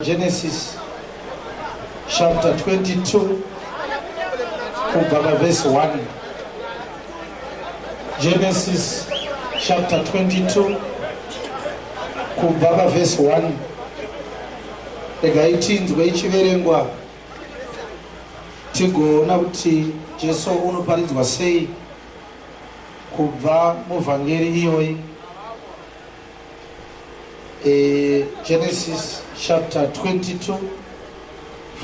Genesis chapter 22 kubva verse 1. Genesis chapter 22 kubva verse 1. Egaitinzwe ichiverengwa tigoona kuti Jesu unoparidzwa sei kubva muvhangeri iyoyi. Genesis chapter 22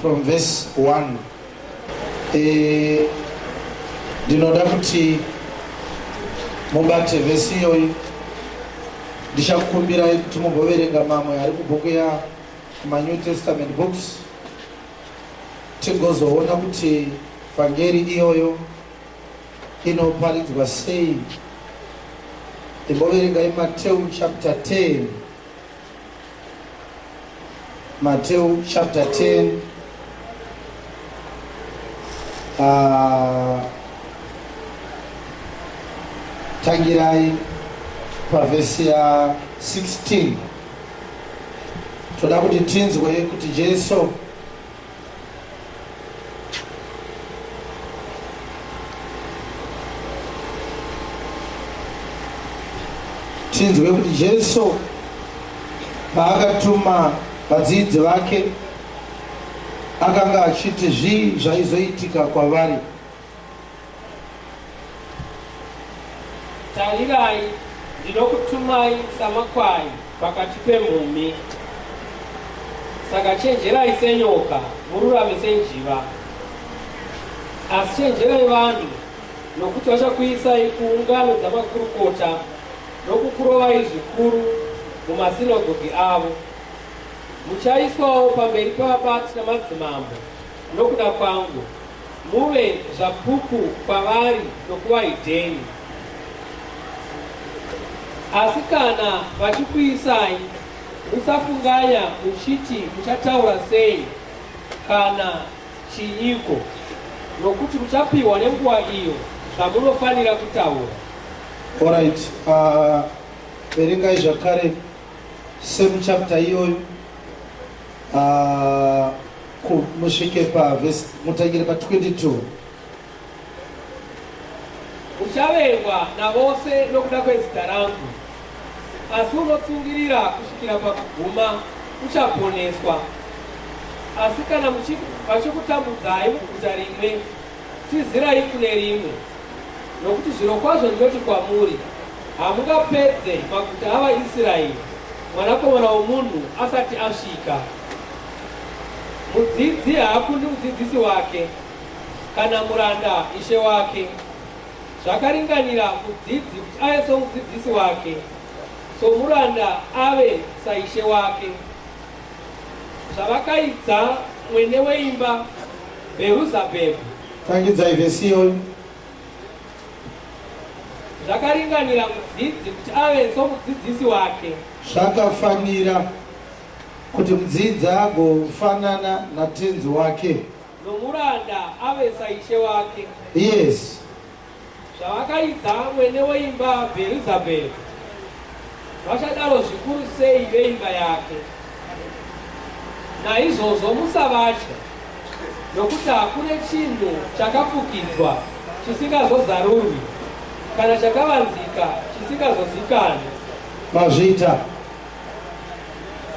from verse 1. Ndinoda kuti mubate verse iyoyi. Ndichakukumbirai kuti mumboverenga mamwe ari kubhuku ya New Testament books tigozoona kuti vhangeri iyoyo inoparidzwa sei. Imboverengai Matthew chapter 10. Matthew chapter 10 tangirai pavhesi ya 16. Toda kuti tinzwe kuti Jesu paakatuma vadzidzi vake akanga achiti zvii zvaizoitika kwavari. Tarirai, ndinokutumai samakwai pakati pemhumhi. Saka chenjerai senyoka, mururame senjiva. Asi chenjerai vanhu, nokuti vachakuisai kuungano dzamakurukota nokukurovai zvikuru mumasinagoge avo. Muchaiswawo pamberi pavabati namadzimambo nokuda kwangu, muve zvapupu kwavari nokuvahidheni. Asi kana vachikuisai, musafunganya muchiti muchataura sei kana chiiko, nokuti muchapiwa nenguva iyo zvamunofanira kutaura. Alright, verengai zvakare same chapter iyoyo. Musvike mutangire pa 22. Uchaverwa navose nokuda kwezita rangu, asi unotsungirira kusvikira pakuguma uchaponeswa. Asi kana vachikutambudzai muguta rimwe, tizirai kune rimwe. Nokuti zvirokwazvo ndinoti kwamuri, hamungapedze maguta avaIsraeri mwanakomana womunhu asati asvika. Mudzidzi haakundi mudzidzisi wake, kana muranda ishe wake. Zvakaringanira mudzidzi kuti ave somudzidzisi wake, somuranda ave saishe wake. Zvavakaidza mwene weimba Bheruzabhebhu. Tangidzai vhesi iyoyo. Zvakaringanira mudzidzi kuti ave somudzidzisi wake. Zvakafanira kuti mudzidzi agofanana natenzi wake, nomuranda ave saishe wake. Yes. Zvavakaidza mwene weimba Bheruzabhebhu, vachadaro zvikuru sei veimba yake. Naizvozvo musavatya, nokuti hakuna chinhu chakafukidzwa chisingazozarurwi, kana chakavanzika chisingazozikanwi. Mazvita.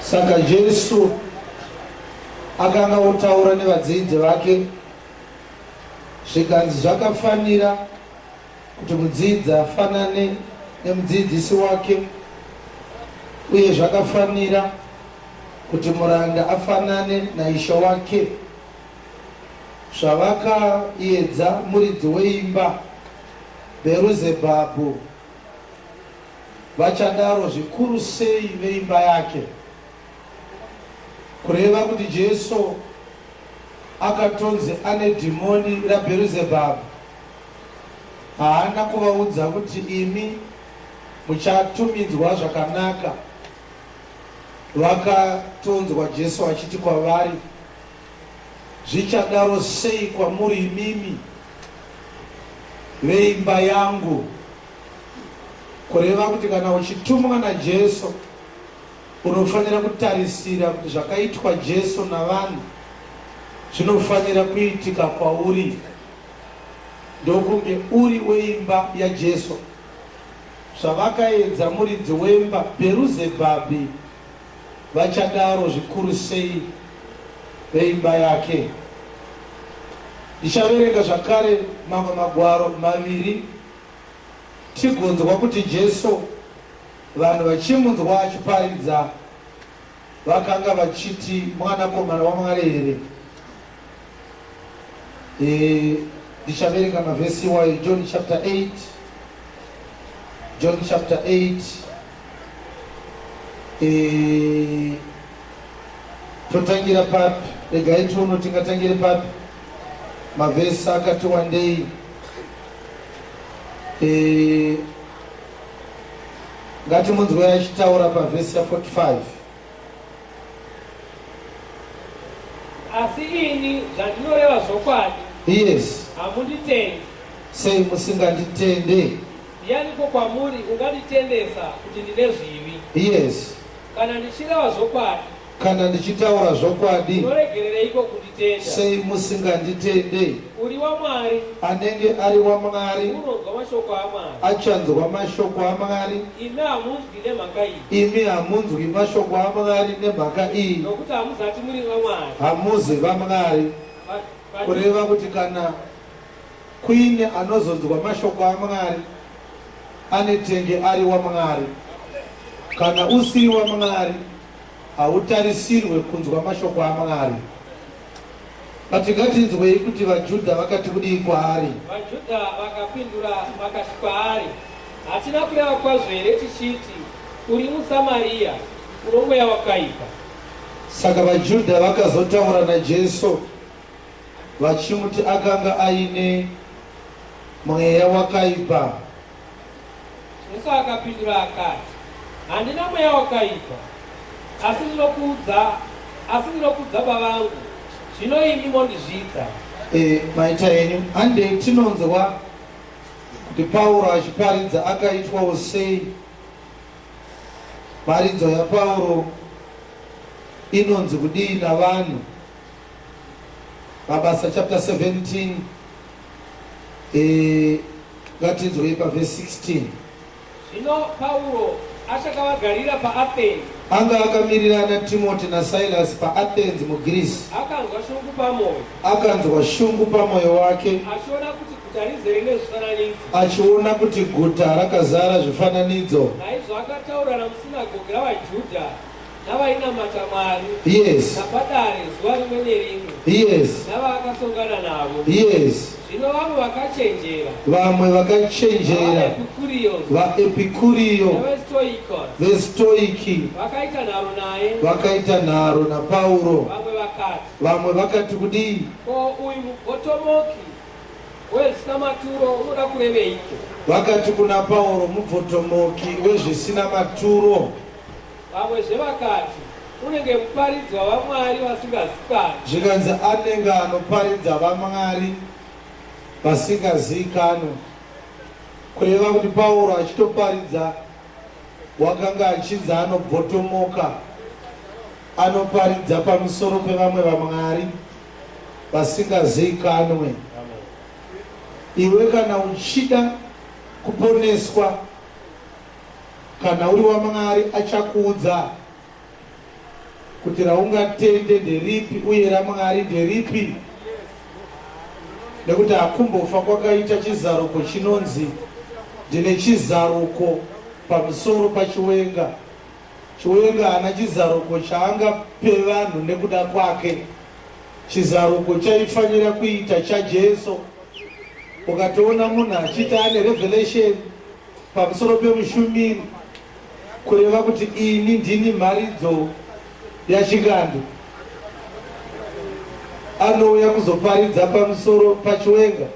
Saka Jesu akanga otaura nevadzidzi vake zvikanzi zvakafanira kuti mudzidzi afanane nemudzidzisi wake, uye zvakafanira kuti muranda afanane naishe wake. Zvavakaedza muridzi weimba Bheruzebhabhu, vachadaro zvikuru sei veimba yake. Kureva kuti Jesu akatonzi ane dhimoni raBheruzebhabhu, haana kuvaudza kuti imi muchatumidzwa zvakanaka. Vakatonzwa Jesu achiti kwavari, zvichadaro sei kwamuri imimi veimba yangu. Kureva kuti kana uchitumwa naJesu unofanira kutarisira kuti zvakaitwa Jesu navanhu zvinofanira kuitika kwauri, ndokunge uri weimba yaJesu. Zvavakaedza muridzi wemba Bheruzebhabhi vachadaro zvikuru sei veimba yake. Ndichaverenga zvakare mamwe magwaro maviri tigonzwa kuti Jesu vanhu vachimunzwa achiparidza vakanga vachiti mwanakomana waMwari here. Ndichaverenga mavhesi iwayo, John chapter 8. John chapter 8. Totangira papi, regai tuno tingatangire papi. Mavhesi akati wandei. Ngatimunzwe achitaura pavhesi ya 45. Asi ini zvandinoreva zvokwadi. Yes. Hamunditendi. Sei musinganditende? Ndianiko kwamuri unganditendesa kuti ndine zvivi? Yes. Kana ndichireva zvokwadi, kana ndichitaura zvokwadi, munoregerereiko kunditenda? sei musinganditende? Uri waMwari, anenge ari waMwari unonzwa mashoko aMwari, achanzwa mashoko aMwari. imi hamunzwi nemhaka iyi. Imi hamunzwi mashoko aMwari nemhaka iyi, nokuti hamuzati muri vaMwari. hamuzi vaMwari. Kureva kuti kana kuine anozonzwa mashoko aMwari anetenge ari waMwari. Kana usiri waMwari hautarisirwe kunzwa mashoko aMwari. Ngatinzwei kuti vaJudha vakati kudii kwaari. VaJudha vakapindura vakati kwaari, hatina kureva kwazvo here tichiti uri muSamaria uno mweya wakaipa? Saka vaJudha vakazotaura naJesu vachimuti akanga aine mweya wakaipa. Jesu akapindura akati, handina mweya wakaipa, asi ndinokudza bavangu, zvino imi mondizvidza. Maita enyu, handei tinonzwa kuti Pauro achiparidza akaitwawo sei. Paridzo yaPauro inonzi kudii navanhu. Mabasa chapter 17, ngatinzwei pavhesi 16. Zvino Pauro achakavagarira paAthens, anga akamirirana Timoti naSilas paAthens muGreece. akanzwa shungu pamwoyo, akanzwa shungu pamwoyo wake, achiona kuti guta rizere nezvifananidzo, achiona kuti guta rakazara zvifananidzo. naizvo akataura namusinagoge ravaJudha navainamata Mwari. Yes. napadare zuva rimwe nerimwe. Yes. navakasongana navo. Yes. Zvino vamwe vakachenjera, vamwe vakachenjera, vaEpikurio, veStoiki vakaita nharo naye, vakaita nharo naPauro. vamwe vakati kudii? ko uyu mugotomoki wezvisina maturo unoda kureveiko? Vakati kuna Pauro, mubvotomoki wezvisina maturo. Vamwezve vakati, unenge muparidzi wavaMwari vasingazikanwi. Zvikanzi anenge anoparidza vaMwari vasingazikanwi. Kureva kuti Pauro achitoparidza wakanga achinzi anobvotomoka, anoparidza pamusoro pevamwe vaMwari vasingazikanwi. Iwe kana uchida kuponeswa, kana uri waMwari achakuudza kuti raungatende nderipi uye raMwari nderipi. Nekuti hakumbofa kwakaita chizaruko chinonzi ndine chizaruko pamusoro pachiwenga. Chiwenga hana chizaruko chaangape vanhu nekuda kwake. Chizaruko chaifanira kuita chaJesu. Ukatoona munhu achiti ane revelation pamusoro pemushumiri, kureva kuti ini ndini mharidzo yachikando, anouya kuzoparidza pamusoro pachiwenga.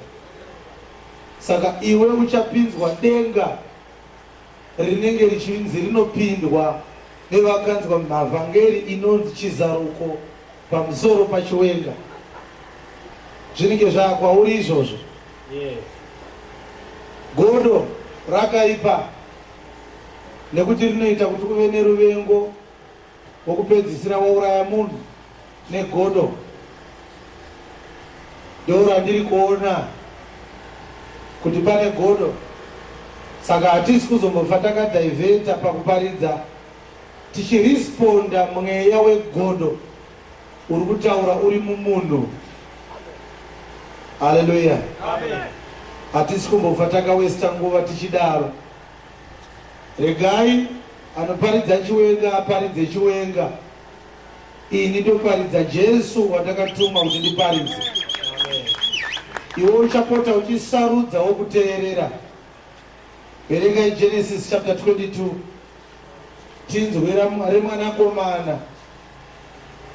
Saka iwe uchapinzwa denga rinenge richinzi rinopindwa nevakanzwa mavhangeri inonzi chizaruko pamusoro pachiwenga. Zvinenge zvakwauri izvozvo. Godo rakaipa nekuti rinoita kuti kuve neruvengo wokupedzisira wauraya munhu negodo. Ndoura ndiri kuona kuti pane godo. Saka hatisi kuzombofa takadhaivheta pakuparidza tichirisponda mweya wegodo uri kutaura uri mumunhu. Haleluya. Hatisi kumbofa takawesta nguva tichidaro. Regai anoparidza chiwenga aparidze chiwenga. Ini ndoparidza Jesu wandakatumwa kuti ndiparidze. Iwe uchapota uchisarudza wokuteerera. Verengai Genesis chapter 22. Tinzwe remwanakomana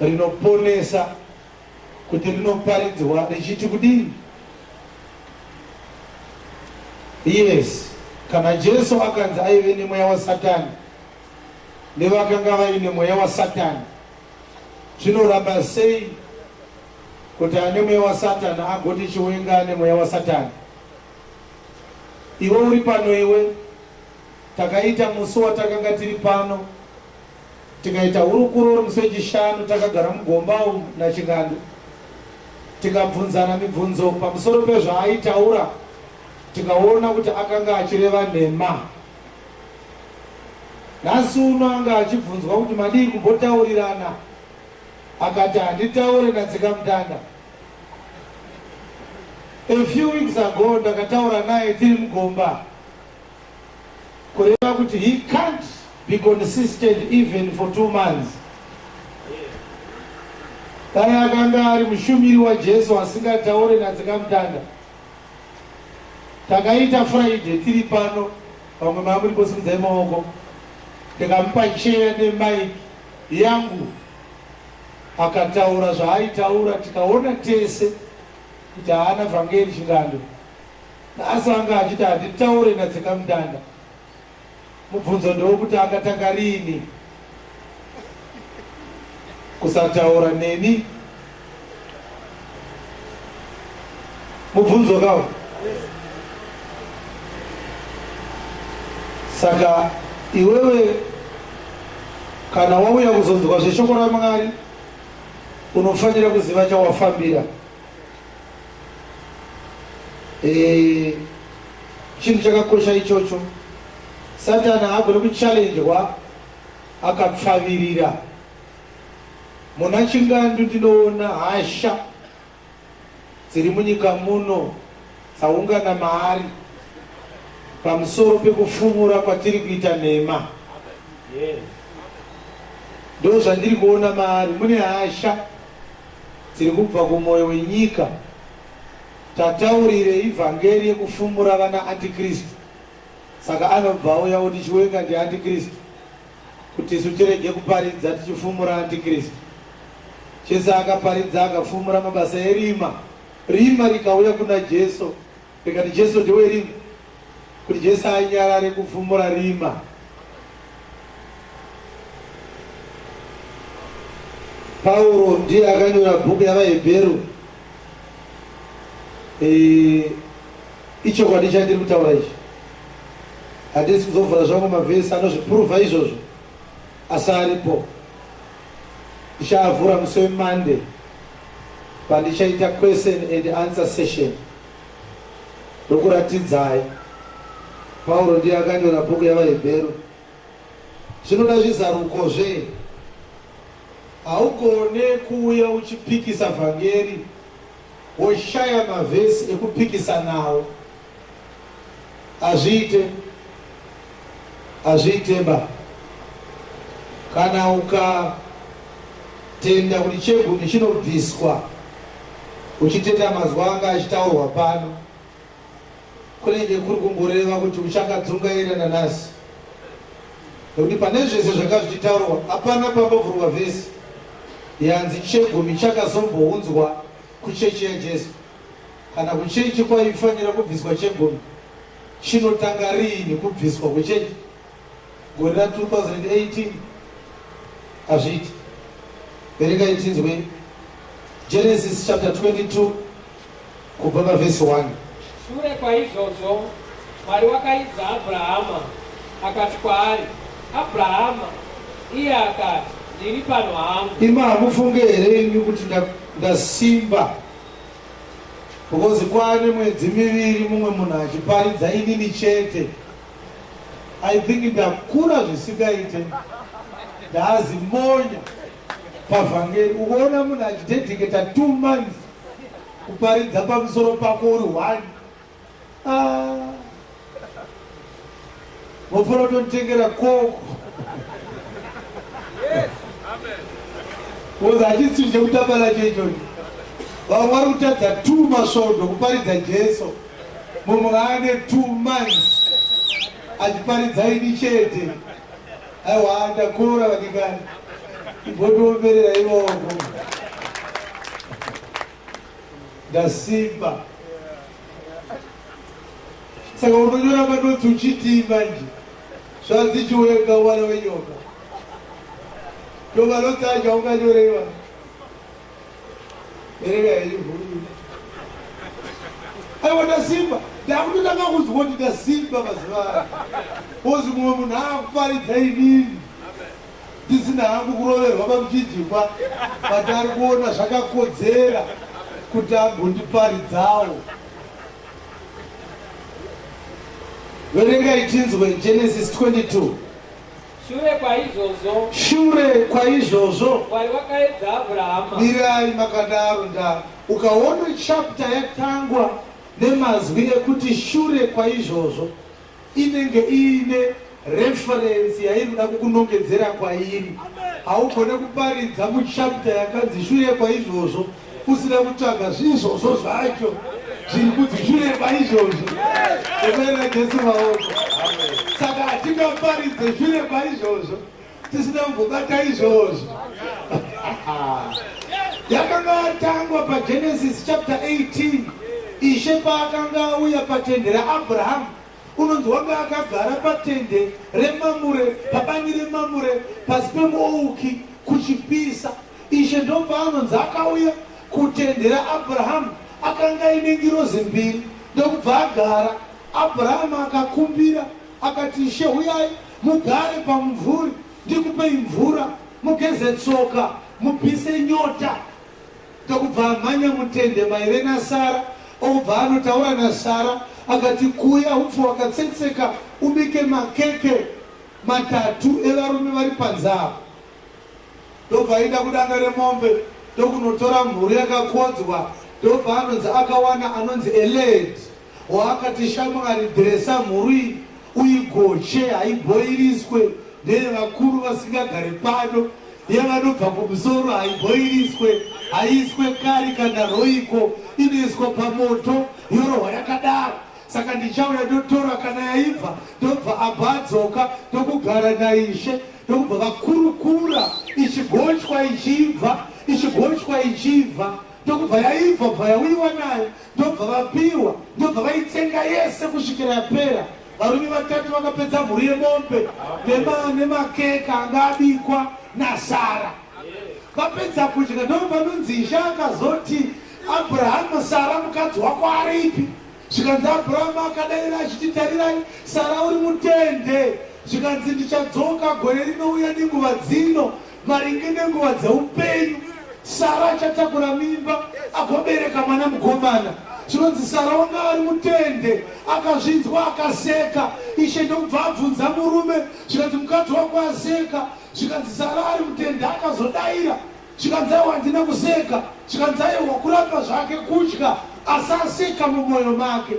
rinoponesa kuti rinoparidzwa richiti kudini? Yes, kana Jesu akanzi aive nemweya waSatani, nevakanga vaine mweya waSatani, zvinoramba sei kuti ane mweya waSatani agoti chiwenga ane mweya waSatani? Iwe uri pano, iwe takaita musi watakanga tiri pano, tikaita urukuro musi wechishanu takagara mugomba naChingandu, tikabvunzana mibvunzo pamusoro pezvaaitaura, tikaona kuti akanga achireva nhema. Nhasi uno anga achibvunzwa kuti madii kumbotaurirana, akati handitaure nadzikamutanda. A few weeks ago ndakataura naye tiri mugomba, kureva kuti he can't be consistent even for 2 months. Dai akanga ari mushumiri waJesu asingataure nadzikamutanda. Takaita Friday tiri pano, vamwe mamuri kusimudzai maoko, ndikamupa cheya nemaiki yangu, akataura zvaaitaura, tikaona tese kuti haana vhangeri Chingando. Asi anga achiti handitaure nadzikamutanda. Mubvunzo ndewekuti akatanga rini kusataura neni? Mubvunzo kawo. Saka iwewe kana wauya kuzonzwa zveshoko raMwari, unofanira kuziva chawafambira. Chinhu chakakosha ichocho. Satani haagoni kuchallenjwa akapfavirira. Muna Chingandu ndinoona hasha dziri munyika muno dzaungana maari pamusoro pekufumura kwatiri kuita nhema. Ndo zvandiri kuona maari, mune hasha dziri kubva kumwoyo wenyika. Tataurire ivhangeri yekufumura vana antikristu. Saka anobva auya kuti chiwenga ndiantikristu, kuti isu tirege kuparidza tichifumura antikristu. Chese akaparidza akafumura mabasa erima. Rima rikauya kuna Jesu rikati Jesu ndiwe rima, kuti Jesu anyarare kufumura rima. Pauro ndiye akanyora bhuku yavaHebheru. Ichokwadi chandiri kutaura ichi. Handisi kuzovhura zvangu mavhesi anozvipuruva izvozvo, asi aripo. Ndichaavhura musi weMonday pandichaita question and answer session ndokuratidzai. Pauro ndiye akanyora bhuku yavaHebheru. Zvinoda zvizarukozve. Haugone kuuya uchipikisa vhangeri woshaya mavhesi ekupikisa nawo. Azviiteba. Kana ukatenda kuti chegumi chinobviswa uchitenda mazwi anga achitaurwa pano, kunenge kuri kungoreva kuti uchakadzungaira nanasi. Nekuti pane zvese zvanga zvichitaurwa hapana pambovhurwa vhesi yanzi chegumi chakazombounzwa kuchechi yaJesu. Kana kuchechi kwaifanira kubviswa chegumi, chinotanga rini kubviswa kwechechi? Gore ra 2018? Hazviiti. Verengai tinzwe Genesis chapter 22 kubva pavhesi 1. Shure kwaizvozvo Mwari wakaidza Abrahama akati kwaari, Abrahama. Iye akati, ndiri pano hangu. Ima hamufunge here imi kuti ndasimba because kwane mwedzi miviri mumwe munhu achiparidza inini chete. I think ndakura zvisingaite, ndazimonya pavhangeri. Ukaona munhu achidedicata 2 months kuparidza pamusoro pako uri 1, mopfura kutonditengera koko because hachisi chekutambala chechoni. Vamwe vari kutadza 2 masvondo kuparidza Jesu, mumwe ane 2 months achiparidza ini chete. Aiwa, ndakura vadikani, imbotomberera ivoko, ndasimba. Saka unonyora manotsi uchitii manje, zvanzi chiwenga mwana wenyoka, ndomanotsi acho aunganyoreiwa bereka yaivhurira. Aiwa, ndasimba. Ndakutotanga kuzwa kuti ndasimba mazuva ano, ozi mumwe munhu akuparidza inini ndisina hangu kuroverwa pamuchidhikwa, but ari kuona zvakakodzera kuti agondiparidzawo. Verengai tinzwe Genesis 22. Shure kwaizvozvo Mwari vakaedza Abhurahama. mirai makadaro nda ukaona chapter yatangwa nemazwi ekuti shure kwaizvozvo, inenge iine reference yainoda kukunongedzera kwairi. Haugone kuparidza muchapter yakanzi shure kwaizvozvo usina kutsvaga zviizvozvo zvacho zviri kunzi shure kwaizvozvo. Ukaenda Jesu maoko. Saka hatingaparidze shure kwaizvozvo tisina kumbobata izvozvo. Yakanga yatangwa paGenesis chapter 18. Ishe paakanga auya patende raAbhurahama, unonzi wanga akagara patende remamure, pabani remamure, pasi pemuouki kuchipisa. Ishe ndobva anonzi akauya kutende raAbhurahama, akanga ine ngirozi 2, ndokubva agara. Abhurahama akakumbira akati, Ishe, uyai mugare pamumvuri, ndikupei mvura, mugeze tsoka, mupise nyota. Ndokubva amhanya mutende maive naSara. Obva anotaura naSara akati, kuya upfu hwakatsetseka ubike makeke 3 evarume vari panzava. Ndobva aida kudanga remombe, ndokunotora mhuru yakakodzwa. Ndobva anonzi akawana anonzi Eled, waakati, shamwari, dhiresa mhuru iyi uigoche, haibhoiriswe, ndeyevakuru vasingagare pano, yevanobva kumusoro, haibhoiriswe, haiswe kari kana roiko, inoiswa pamoto yorohwa yakadaro. Saka ndichauya ndotora kana yaibva, ndobva abva adzoka ndokugara naIshe, ndokubva vakurukura, ichigochwa ichibva, ichigochwa ichibva, ndokubva yaibva bva yawiwa nayo, ndobva vapiwa, ndobva vaitsenga yese kusvikira yapera. Varume 3 vakapedza mhuri yemombe nemakeka anga abikwa naSara. Vapedza kudya, ndobva nonzi Ishe akazoti, Abhurahama, Sara mukadzi wako aripi? Zvikanzi Abhurahama akadayira achiti, tarirai, Sara uri mutende. Zvikanzi ndichadzoka gore rinouya nenguva dzino, maringe nenguva dzeupenyu, Sara achatakura mimba agobereka mwana mukomana. Zvinonzi Sara wanga ari mutende, akazvinzwa akaseka. Ishe ndobva abvunza murume, zvikanzi mukadzi wako aseka. Zvikanzi Sara ari mutende akazodayira. Zvikanzi aiwa, handina kuseka. Zvikanzi aiwa, kuramba zvake kudya, asi aseka mumwoyo make,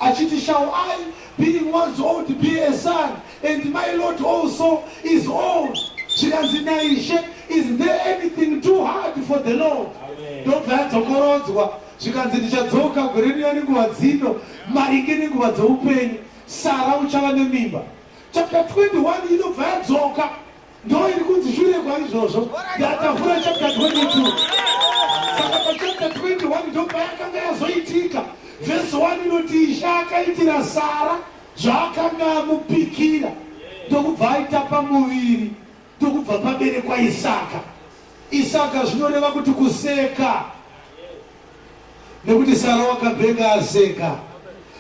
achiti, shall I, being once old, be a son, and my Lord also is old? Zvikanzi naIshe, is there anything too hard for the Lord? Ndobva yadzokorodzwa. Zvikanzi ndichadzoka gore rinouya nenguva dzino, maringe nenguva dzeupenyu, Sara uchava nemimba. Chapter 21 inobva yadzoka, ndo iri kunzi shure kwaizvozvo. Ndatavhura chapter 22. Saka pachapter 21 ndobva yakanga yazoitika. Verse 1 inoti, Ishe akaitira Sara zvaakanga amupikira, ndokubva aita pamuviri, ndokubva paberekwa Isaka. Isaka zvinoreva kuti kuseka, nekuti Sara wakabheka aseka.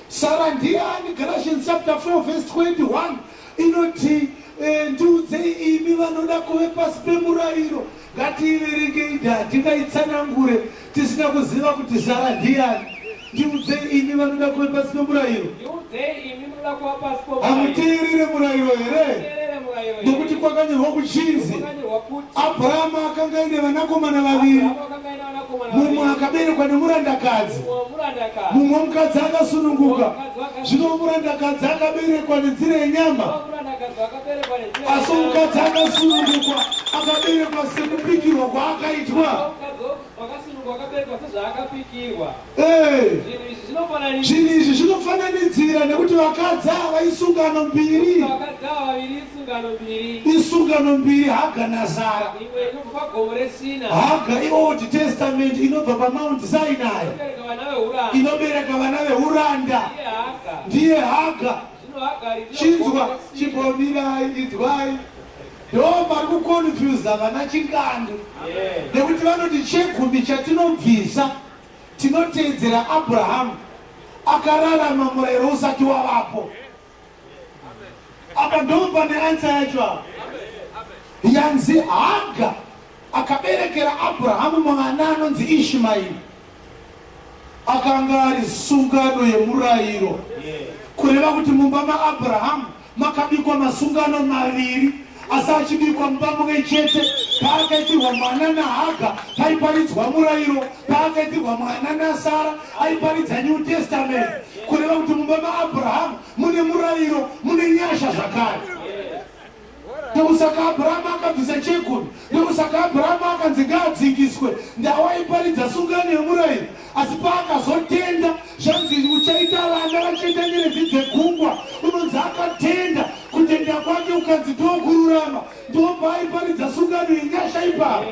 Sara ndiani? Galatians chapter 4 verse 21 inoti, ndiudzei imi vanoda kuve pasi pemurayiro, ngatiiverengei tingaitsanangure tisina kuziva kuti zara ndiani. Ndiudzei imi vanoda kuve pasi pemurayiro, hamuteerere murayiro here? Nokuti kwakanyorwa kuchinzi Abhurahama akanga aine vanakomana vaviri, mumwe akaberekwa nemurandakadzi, mumwe mukadzi akasununguka. Zvino murandakadzi akaberekwa nenzira yenyama, asi mukadzi akasunungukwa akaberekwa sekupikirwa kwaakaitwa. Zvinhu izvi zvinofananidzira nekuti vakadzi ava isungano mbiri, isungano mbiri, Haga naSara. Haga iOld Testament inobva paMount Sinai, inobereka vana veuranda, ndiye Haga. Chinzwa chimbomirai, idzwai. Ndo vari kukonfyuza vana chingandu, nekuti vanoti chegumi chatinobvisa tinoteedzera Abhurahamu akararama murayiro usati wavapo. Apa ndo pane ansa yacho apa. Yanzi Haga akaberekera Abhurahamu mwana anonzi Ishmaeri, akanga ari sungano yemurayiro, kureva kuti mumba maAbhurahamu makabikwa masungano maviri, asi achibikwa mumba mumwe chete. Paakaitirwa mwana naHaga paiparidzwa murayiro, paakaitirwa mwana naSara aiparidza New Testament, kureva kuti mumba maAbhurahamu mune murayiro, mune nyasha zvakare. Ndokusaka Abhurahamu akabvisa chegumi, ndokusaka Abhurahamu akanzi ngaadzingiswe, ndawaiparidza sungano yemurayiro. Asi paakazotenda zvanzi uchaita vana vachiita nyeredzi dzegungwa, unonzi akatenda. Kutenda kwake ukanzi ndokururama, ndopaiparidza sungano yenyasha ipapo.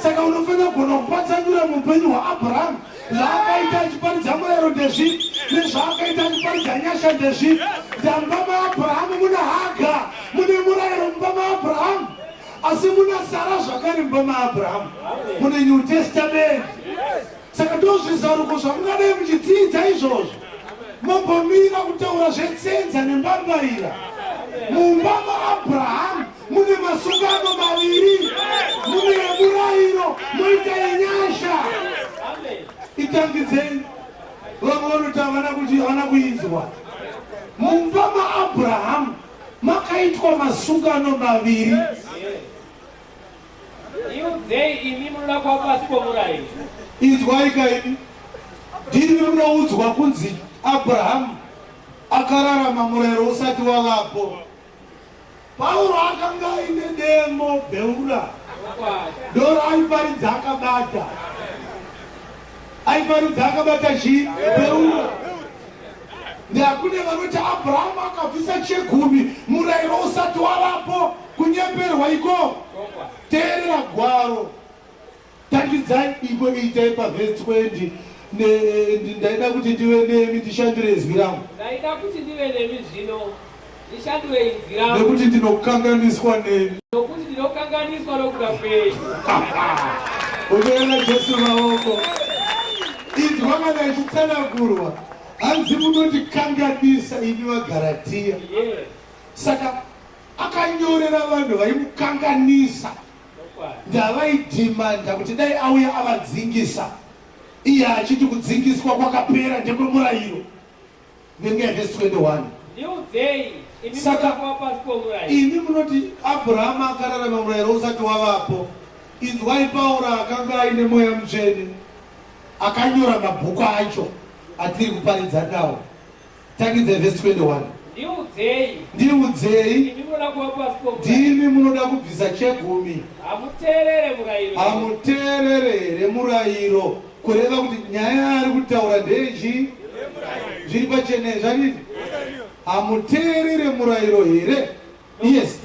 Saka unofanira kugona kupatsanura muupenyu hwaAbhurahamu zvaakaita achiparidza murayiro ndezvipi, nezvaakaita achiparidza nyasha ndezvipi. Ndamumba maAbhurahamu muna Haga, mune murayiro mumba maAbhurahamu, asi muna Sara zvakare mumba maAbhurahamu, mune New Testament. Saka ndozvizaruko zvamungadai muchidzidza izvozvo, mombomira kutaura zvetsenza nembambaira. Mumba maAbhurahamu mune masungano maviri, mune yemurayiro, moita yenyasha. Itangidzei vamwe vanoti havana kuinzwa. Mumba maAbhurahamu makaitwa masungano maviri. Inzwai kaini, ndiri munoudzwa kunzi Abhurahamu akararama murayiro usati wavapo. Pauro akanga aine demo Bheura, ndoro aiparidza akabata, aiparidza akabata chii? Bheura. Ndakune vanoti Abhurahamu akabvisa chegumi murayiro usati wavapo, kunyemberwa ikoko. Teerera gwaro, tangidzai iwe itai pavhesi 20. Ndaida kuti ndive nemi ndishandure zwi rangu, ndaida kuti ndive nemi zvino ndishandure inzwi rangu, nekuti ndinokanganiswa nemi, nokuti ndinokanganiswa nokuda kwenyu. Unoona Jesu maoko, inzwi kana ichitsanangurwa, hanzi munondikanganisa imi vaGaratiya. Saka akanyorera vanhu vaimukanganisa, ndavaidhimanda kuti dai auya avadzingisa. Iye achiti kudzingiswa kwakapera ndekwemurayiro. Venga verse 21. Saka imi munoti Abhurahamu akararama murayiro usati wavapo. Inzwai Pauro akanga aine mweya mutsvene, akanyora mabhuku acho atiri kuparidza nawo. Tangidze verse 21. Ndiudzei, ndimi munoda kubvisa chegumi, hamuteerere murayiro. Kureva kuti nyaya ari kutaura ndezhi zviri pachene zvanini, hamuteerere murayiro here? Yes.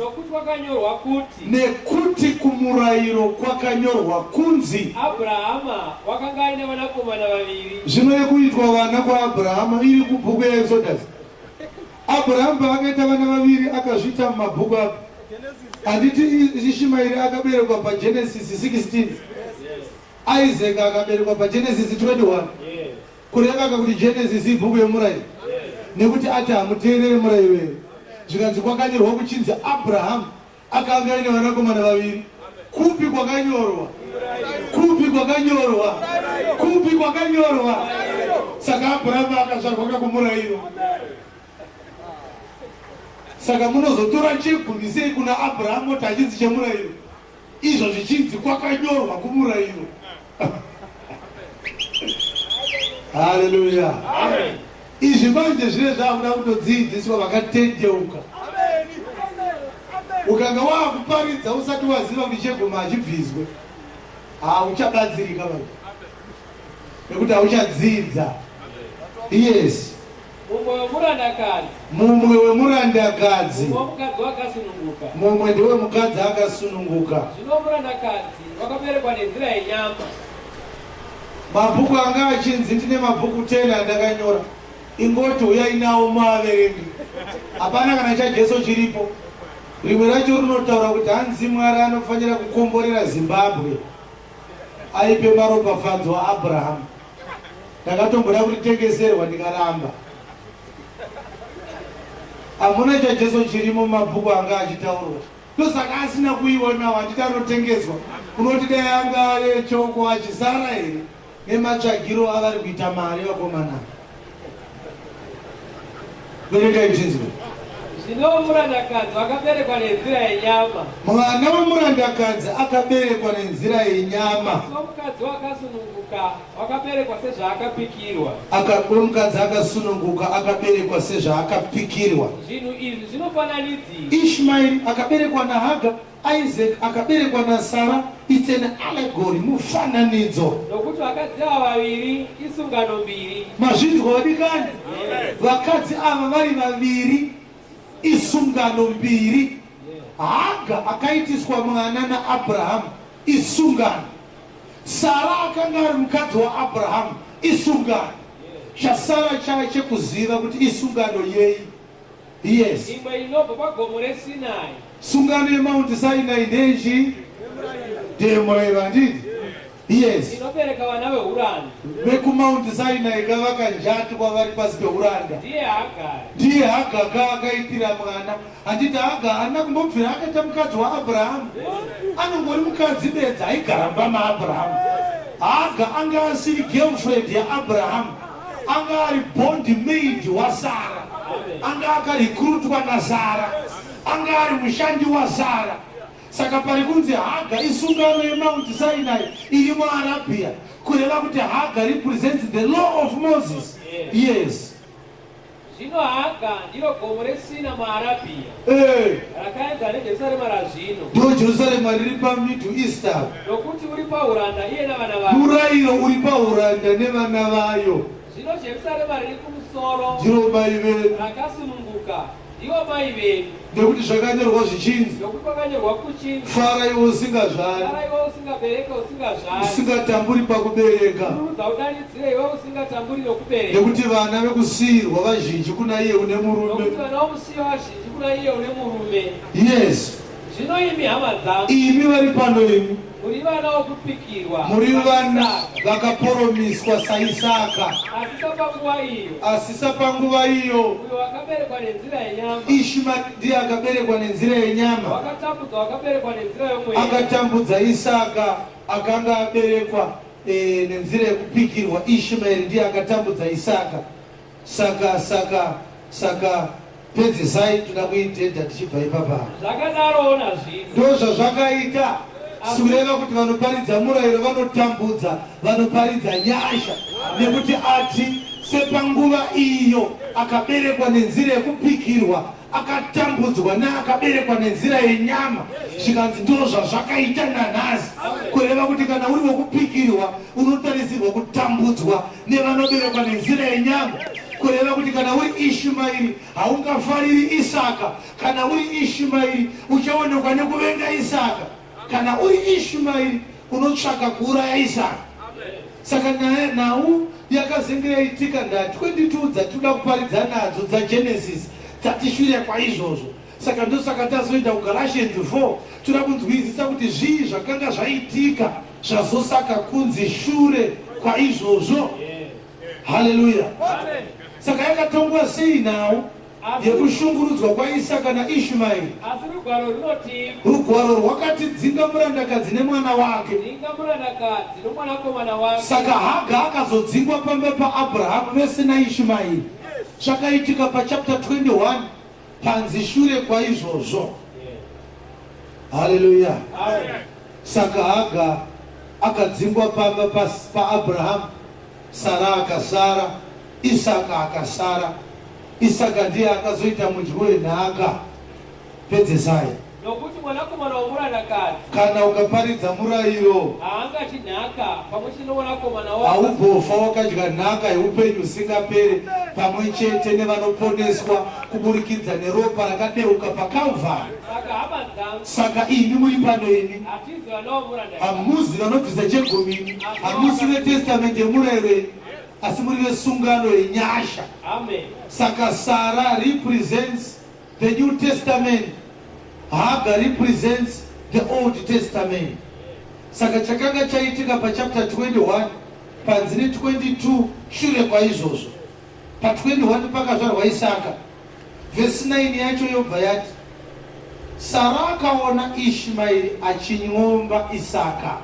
Nekuti kumurayiro kwakanyorwa kunzi Abhurahama wakanga aine vanakomana vaviri. Zvino yekuitwa vana kwaAbhurahama iri kubhuku yeExodus. Abhurahamu paakaita vana vaviri akazvita mumabhuku ake. Handiti Ishimaeri akaberekwa paGenesis 16. Isaac akaberekwa paGenesis 21. Kureva kuti Genesis ibhuku yemurayiro. Nekuti ati hamuteerere murayiro. zvikanzi kwakanyorwa kuchinzi Abraham akanga aine vanakomana vaviri. Kupi kwakanyorwa? Kupi kwakanyorwa? Kupi kwakanyorwa? Saka Abraham akazvarwa kumurayiro. Saka munozotora chegumi sei kuna Abraham kuti achinzi chemurayiro? Izvo zvichinzi kwakanyorwa kumurayiro. Haleluya. Amen. Izvi manje zvine zvakuda kutodzidziswa vakatendeuka. Ukanga wakuparidza usati waziva kuti cheguma achibviswe, hauchabatsirika vanhu, nekuti hauchadzidza. Yes. Mumwe wemurandakadzi, mumwe ndiwe mukadzi akasununguka. Zvino murandakadzi wakaberekwa nenzira yenyama. Mabhuku anga achinzi ndine mabhuku 10 andakanyora. Ingoti uyai nawo muaverengi. Hapana kana chaJesu chiripo. Rimwe racho rinotaura kuti hanzi Mwari anofanira kukomborera Zimbabwe aipe maropafadzo aAbraham. Ndakatomboda kuritengeserwa ndikaramba. Hamuna chaJesu chirimo mumabhuku anga achitaurwa. Ndosaka asina kuiona wanditi anotengeswa. Unoti dai anga ari choko achisara here nematsvagiro avari kuita mari vakomana. Verengai chinzwa. Zvino murandakadzi wakaberekwa nenzira yenyama. Mwana wemurandakadzi akaberekwa nenzira yenyama. Mukadzi wakasununguka wakaberekwa sezvaakapikirwa. Mukadzi akasununguka akaberekwa sezvaakapikirwa. Zvinhu izvi zvinofananidzira. Ishmael akaberekwa naHagar, Isaac akaberekwa naSara. It's an allegory, mufananidzo. Nokuti vakadzi ava vaviri isungano mbiri. Mazvinzwa vadikani? Vakadzi ava vari vaviri isungano mbiri. Haga akaitiswa mwana naAbraham isungano. Sara akanga ari mukadzi waAbraham isungano. Chasara chekuziva kuti isungano yei. Yes. Imwe inobva pagomo reSinai. Sungano yeMount Sinai ndechi ndemurayiro handiti? Yes. Inobereka vana veuranda. VekuMount Sinai kavaka njati kwavari pasi peuranda. Ndiye Hagar akaitira mwana. Handiti Hagar haana kumbobvira akaita mukadzi waAbraham. Anongori mukadzi bedzi aigara maAbraham. Hagar anga asiri girlfriend yaAbraham. Anga ari bond maid waSara. Anga akarekrutwa naSara. Anga ari mushandi waSara. Saka pari kunzi Hagar isungano yeMount Sinai iri muArabia, kureva kuti Hagar represents the law of Moses. Yes. Zvino Hagar ndiro gomo reSinai muArabia. Rakaenzana neJerusarema razvino. Ndo Jerusalema riri paMiddle East. Nokuti uri pauranda iye navana vayo. Murayiro uri pauranda nevana vayo. Zvino Jerusalema riri kumusoro. Ndiro mai vedu. Rakasununguka. Ndiwo mai vedu. Nekuti zvakanyorwa zvichinzi. Nokuti kwakanyorwa kuchinzi. Faraiwo usingazvari. Faraiwo usingabereka usingazvari. Usingatamburi pakubereka. Urudza udanidzire iwe usingatamburi nokubereka. Nekuti vana vekusiyirwa vazhinji kuna iye une murume. Nokuti vana vomusiya vazhinji kuna iye une murume. Yes. Zvino imi hama dzangu. Imi vari pano imi. Muri vana vokupikirwa. Muri vana vakaporomiswa saIsaka. Asisa panguva iyo. Uyo wakaberekwa nenzira yenyama. Ishmael ndiye akaberekwa nenzira yenyama. Wakatambudzwa wakaberekwa nenzira yomweya. Akatambudza Isaka akanga aberekwa nenzira yekupikirwa. Ishmael ndiye akatambudza Isaka. Saka pedzisai toda kuitenda tichibva ipapa. Zvakadarowo zvino. Ndo zvazvakaita. Sikureva kuti vanoparidza murayiro vanotambudza, vanoparidza nyasha. Nekuti ati sepanguva iyo akaberekwa nenzira yekupikirwa, akatambudzwa neakaberekwa nenzira yenyama. Zvikanzi ndo zvazvakaita nanhasi. Kureva kuti kana uri wekupikirwa unotarisirwa kutambudzwa nevanoberekwa nenzira yenyama. Kureva kuti kana uri Ishmaeri haungafariri Isaka. Kana uri Ishmaeri uchaonekwa nekuvenga Isaka. Kana uri Ishmaeri unotsvaka kuuraya Isaka. Saka nhau yakazenge yaitika nda22 dzatoda kuparidza nadzo dzaGenesis dzatishure kwaizvozvo. Saka ndosaka tazoenda kuGalatians 4 toda kunzwisisa kuti zvii zvakanga zvaitika zvazosaka kunzi shure kwaizvozvo. Haleluya. Saka yakatongwa sei nhau yekushungurudzwa kwaIsaka naIshmaeri. Rugwaro rwakatidzinga murandakadzi nemwana wake. Saka Haga akazodzingwa pamba paAbhurahama vese naIshmaeri. Zvakaitika pachapter 21 panzi shure kwaizvozvo. Haleluya. Saka Haga akadzingwa pamba paAbhurahama, Sara akasara, Isaka akasara. Isaka ndiye akazoita mudyi wenhaka. Pedzesai. Kana ukaparidza murayiro haubofa wakadya nhaka yeupenyu usingaperi pamwe chete nevanoponeswa kuburikidza neropa rakadeuka paKalvari. Saka ini muri pano ini hamuzi vanobvisa chegumini, hamusi vetestamende yemurayiro asi muri vesungano yenyasha. Saka Sarah represents the New Testament, Hagar represents the Old Testament. Saka chakanga chaitika pa chapter 21 panzini 22 shure kwaizvozvo. Pa 21 pakazvarwa Isaka. Verse 9 yacho yobva yati, Sara akaona Ishmaeri achinyomba Isaka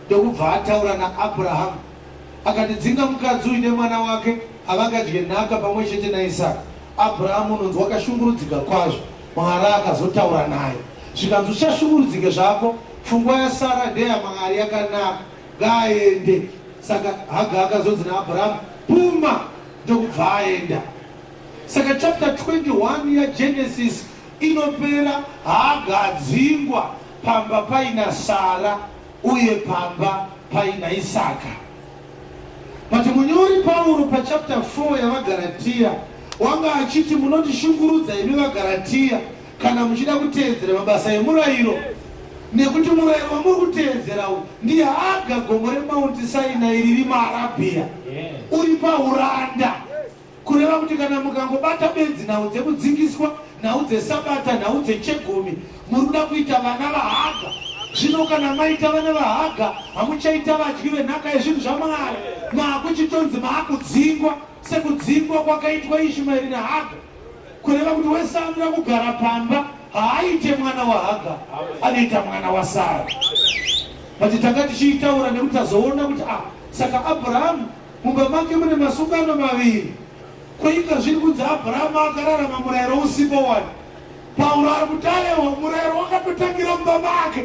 ndokubva ataura naAbhurahama akati, dzinga mukadzi uine mwana wake havangadye nhaka pamwe chete naIsaka. Abhurahama unonzi wakashungurudzika kwazvo. Mwari akazotaura naye. Zvikanzi uchashungurudzike zvako, pfungwa yaSara ndeyamwari yakanaka, ngaaende. Saka Haga akazonzi naAbhurahama, puma, ndokubva aenda. Saka chapter 21 yaGenesis inopera Haga adzingwa pamba paina Sara uye pamba paina Isaka. Mati munyori Pauro pa chapter 4 yavaGaratia wanga achiti munondishungurudza imi vaGaratia kana muchida kuteedzera mabasa emurayiro, nekuti murayiro wamuri kuteedzera uyu ndiye Haga gomo reMount Sinai riri muArabhia, uri pauranda, kureva kuti kana mukangobata benzi nhau dzekudzingiswa, nhau dzesabata, nhau dzechegumi, muri kuda kuita vana vaHaga. Zvino kana maita vana vaHaga hamuchaita vadyi venhaka yezvinhu zvaMwari, maakuchitonzi maakudzingwa sekudzingwa kwakaitwa Ishmaeri naHaga, kureva kuti wese anoda kugara pamba haaite mwana waHaga, anoita mwana waSara. But takati tichiitaura nekuti tazoona kuti saka Abhurahama mumba make mune masungano maviri. Koika zviri kunzi Abhurahama akararama murayiro usipo wani. Pauro ari kuti aiwa murayiro wakatotangira mumba make.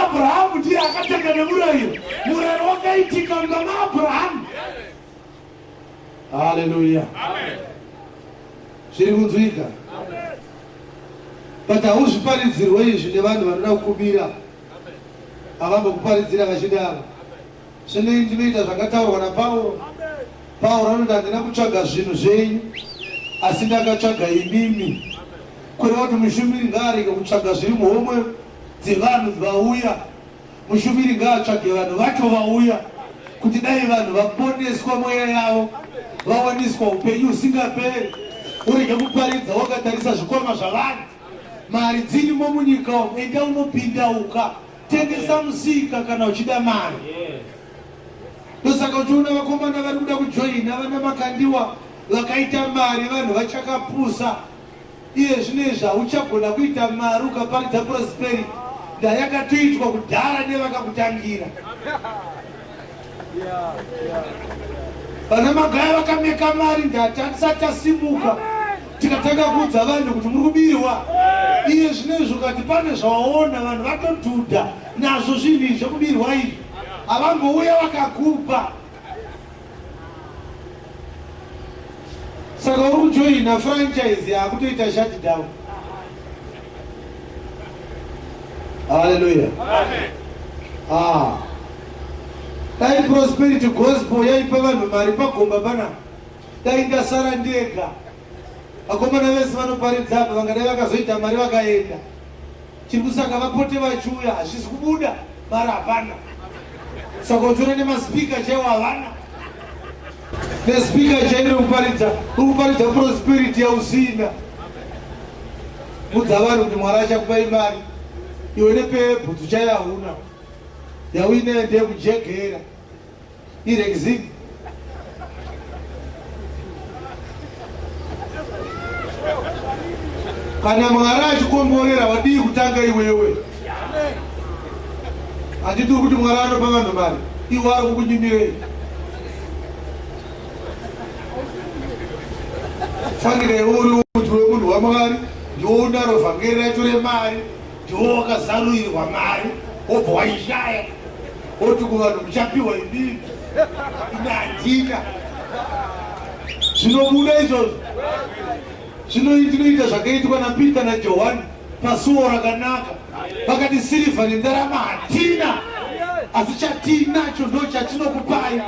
Abhurahama ndiye akatanga nemurayiro. Murayiro wakaitika mumba maAbhurahama. Haleluya. Zviri kunzwika. But hauzviparidzirwe izvi nevanhu vanoda kukubira. Havambokuparidzira vachidaro. Zvino ndinoita zvakataurwa naPauro. Pauro anoti handina kutsvaga zvinhu zvenyu asi ndakatsvaga imimi. Kureva kuti mushumiri ngaarege kutsvaga zviri muhomwe dzevanhu vauya. Mushumiri ngaatsvage vanhu vacho vauya kuti dai vanhu vaponeswa mweya yavo, vawaniswa upenyu usingaperi. Urege kuparidza wakatarisa zvikwama zvavanhu. Mari dzirimo munyika umu, enda unopindauka, tengesa musika kana uchida mari. Ndosaka uchiona vakomana vari kuda kujoina vana makandiwa vakaita mari, vanhu vachakapusa. Iye zvinezvi hauchagona kuita mari ukaparidza prosperity, ndayakatoitwa kudhara nevakakutangira. Vana magaya vakameka mari ndatisati tasimuka tikatanga kuudza vanhu kuti muri kubirwa. Iye zvinezvi ukati pane zvawaona vanhu vatodhudha nazvo zvinhu izvi zvekubirwa izvi, havangouya vakakupa. Saka uri kujoina franchise yakutoita shutdown. Haleluya. Dai prosperity gospel yaipa vanhu mari pagomba pana, dai ndasara ndega. Vakomana vese vanoparidza apa vangadai vakazoita mari vakaenda. Chiri kusaka vapote vachiuya hazvisi kubuda mari hapana. Saka uchiona nemaspika chaiwo havana. Nespika chairi kuparidza prosperity yausina. Udza vanhu kuti Mwari achakupai mari, iwe nepebhutsu chaiyo hauna, yauina ndeyekujegera iregzini. kana Mwari achikomborera wadii kutanga iwewe. Handiti kuti Mwari anopa vanhu mari, iwe ari kukunyimirei. Fanire uri muntu wemunhu waMwari, ndiwo unaro vhangeri racho remari, ndiwo wakazarurirwa mari, wobva waishaya, woti kuvanhu muchapiwa inini, ine handina. Zvinobuda izvozvo. Zvinoita zvakaitwa naPita naJohani pasuo rakanaka. Vakati sirivha nendarama hatina, asi chatinacho ndo chatinokupai.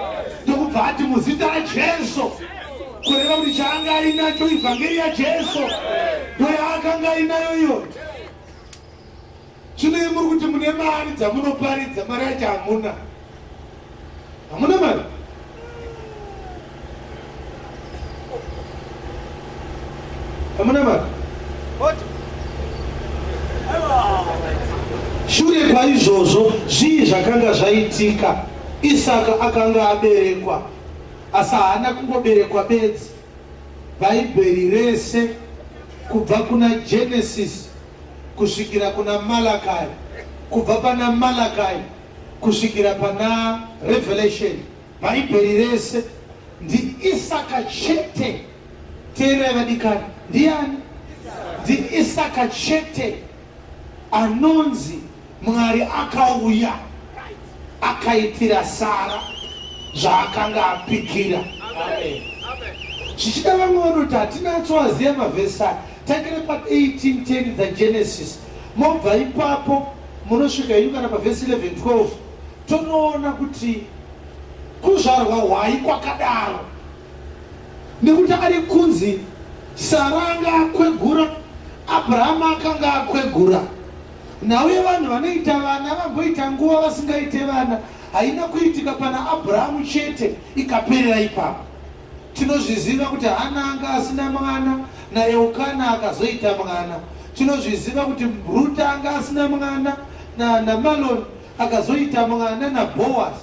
Ndokubva ati muzita raJesu, kureva kuti chaanga ainacho ivhangeri yaJesu ndoyaakanga ainayo iyo. Zvino muri kuti mune mari dzamunoparidza, mari yacho hamuna. Hamuna mari. Hamuna mari. Shure kwaizvozvo zvii zvakanga zvaitika. Isaka akanga aberekwa, asi haana kungoberekwa bedzi. Bhaibheri rese kubva kuna Genesis kusvikira kuna Malachi, kubva pana Malachi kusvikira pana Revelation, bhaibheri rese ndiIsaka chete. Teerai vadikani, ndiani? NdiIsaka chete anonzi Mwari akauya akaitira Sara zvaakanga apikira. Zvichida vamwe vanoti hatinatsoaziva mavhesi aya. Takire pa18:10 dzaGenesis, mobva ipapo munosvika inu kana pavhesi 11:12 tonoona kuti kuzvarwa hwai kwakadaro, nekuti ari kunzi Sara anga akwegura, Abrahama akanga akwegura. Nauye vanhu vanoita vana vamboita nguva vasingaite vana, haina kuitika pana Abrahamu chete ikaperera ipapo. Tinozviziva kuti Hana anga asina mwana naEukana akazoita mwana. Tinozviziva kuti Ruta anga asina mwana naMaloni akazoita mwana naBoaz.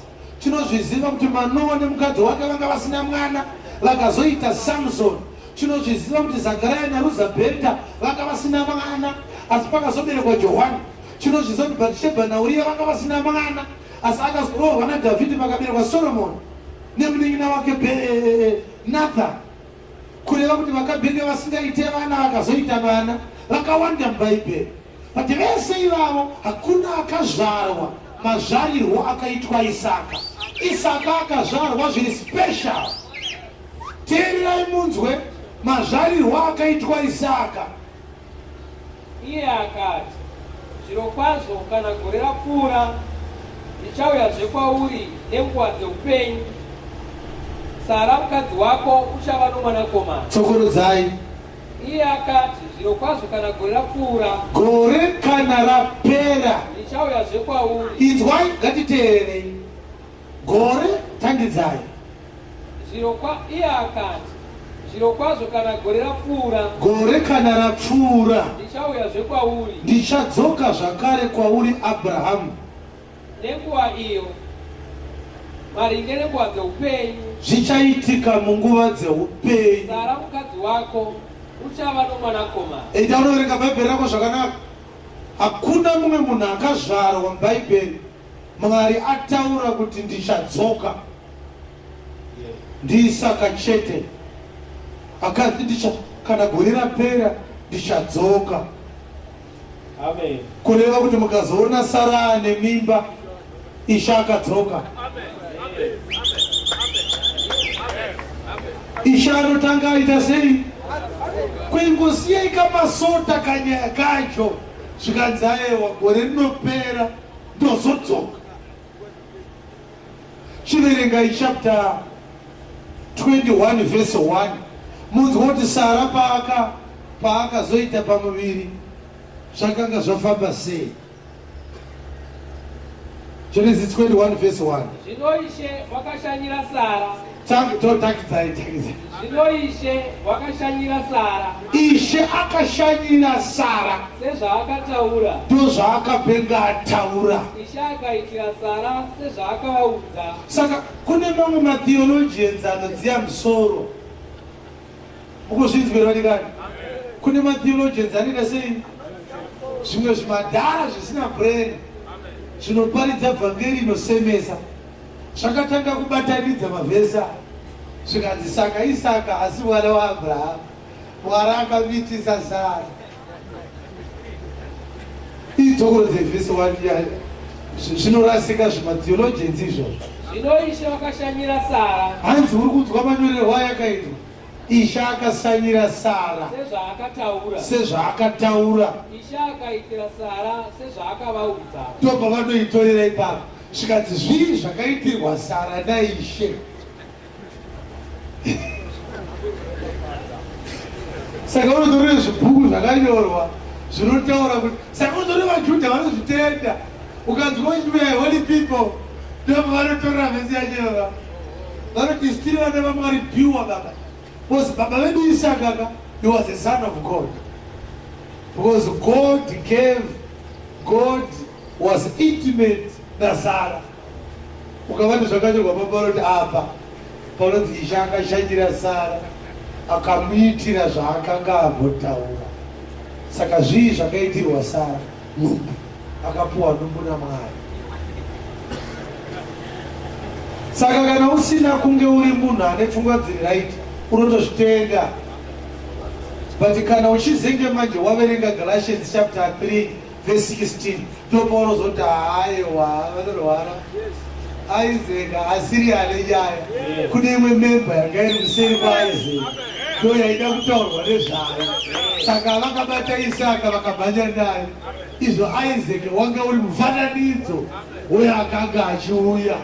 Tinozviziva kuti Manoa nemukadzi wake vanga vasina mwana vakazoita Samson. Tinozviziva kuti Zakaraya naRuzabheta vanga vasina mwana asi pakazoberekwa Johani. Tinozviziva kuti Bhatishebha naUria vanga vasina mwana asi akazorohwa naDhavhidhi pakaberekwa Soromoni nemunin'ina wake Nathan. Kureva kuti vakabhenge vasingaite vana vakazoita vana vakawanda mubhaibheri. But vese ivavo hakuna akazvarwa mazvarirwo akaitwa Isaka. Isaka akazvarwa zviri special. Teererai munzwe mazvarirwo akaitwa Isaka. Iye akati, zvirokwazvo kana gore rapfuura ndichauyazve kwauri nenguva dzeupenyu. Sara mukadzi wako uchava nomwanakomana. Tsokorodzai. Iye akati, zvirokwazvo kana gore rapfuura, gore kana rapera, ndichauyazve kwauri. Inzwai, ngatiteererei. Gore, tangidzai. Iye akati, zvirokwazvo kana gore rapfuura, gore kana rapfuura, ndichauyazve kwauri. Ndichadzoka zvakare kwauri Abrahamu. Nenguva iyo, maringe nenguva dzeupenyu, zvichaitika munguva dzeupenyu. Sara mukadzi wako uchava nomwanakomana. Ita unoverenga bhaibheri rako zvakanaka. Hakuna mumwe munhu akazvarwa mubhaibheri Mwari ataura kuti ndichadzoka. NdiIsaka chete akati kana gore rapera ndichadzoka. Amen. Kureva kuti mukazoona Sara ane mimba, Isha akadzoka. Isha anotanga aita sei? Kwengosiyai kamasota kanyaya kacho zvikanzi aiwa gore rinopera ndozodzoka. Chiverengai chapter 21 verse 1. Munzwa kuti Sara paakazoita pamuviri zvakanga zvafamba sei. Genesis 21 verse 1. Zvino Ishe wakashanyira Sara. Takidzai. Zvino Ishe wakashanyira Sara. Ishe akashanyira Sara sezvaakataura. Ndozvaakapenga ataura. Ishe akaitira Sara sezvaakaudza. Saka kune mamwe matheologians anodziya musoro. Mukuzvinzwira vadikani? kune matheologians anoita sei zvimwe zvimadhara zvisina brain zvinoparidza vhangeri inosemesa zvakatanga kubatanidza mavhesa zvikanzi saka Isaka asi mwana waAbhurahama Mwari akamitisa Sara itokoro dzevhesi 1 zvinorasika zvimatheologians izvozvo zvino Ishe vakashanyira Sara hanzi uri kunzwa manyorerwo ayakaitwa Ishe akasanyira Sara sezvaakataura Ishe akaitira Sara sezvaakavaudza ndobva vanoitorera ipapo zvikanzi zvii zvakaitirwa Sara naIshe saka unotorere zvibhuku zvakanyorwa zvinotaura kuti saka unotorere vaJudha vanozvitenda ukanzwa uchimea holy people ndobva vanotorera vhesi yacheva vanoti stiri vana vaMwari pure baba because baba vedu Isaka he was a son of God because God was intimate naSara ukavati zvakanyorwa paparoti apa panonzi Ishe akashanyira Sara akamuitira zvaakanga ambotaura saka zvii zvakaitirwa Sara numbu akapuwa numbu naMwari saka kana usina kunge uri munhu ane pfungwa dziri right unotozvitenga but kana uchizenge manje waverenga Galatians chapter 3 verse 16 ndopaunozoti haiwa vanorwara Isaac asiri ane nyaya kune imwe memba yanga iri kuseri kwaIsaac ndo yaida kutaurwa nezvayo saka vakabata Isaka vakamhanya naye izvo Isaac wanga uri mufananidzo weakanga achiuya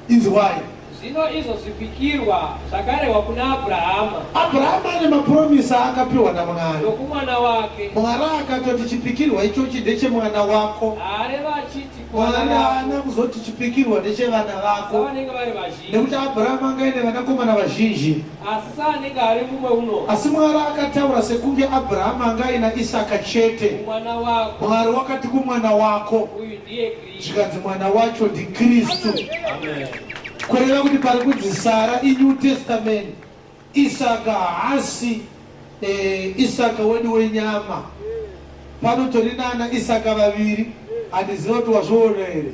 inzwai zvino izvo zvipikirwa zvakarehwa kuna Abhurahama ane mapuromisi akapiwa naMwari nokumwana wake Mwari akatoti chipikirwa ichochi ndechemwana wako areva achiti Mwari haana kuzoti chipikirwa ndechevana vako vanenge vari vazhinji nekuti Abhurahama anga ine vanakomana vazhinji asi saanenge ari mumwe uno asi Mwari akataura sekunge Abhurahama anga aina Isaka chete mwana wako Mwari wakati kumwana wako uyu ndiye Kristu zvikanzi mwana wacho ndiKristu amen kureva kuti pari kunzi Sara iNew Testament Isaka haasi Isaka wedu wenyama panotori nana Isaka vaviri handiziva kuti wazviona here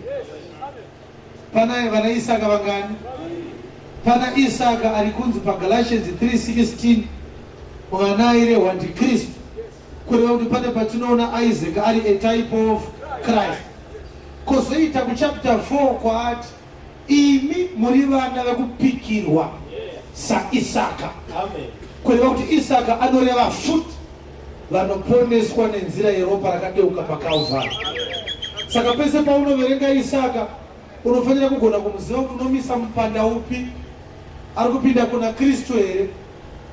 pana vana Isaka vangani pana Isaka ari kunzi paGalatians 3:16 mwana airehwa ndiKristu kureva kuti pane patinoona Isaac ari a type of Christ kozoita kuchapter 4 kwaati imi muri vana vekupikirwa saIsaka kureva kuti Isaka anoreva futi vanoponeswa nenzira yeropa rakadeuka paKalvari saka pese paunoverenga Isaka unofanira kugona kumuziva kuti unomisa mupanda upi ari kupinda kuna Kristu here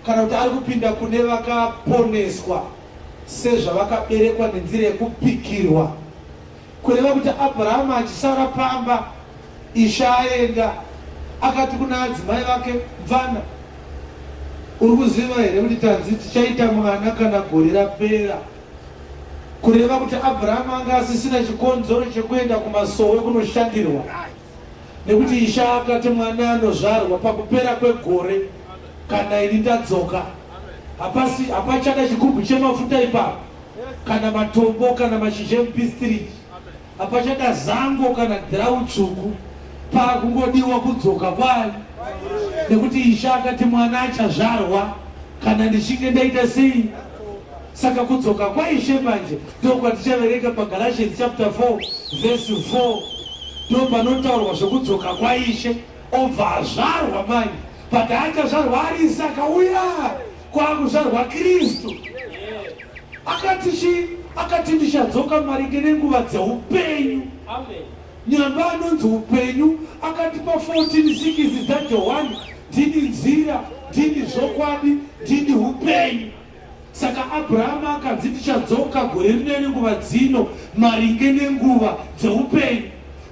kana kuti ari kupinda kune vakaponeswa sezvavakaberekwa nenzira yekupikirwa kureva kuti Abhurahama achisara pamba Ishe aenda akati kuna adzimai vake mvana uri kuziva here kuti tanzi tichaita mwana kana gore rapera kureva kuti Abhurahama anga asisina chikonzero chekuenda kumasowe kunoshandirwa nekuti Ishe akati mwana anozvarwa pakupera kwegore kana ini ndadzoka hapachada chigubhu chemafuta ipapo kana matombo kana mashizha emupistiriji hapachada zango kana dhirau tsvuku pakungodiwa kudzoka kwayo nekuti Ishe akati mwana achazvarwa kana ndichinge ndaita sei saka kudzoka kwaIshe manje ndokwatichaverenga paGalatians chapter 4 verse 4 ndo panotaurwa zvekudzoka kwaIshe obva azvarwa manje but achazvarwa ari Isaka uya kwakuzvarwa Kristu akati ndichadzoka maringe nenguva dzeupenyu nyamba anonzi upenyu akatipa 14:6 dzaJohani ndini nzira ndini zvokwadi ndini upenyu saka Abhurahama akanzi ndichadzoka gore rine nenguva dzino maringe nenguva dzeupenyu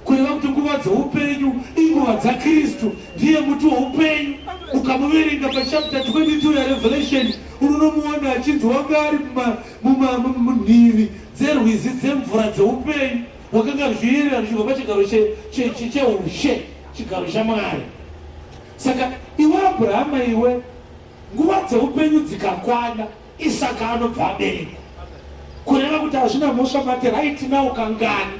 kureva kuti nguva dzeupenyu inguva dzaKristu ndiye muti weupenyu ukamuverenga pachapter 22 yaRevelation unomuona achinzi wanga ari munhivi dzerwizi dzemvura dzeupenyu wakanga zviirira zvichibva pachigaro cheushe chigaro chaMwari saka iwe Abhurahama iwe nguva dzeupenyu dzikakwana Isaka anobva abereka, kureva kuti hazvina mhosva mati right now kangani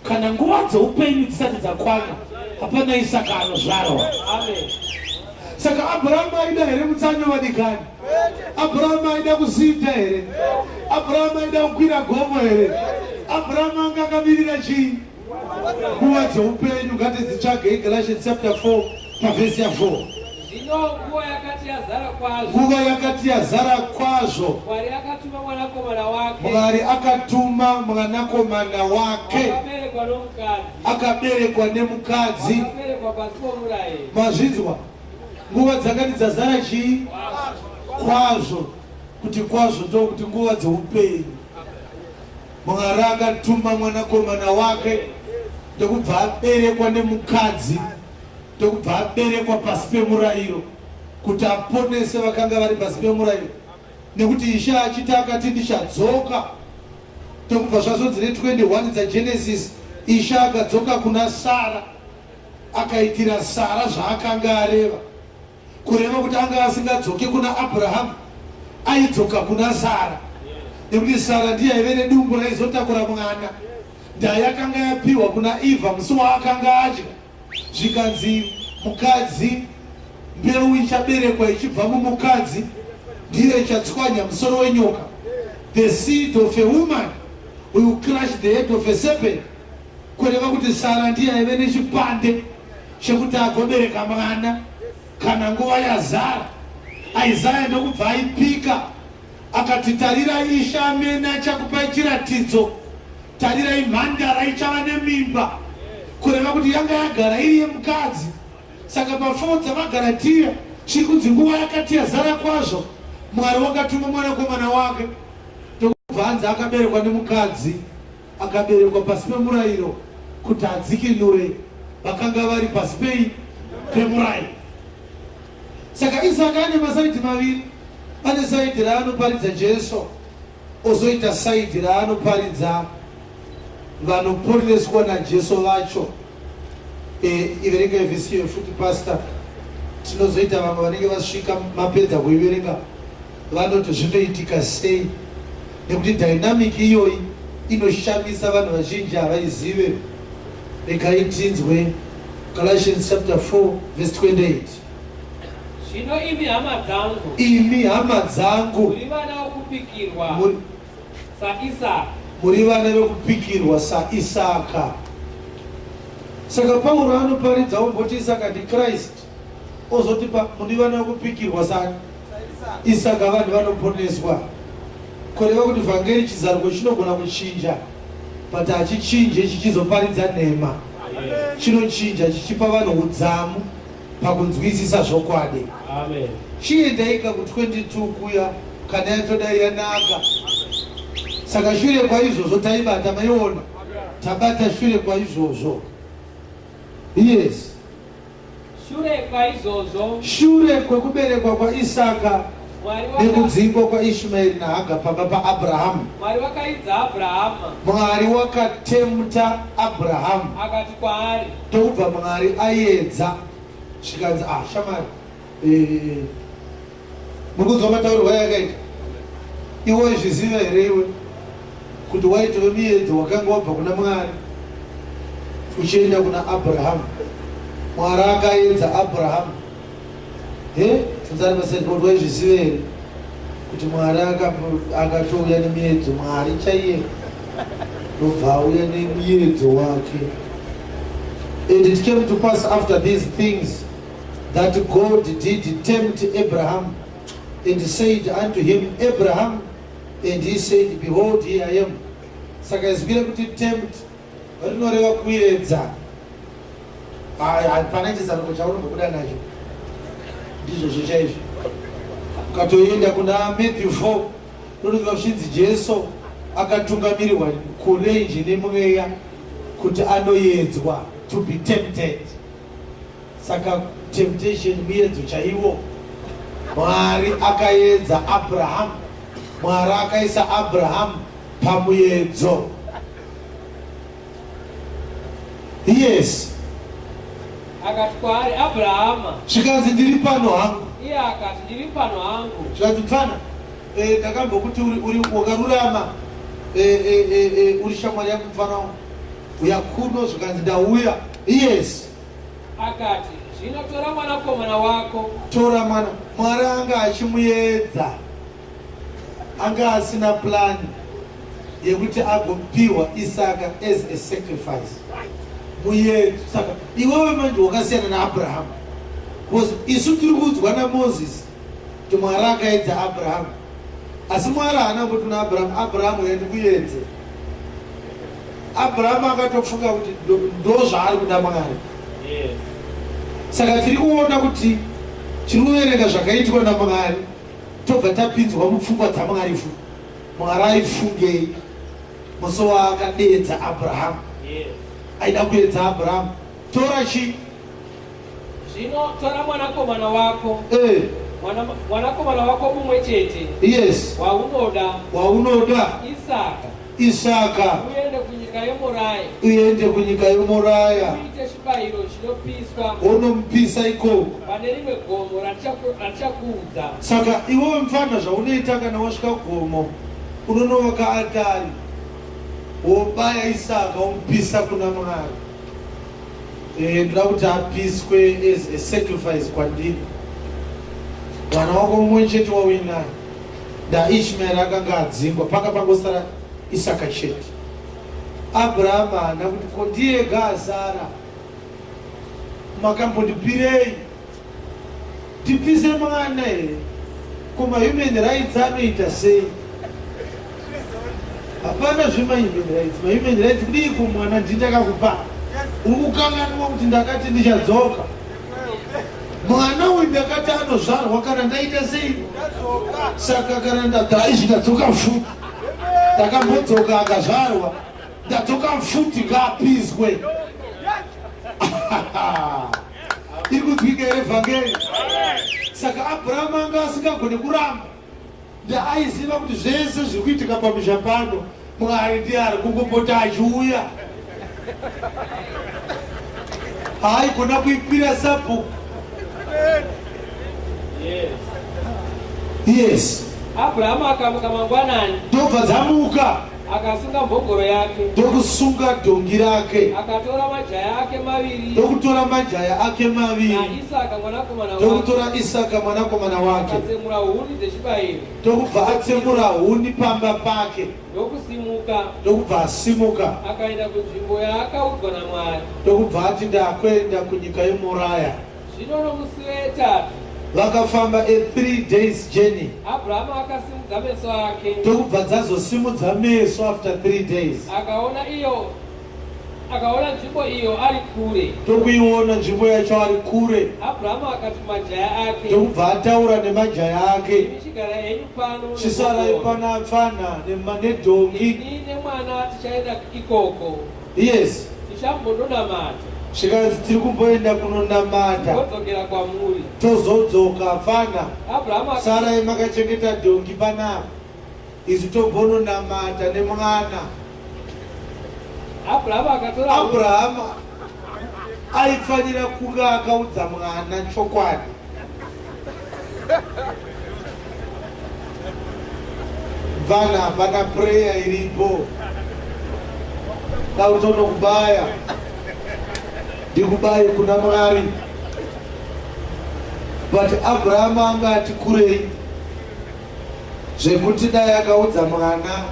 kana nguva dzeupenyu dzisati dzakwana hapana Isaka anozvarwa. Saka Abrahamu aida here mutsanyo vadikani? Abrahamu aida kuzinda here? Abrahamu aida kukwira gomo here? Abrahamu anga akamirira chii? Nguva dzeupenyu ngatidzitsvagei Galatians chapter 4 pavhesi ya 4. Nguva yakati yazara kwazvo. Nguva yakati yazara kwazvo. Mwari akatuma mwanakomana wake. Mwari akatuma mwanakomana wake. Akaberekwa nomukadzi. Akaberekwa nemukadzi. Akaberekwa pasi pomurayiro. Mazvinzwa? Nguva dzakati dzazara chii? Kwazvo. Kuti kwazvo ndokuti nguva dzeupenyu. Mwari akatuma mwanakomana wake ndokubva aberekwa nemukadzi, ndokubva aberekwa pasi pemurayiro kuti aponese vakanga vari pasi pemurayiro. Nekuti Ishe achiti akati ndichadzoka, ndokubva zvazonzire 21 dzaGenesis, Ishe akadzoka kuna Sara akaitira Sara zvaakanga areva. Kureva kuti anga asingadzoki kuna Abrahamu, aidzoka kuna Sara. Nekuti Sara ndiye aive nedumbu raizotakura mwana, ndayakanga yapiwa kuna Eva musi waakanga adya. Zvikanzi mukadzi, mbeu ichaberekwa ichibva mumukadzi ndiyo ichatswanya musoro wenyoka. The seed of a woman will crush the head of a serpent. Kureva kuti Sara ndiye aive nechipande chekuti agobereka mwana kana nguva yazara. Isaya ndokubva aipika akati, tarirai Ishe amene achakupai chiratidzo, tarirai mhandara ichava nemimba. Kureva kuti yanga yagara iri yemukadzi. Saka pa4 dzavaGaratiya chiri kunzi nguva yakati yazara kwazvo, Mwari wakatuma mwanakomana wake, ndokubva anzi akaberekwa nemukadzi, akaberekwa pasi pemurayiro kuti adzikinure vakanga vari pasi pemurayiro. Saka Isaka ane masaidhi maviri. Ane saidhi raanoparidza Jesu, ozoita saidhi raanoparidza vanoponeswa naJesu vacho. Iverenga vhesi iyo futi pastor. Tinozoita vamwe vanenge vasvika mapedza kuiverenga vanoti zvinoitika sei, nekuti dynamic iyoyi inoshamisa vanhu vazhinji havaizive. Regai tinzwe Galatians chapter 4 verse 28. Zvino imi hama dzangu, imi hama dzangu, muri vana vokupikirwa saIsaka. Muri vana vokupikirwa saIsaka. Saka Pauro anoparidza umboti Isaka ndiKristu, ozoti muri vana vokupikirwa saIsaka, vanhu vanoponeswa. Kureva kuti vhangeri chizaruko chinogona kuchinja, but hachichinje chichizoparidza nhema. Chinochinja chichipa vanhu udzamu pakunzwisisa zvokwadi. Amen. Chiendaika ku22 kuya kana yatoda yanaka. Saka shure kwa izvozvo taibata, maiona tabata shure kwa izvozvo. Yes. Shure kwa izvozvo, shure kwekuberekwa kwaIsaka nekudzingwa kwaIshmaeri naHaga pamba paAbhurahamu, Mwari wakaidza Abrahama. Mwari wakatemta Abrahama akati kwaari, ndokubva Mwari aedza zvikanzi shamari, muri kunzwa matauriro ayakaita? Iwe zviziva here iwe kuti waitove muedzo wakanga wabva kuna Mwari uchienda kuna Abrahama? Mwari akaedza Abrahama. Tunzari masenzi kuti waizviziva here kuti Mwari akatouya nemiedzo? Mwari chaiye ndobva auya nemuedzo wake. And it came to pass after these things that God did tempt Abraham and said unto him, Abraham, and he said, behold, here I am. Saka izvira kuti tempt rinoreva kuedza. Pana chizaruko chaunongobuda nacho ndizvozvo chaizvo. Ukatoenda kuna Matthew 4 unonzwa kuchinzi Jesu akatungamirirwa kurenji nemweya kuti anoedzwa, to be tempted. Saka temptation muedzo chaiwo. Mwari akaedza Abraham, Mwari akaisa Abraham pamuedzo. Yes. Akati kwaari, Abrahama, zvikanzi ndiri pano hangu. iye akati ndiri pano hangu. Zvanzi mfana ndakambokuti uri wakarurama uri shamwari yangu mfana wangu uya kuno zvikanzi ndauya. Yes. Akati zvino tora mwanakomana wako. Tora mwana. Mwari anga achimuedza, anga asina plan yekuti agopiwa Isaka as a sacrifice. Muyedzo. Saka iwewe manje wakasiyana naAbhurahama. Because isu tiri kuudzwa naMozisi kuti Mwari akaedza Abraham, asi Mwari haana kuti naAbhurahama uende kuedze. Abrahama akatofunga kuti ndo zvaari kuda Mwari. Saka tiri kuona kuti tiri kuverenga zvakaitwa naMwari tobva tapinzwa mupfungwa dzaMwari futi. Mwari aifungei musi waakadedza Abrahama, aida kuedza Abrahama. Tora chi? Zvino tora mwanakomana wako. Mwanakomana wako mumwe chete. Yes. Waunoda. Isaka. Uende kunyika yeMoraya. Uite chibayiro chinopiswa. Unomupisa ikoko. Pane rimwe gomo ratichakuudza. Saka iwewe mfana zvaunoita kana wasvika gomo unonovaka altari wobaya Isaka womupisa kuna Mwari. Ndoda kuti apiswe as a sacrifice kwandiri. Mwana wako mumwe chete wawina ndaIshmaeri akanga adzingwa paka pangosara Isaka chete. Abrahama haana kuti ko ndiyega azara, makambondipirei ndipise mwana here, ko mahuman rights anoita sei? Hapana zvemahuman rights. Mahuman rights kudii ko mwana ndindakakupa? Uri kukanganwa kuti ndakati ndichadzoka? Mwana uyu ndakati anozvarwa kana ndaita sei? Saka kana ndadai ndadzoka futi, ndakambodzoka akazvarwa ndadzoka futi ngaapiswe. Iri kunzwika here vhangeri? Saka Abrahama anga asingagoni kuramba, ndaaiziva kuti zvese zviri kuitika pamusha pano Mwari ndiye ari kungopota achiuya. Haigona kuikwira sabhuku. Yes. Abrahama akamuka mangwanani. Ndobva dzamuka. Akasunga mbogoro yake. Ndokusunga dhongi rake. Akatora majaya ake maviri. Ndokutora majaya ake maviri. Na Isaka mwanakomana wake. Ndokutora Isaka mwanakomana wake. Akatsemura huni dzechibayiro. Ndokubva atsemura huni pamba pake. Ndokusimuka. Ndokubva asimuka. Akaenda kunzvimbo yaakaudzwa naMwari. Ndokubva ati ndakwenda kunyika yeMoraya. Zvino nomusi wetatu vakafamba a 3 days journey. Abrahama akasimudza meso ake. Ndokubva dzazosimudza meso after 3 days. Akaona nzvimbo iyo ari kure. Ndokuiona nzvimbo yacho ari kure. Abrahama akati majaya ake. Ndokubva ataura nemajaya ake. Chigara henyu pano. Chisarai pana mfana nedhongi. Ini nemwana tichaenda ikoko. Yes. Tichambondonamata. Zvikanzi tiri kumboenda kunonamata. Todzokera kwamuri. Tozodzoka mfana. Abrahama sarai makachengeta dhongi panapa. Isu tombononamata nemwana. Abrahama aifanira kunga akaudza mwana chokwadi. Vana hapana prayer iripo. Kautonokubaya. Ndikubaye kuna Mwari. But Abrahama anga ati kurei zvekuti dai akaudza mwana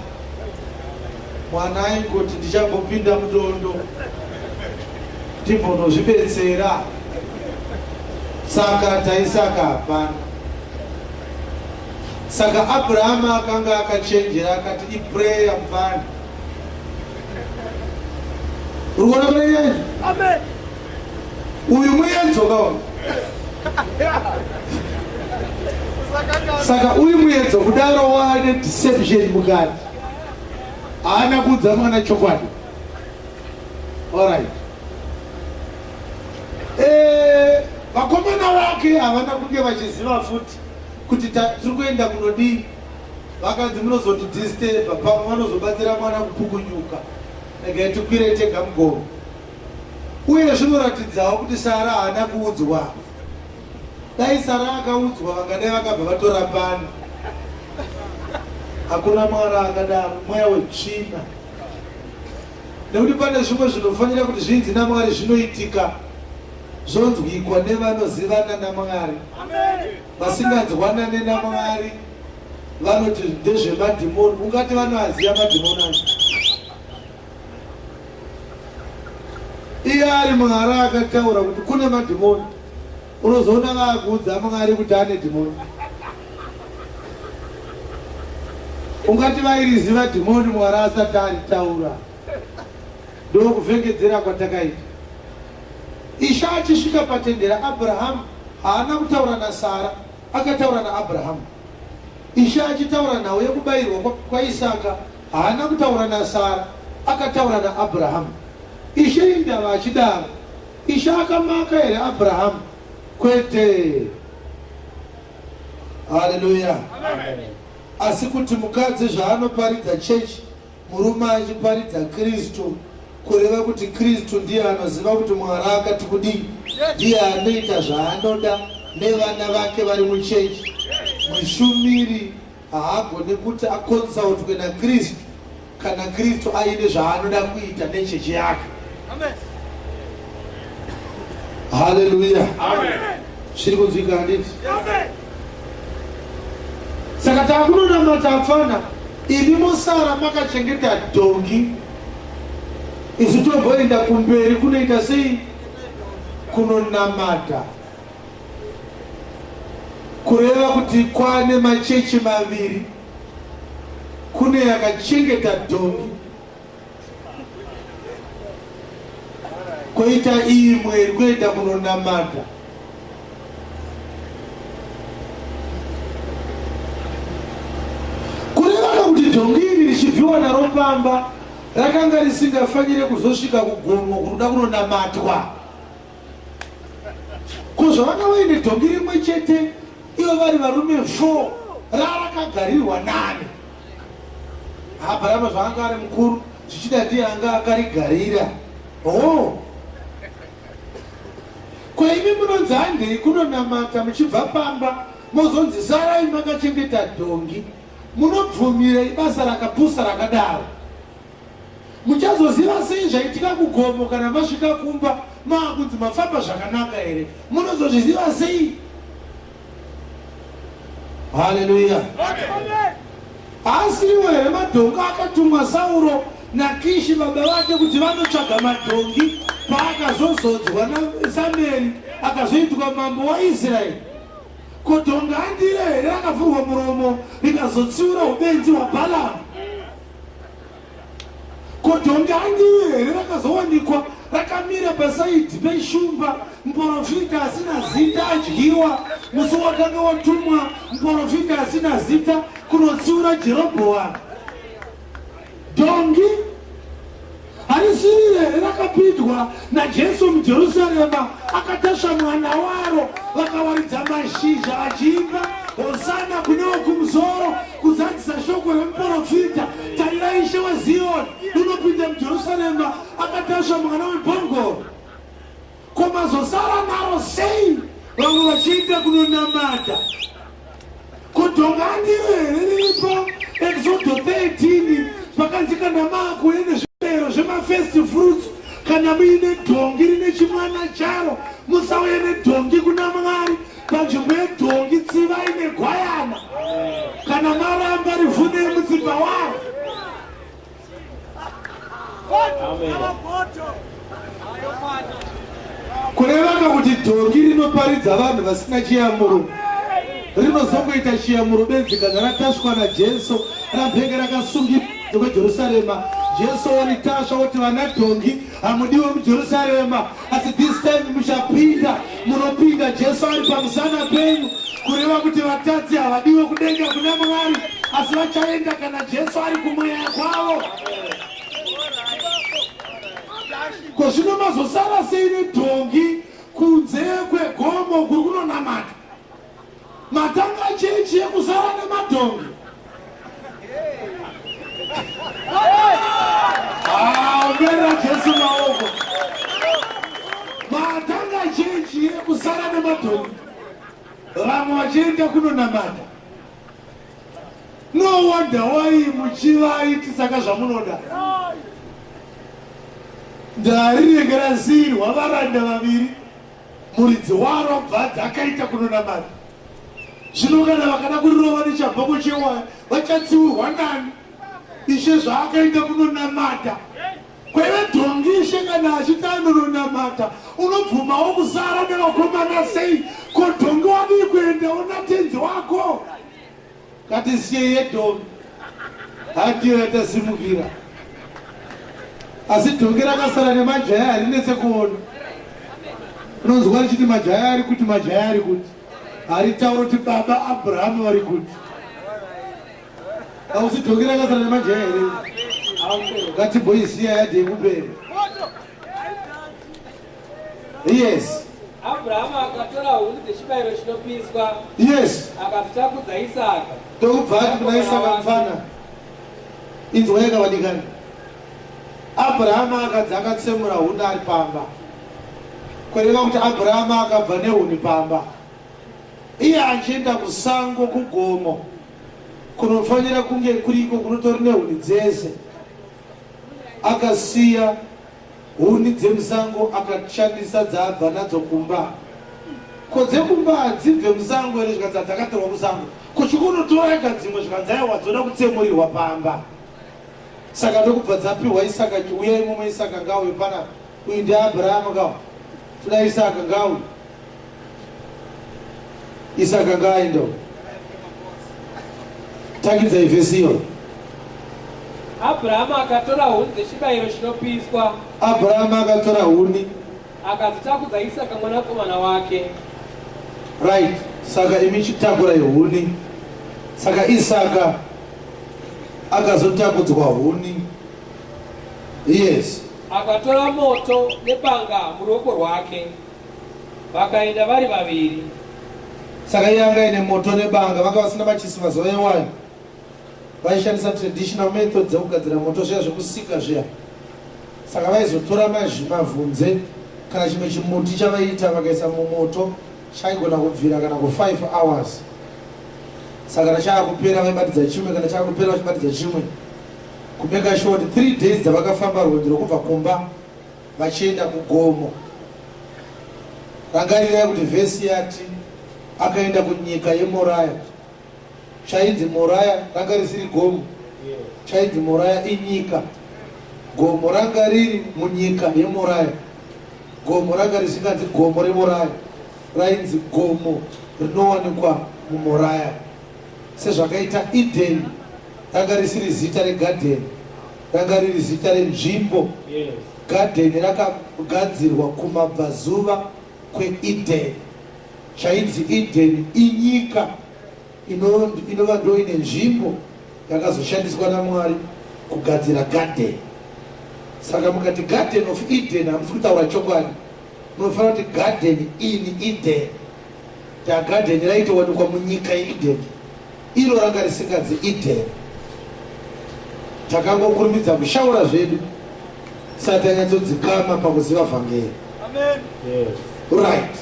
aingoti ndichambopinda mudondo ndimbonozvibetsera. Saka taisaka hapana. Saka Abrahama akanga akachenjera akati iprayer mfana. Uri kuona prayer? Amen. Uyu muedzoka uyu. Saka uyu muedzo kudaro wane deception mukati. Haana kuudza mwana chokwadi. Alright. Vakomana vake havana kunge vachiziva futi kuti tiri kuenda kunodii. Vakanzi munozotidisturba pamwe vanozobatsira mwana kupukunyuka. Regai tikwire tega mugomo. Uye zvinoratidzawo kuti Sara haana kuudzwa. dai Sara akaudzwa vangadai vakabva vatorapana. Hakuna Mwari akadaro, mweya wetsvina. Nekuti pane zvimwe zvinofanira kuti zvinzi naMwari zvinoitika zvonzwikwa nevanozivana naMwari. Vasinganzwanane naMwari vanoti ndezvemadhimoni. Ungati vanoaziva madhimoni acho. Iye ari Mwari akataura kuti kune madhimoni. Unozoona vakuudza Mwari kuti ane dhimoni. Ungati vairiziva dhimoni Mwari asati aritaura. Ndokuvhengedzera kwatakaita. Isha achisvika patendera Abrahamu haana kutaura naSara, akataura naAbrahamu. Isha achitaura nawe kubayirwa kwaIsaka haana kutaura naSara, akataura naAbrahamu. Ishe indava achidaro. Isha akamaka here Abrahamu? Kwete. Haleluya. Asi kuti mukadzi zvaanoparidza chechi, murume achiparidza Kristu, kureva kuti Kristu ndiye anoziva kuti Mwari akati kudii, ndiye anoita zvaanoda nevana vake vari muchechi. Mushumiri haagoni kuti akonsautwe naKristu kana Kristu aine zvaanoda kuita nechechi yake. Haleluya. Zviri kunzwika handiti? Saka takunonamata apfana, imi muSara makachengeta dhongi, isu tobhoenda kumberi kunoita sei? Kunonamata. Kureva kuti kwane machechi maviri, kune yakachengeta dhongi, koita imwe iri kuenda kunonamata. Dhongi iri richibviwa naro pamba rakanga risingafanire kuzosvika kugomo kunoda kunonamatwa. Kuzvavanga vaine dhongi rimwe chete, ivo vari varume 4, rarakagarirwa 8. Abharamu zvanga ari mukuru, zvichida ndiye anga akarigarira. Kwaimi munonzi handei kunonamata muchibva pamba, mozonzi sarai makachengeta dhongi. Munobvumirei basa rakapusa rakadaro? Muchazoziva sei zvaitika kugomo kana masvika kumba maakunzi mafamba zvakanaka here? Munozozviziva sei? Haleluya. Asiwo here madhongi akatumwa Sauro naKishi baba vake kuti vanotsvaga madhongi paakazozodzwa naSamueri akazoitwa mambo waIsraeri. Kodhongi handire here rakavhurwa muromo rikazotsiura ubenzi hwaBhalamu? Kodhongi handire here rakazowanikwa rakamira pasaidhi peshumba, muprofita asina zita adyiwa, musi wakanga watumwa muprofita asina zita kunotsiura Jerobhoamu? Dhongi harisiri here rakapidwa naJesu muJerusarema, akatasva mwana waro, vakawaridza mashizha vachiimba hosana kune wokumusoro, kuzadzisa shoko remuprofita, tarirai Ishe weZioni unopinda muJerusarema, akatasva mwana webhongoro. Ko mazosara naro sei vamwe vachienda kunonamata? Kodhongi handiro here riripo Exodo 13 pakanzi kana maakuende zvipero zvemafirst fruits, kana muine dhongi rine chimwana charo, musauye nedhongi kuna Mwari. Panzvimbo yedhongi tsivai negwayana, kana maramba rivhunei mutsipa waro. Kureva kuti dhongi rinoparidza vanhu vasina chiyamuro, rinozongoita chiyamuro benzi kana ratasvwa naJesu, rabhenge rakasungirwa kweJerusarema. Jesu waritasva kuti vana dhongi hamudiwe muJerusarema, asi this time muchapinda, munopinda Jesu ari pamusana penyu, kureva kuti vatadzi havadiwe kudenga kuna Mwari, asi vachaenda kana Jesu ari kumweya kwavo. Ko zvino mazosara sei nedhongi kunze kwegomo kuri kunonamata? Matanga chechi yekusara nemadhongi. Ungera Jesu maoko. Matanga chechi yekusara nemadhongi. vamwe vachienda kunonamata. No wonder why muchivaiti saka zvamunoda. Ndarirege rasirwa varanda vaviri, muridzi waro bvadzi akaita kunonamata. Zvino kana vakada kurirova nechabhoko chewaya vachatsiurwa nani? Ishe zvaakaita kunonamata. Kweve dhongi ishe kana achita anononamata unobvumawo kuzara nevakomana sei? Ko dhongi wadi kuenda una tenzi wako? Katisiye dhongi hatiyo yatasimukira, asi dhongi rakasara nemajaya harinetse kuona. Unonzwa richiti majaya ari kuti, majaya ari kuti, haritauro kuti baba Abrahamu vari kuti. Ausi dhongi rakasara nemajaya here. Ngatiboisiya yadhe yekupera. Yes. Abrahamu akatora huni dzechibayiro chinopiswa. Yes. Akadzitakudza Isaka. Ndokubva ati kuna Isaka mufana. Inzwa yakavadikana. Abrahamu akadzi akatsemura huni ari pamba. Kureva kuti Abrahamu akabva nehuni pamba. Iye achienda kusango kugomo kunofanira kunge kuriko kunotori nehuni dzese. Akasiya huni dzemusango akashandisa dzaabva nadzo kumba. Ko dzekumba hadzibve musango here zvikanzi dzakatorwa musango? Kuchikunotora ega dzimwe zvikanzi aiwa dzoda kutsemurirwa pamba. Saka ndokubva dzapiwa Isaka. Uyai mumwe Isaka ngauye pana. Uyu ndiAbhurahama ngauye. Toda Isaka ngauye. Isaka ngaaendawo. Takidza ivhesi iyo. Abrahamu akatora huni dzechibayiro chinopiswa. Abrahamu akatora huni akadzitakudza Isaka mwanakomana wake. Right. Saka imi chitakura huni. Saka Isaka akazotakudzwa huni. Yes. Akatora moto nebanga muruoko rwake. Vakaenda vari vaviri. Saka iye anga ine moto nebanga, vanga vasina machisi mazuva ewani. Vaishandisa traditional methods dzekugadzira moto, zviya zvekusika zviya. Saka vaizotora mavhunze kana chimwe chimuti chavaita vakaisa mumoto chaigona kubvira kana ku5 hours. Saka kana chaakupera vaibatidza chimwe, kana chaakupera vachibatidza chimwe. Kumeka sure kuti 3 days dzavakafamba rwendo rwekubva kumba vachienda kugomo. Rangarirai kuti vhesi yati akaenda kunyika yeMoraya. Chainzi Moraya ranga risiri gomo. Chainzi Moraya inyika. Gomo ranga riri munyika yeMoraya. Gomo ranga risinganzi gomo reMoraya, rainzi gomo rinowanikwa muMoraya. Sezvakaita Eden ranga risiri zita regarden, ranga riri zita renzvimbo. Garden rakagadzirwa kumabvazuva kweEden. Chainzi Eden inyika inova ndo ine nzvimbo yakazoshandiswa naMwari kugadzira garden. Saka mukati Garden of Eden hamusi kutaura chokwadi, munofanira kuti garden in Eden. Garden raitowanikwa munyika yeEden, iro ranga risinganzi Eden. Takangokurumidza kushaura zvedu sati tanyatsodzikama pakuziva vhangeri. Amen. Yes. Right.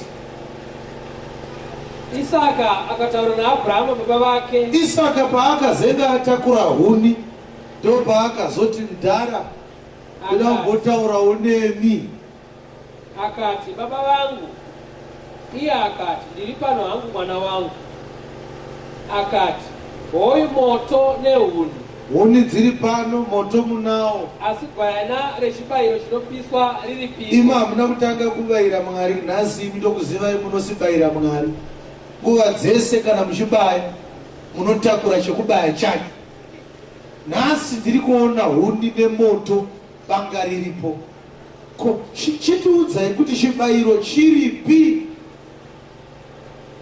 Isaka akataura naAbhurahama baba vake. Isaka paakazenga atakura huni ndo paakazoti ndara kuda kumbotaurawo nemi. Akati, baba vangu. Iye akati, ndiri pano hangu mwana wangu. Akati, hoyu moto nehuni. Huni dziri pano, moto munawo. Asi gwayana rechibayiro chinopiswa riri pino. Imi hamuna kutanga kubayira Mwari, nhasi imi ndokuzivai munosibayira Mwari. Nguva dzese kana muchibaya munotakura chekubaya chake. Nhasi ndiri kuona huni nemoto banga riripo. Ko chitiudzai kuti chibayiro chiripi?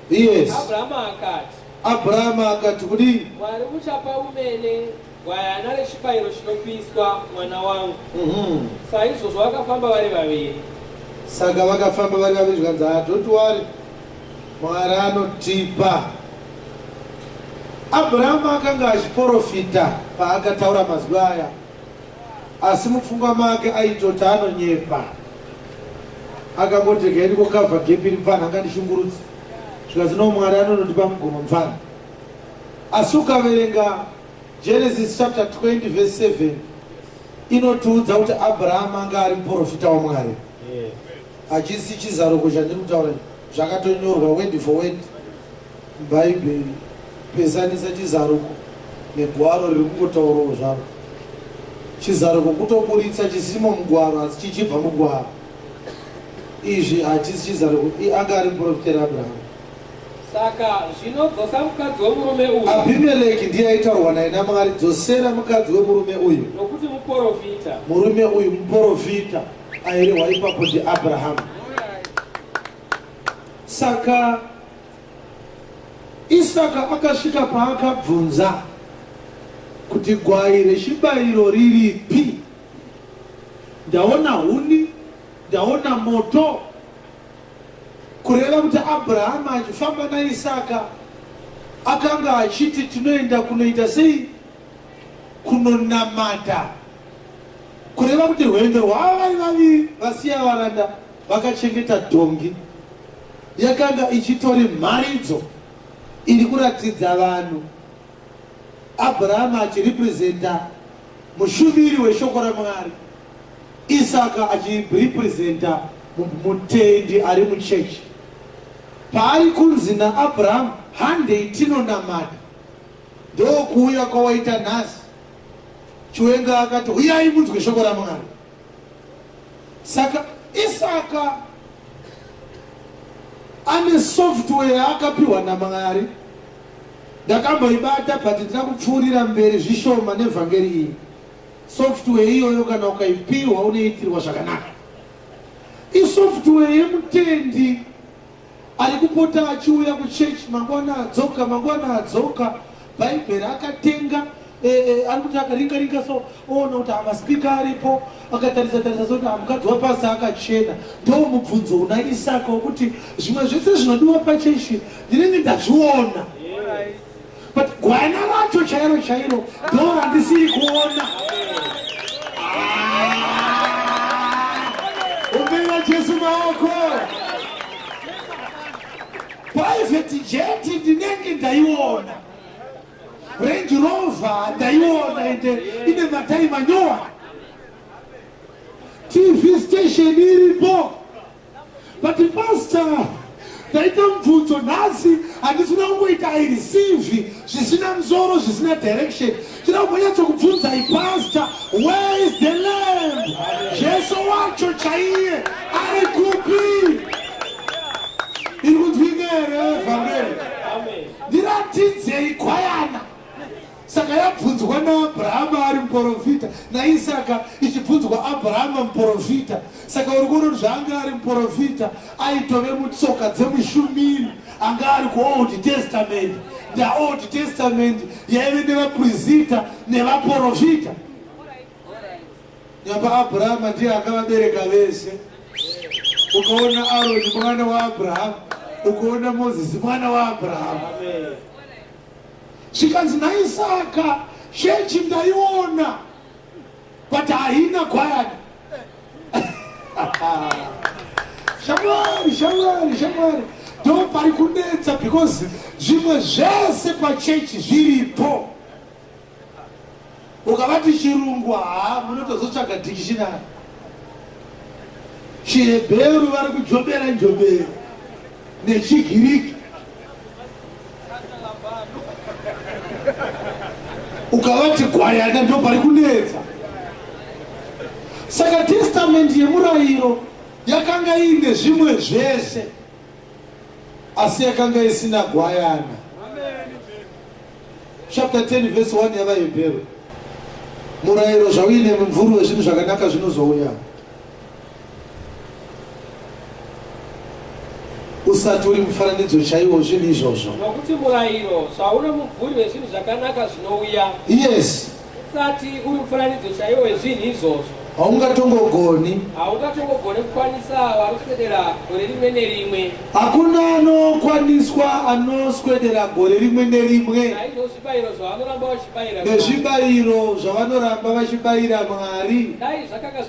Yes. Abrahama akati kudi Mwari uchapa umene gwayana rechibayiro chinopiswa mwana wangu. Saizvozvo vakafamba vari vaviri. Saka vakafamba vari vaviri zvikanzi don't worry, Mwari anotipa. Abrahama akanga achiprofita paakataura mazwi aya, asi mupfungwa make aitoti anonyepa. Akangoti gaini kukavha gepi ripana angandishungurudza. zvikazvi no Mwari anonotipa mugoma mufana. Asi ukaverenga Genesis chapter 20 verse 7 inotiudza kuti Abraham anga ari muprofita waMwari. Hachisi chizaruko chandiri kutaura, zvakatonyorwa word for word muBhaibheri. Pesanisa chizaruko negwaro riri kungotaurawo zvaro. Chizaruko kutoburitsa chisimo mugwaro asi chichibva mugwaro. Izvi hachisi chizaruko, anga ari muprofita Abraham. Saka zvinodzosa mukadzi wemurume uyu. Abimeleki ndiye aitaurwa naye naMwari, dzosera mukadzi wemurume uyu. Nokuti muprofita. Murume uyu muprofita airehwa ipapo ndiAbhurahama. Saka Isaka akasvika paakabvunza kuti gwai rechibayiro riripi? Ndaona huni, ndaona moto. Kureva kuti Abrahama achifamba naIsaka akanga achiti tinoenda kunoita sei? Kunonamata. Kureva kuti rwendo rwavai vaviri vasiya varanda vakachengeta dhongi yakanga ichitori mharidzo iri kuratidza vanhu. Abrahama achirepresenta mushumiri weshoko raMwari, Isaka achirepresenta mutendi ari muchechi. Paari kunzi naAbhurahama handei tinonamata, ndokuuya kwawaita nhasi. Chiwenga akati uyai munzwe shoko raMwari. Saka Isaka ane software akapiwa naMwari, ndakamboibata but ndina kupfuurira mberi zvishoma nevhangeri iyi. Software iyoyo kana ukaipiwa unoitirwa zvakanaka. Isoftware yemutendi ari kupota achiuya kuchechi mangwana adzoka Bhaibheri akatenga ari kuti akaringa so oona kuti amaspika aripo, akatarisa so kuti mukadzi wapasi akachena. Ndomubvunzo una Isaka wekuti zvimwe zvese zvinodiwa pachechi ndinenge ndazviona, but gwana racho chairo ndo handisiri kuona. Umbeva Jesu maoko. Private jet ndinenge ndaiona, Range Rover ndaiona ende ine matai manyowa. TV station iripo, but pastor ndaita mubvunzo nhasi handisina kungoita aireceive zvisina musoro zvisina direction. Ndina kumbonyatso kubvunza ipastor, where is the lamb? Jesu wacho chaiye ari kupi? Iri kundwingere vhangeri. Ndiratidzei kwayana. Saka yabvunzwa naAbhurahama ari muprofita, naIsaka ichibvunzwa Abrahama muprofita. Saka uri kuona zvanga ari muprofita aitove mutsoka dzemushumiri, anga ari kuOld Testament. NdaOld Testament yaive nevaprofita nevaprofita. Nyamba Abrahama ndiye akavabereka vese. Ukaona Aroni mwana waAbrahama, ukaona Mozisi mwana waAbrahama. Zvikanzi naIsaka chechi ndaiona, but haina kwayana. Shamwari ndo pari kunetsa, because zvimwe zvese pachechi zviripo. Ukavati chirungu munotozotsvaga dictionary. Chihebheru vari kujobera njobero nechigiriki. Ukavati gwayana ndo pari kunetsa. Saka testamenti yemurayiro yakanga ine zvimwe zvese, asi yakanga isina gwayana. Chapter 10 verse 1 yavaHebheru. Murayiro zvauine mumvuri wezvinhu zvakanaka zvinozouya. Usati uri mufananidzo chaiwo zvinhu izvozvo. Nokuti murayiro zvauna mumvuri wezvinhu zvakanaka zvinouya. Yes. Usati uri mufananidzo chaiwo wezvinhu izvozvo. haungatongogoni kukwanisa waruswedera gore rimwe nerimwe. Hakuna anokwaniswa anoswedera gore rimwe nerimwe. Naizvo zvibayiro zvavanoramba vachibayira nezvibayiro zvavanoramba vachibayira Mwari, dai zvakanga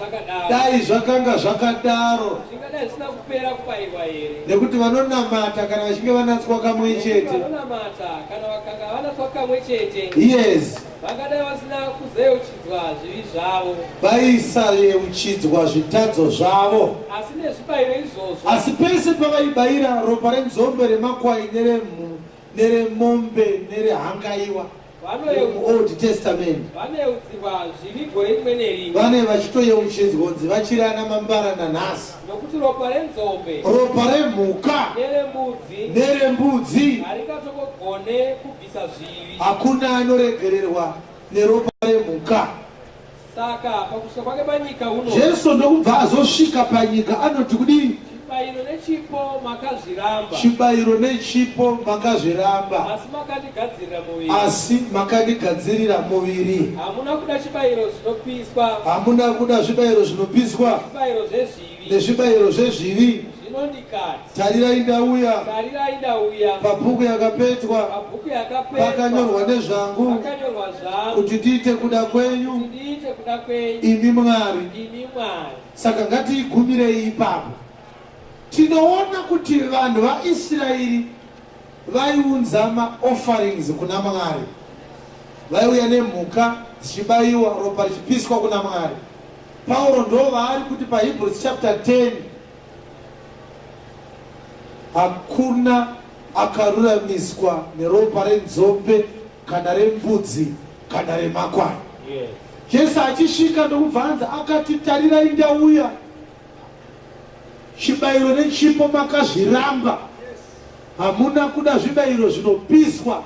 zvakadaro, zvingadai zvisina kupera kubayirwa here? nekuti vanonamata kana vachinge vanatswa kamwe chete. Vanonamata kana vakanga vanatswa kamwe chete, Yes, vangadai vasina kuzeuchidzwa zvivi zvavo. vaisayeuchidzwa zvitadzo zvavo. Asi nezvibayiro izvozvo, Asi pese pavaibayira ropa renzombe, remakwai, neremombe, nerehangaiwa Old Testament, vaneudzirwa zvivi gore rimwe nerimwe. vane vachitoyeuchidzwa kunzi vachiri ana mambara nanhasi. Nokuti ropa renzombe Ropa remhuka nerembudzi nerembudzi haringatongogone kubvisa zvivi. hakuna anoregererwa neropa remhuka. Saka pakusvika kwake panyika uno, Jesu ndokubva azosvika panyika anoti kudii? chibayiro nechipo makazviramba, Chibayiro nechipo makazviramba, asi makandigadzirira muviri. asi makandigadzirira muviri. Hamuna kuda chibayiro zvinopiswa, Hamuna kuda zvibayiro zvinopiswa zvibayiro zvezvivi. nezvibayiro zvezvivi. Zvino ndikati, Tarirai ndauya, tarirai ndauya. pabhuku yakapetwa Mabhuku yakapetwa pakanyorwa nezvangu, pakanyorwa zvangu kuti ndiite kuda kwenyu ndiite kuda kwenyu imi Mwari. imi Mwari. Saka ngatiigumirei ipapo. Tinoona kuti vanhu vaIsraeri vaiunza maofferings kuna Mwari. Vaiuya nemhuka dzichibayiwa, ropa richipiswa kuna Mwari. Pauro ndo vaari kuti paHebrews chapter 10, hakuna akaruramiswa neropa renzombe kana rembudzi kana remakwai. Jesu achisvika ndokubvanza akati, tarirai ndauya, chibayiro nechipo makazviramba, hamuna kuda zvibayiro zvinopiswa.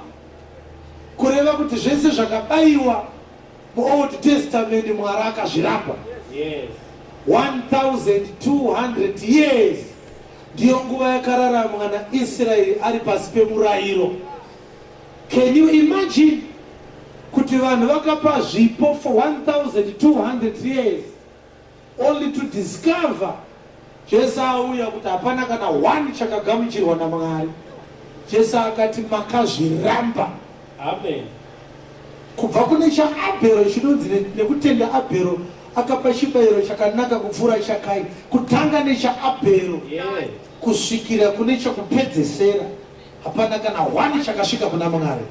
Kureva kuti zvese zvakabayiwa muOld Testament Mwari akazviramba. 1200 years ndiyo nguva yakararamwa naIsraeri ari pasi pemurayiro. Can you imagine kuti vanhu vakapa zvipo for 1200 years only to discover Jesu auya kuti hapana kana one chakagamuchirwa naMwari. Jesu akati makazviramba. Amen. Kubva kune chaAbhero chinonzi nekutenda Abhero akapa chibayiro chakanaka kupfuura chakai. Kutanga nechaAbhero kusvikira kune chekupedzesera hapana kana one chakasvika kuna Mwari.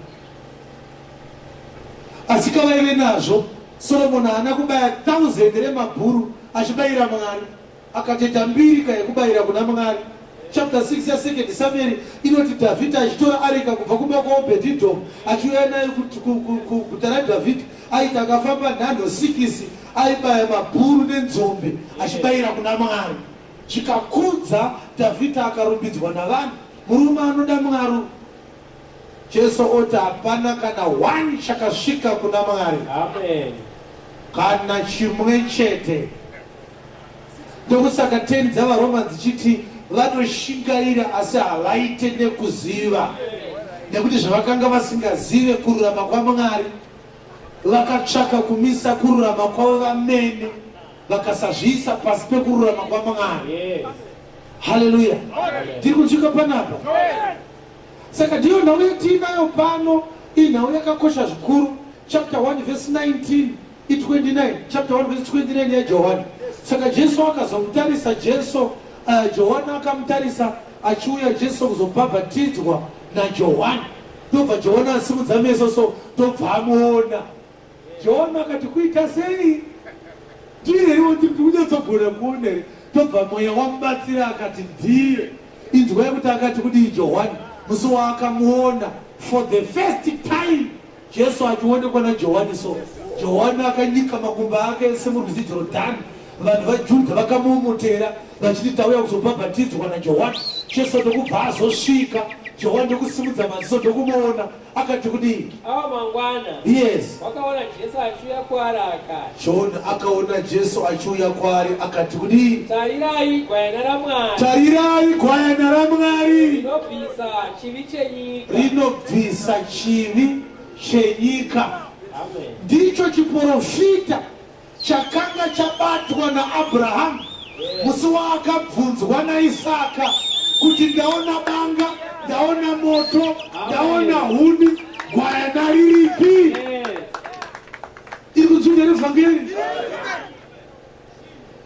Asi kavaive nazvo, Solomoni haana kubaya 1000 remabhuru achibayira Mwari, akatoita mbiri yekubayira kuna Mwari. Chapter 6 ya 2 Samuel inoti Dhavhidhi achitora areka kubva kumba kwaObhedhidhomu achiuya nayo kuguta raDhavhidhi, aita akafamba nhanho 6 aibaya mabhuru nenzombe achibayira kuna Mwari. Zvikakudza Dhavhidhi akarumbidzwa navanhu, murume anoda Mwari. Jesu oti hapana kana one chakasvika kuna Mwari. Amen. Kana chimwe chete. Ndokusaka 10 dzavaRoma dzichiti vanoshingaira asi havaite nekuziva. Nekuti zvavakanga vasingazive kururama kwaMwari, vakatsvaka kumisa kururama kwavo vamene, vakasazviisa pasi pekururama kwaMwari. Haleluya. Tiri kusvika panapa. Saka ndiyo nhau yatinayo pano, iyi nhau yakakosha zvikuru. Chapter 1 verse 19 29, chapter 1 verse 29 yaJohani. Saka Jesu akazomutarisa Johani akamutarisa achiuya Jesu kuzobhabhatidzwa naJohani. Ndobva Johani asimudza meso, so ndobva amuona. Johani akati, kuita sei? Ndiye ndiri kunyatsogona kuona here? Ndobva mweya wamubatsira akati ndiye. Inzwa yekuti akati kudii Johani musi waakamuona for the first time. Jesu achionekwa naJohani, so Johani akanyika makumba ake semurwizi Jorodhani. Vanhu vaJudha vakamumutera vachiti tauya kuzobhabhatidzwa naJohani. Jesu ndokubva azosvika, Johani ndokusimudza maziso ndokumuona, akati kudii? Ava mangwana, Yes, wakaona Jesu achiuya kwaari akati, Johani akaona Jesu achiuya kwaari akati kudii? tarirai gwayana raMwari, Tarirai gwayana raMwari rinobvisa chivi chenyika. Rinobvisa chivi chenyika. Amen. Ndicho chiprofita chakanga chabatwa naAbraham musi waakabvunzwa naIsaka kuti ndaona banga, ndaona moto, ndaona huni, gwayana riripi? Iri kudzunga nevhangeri.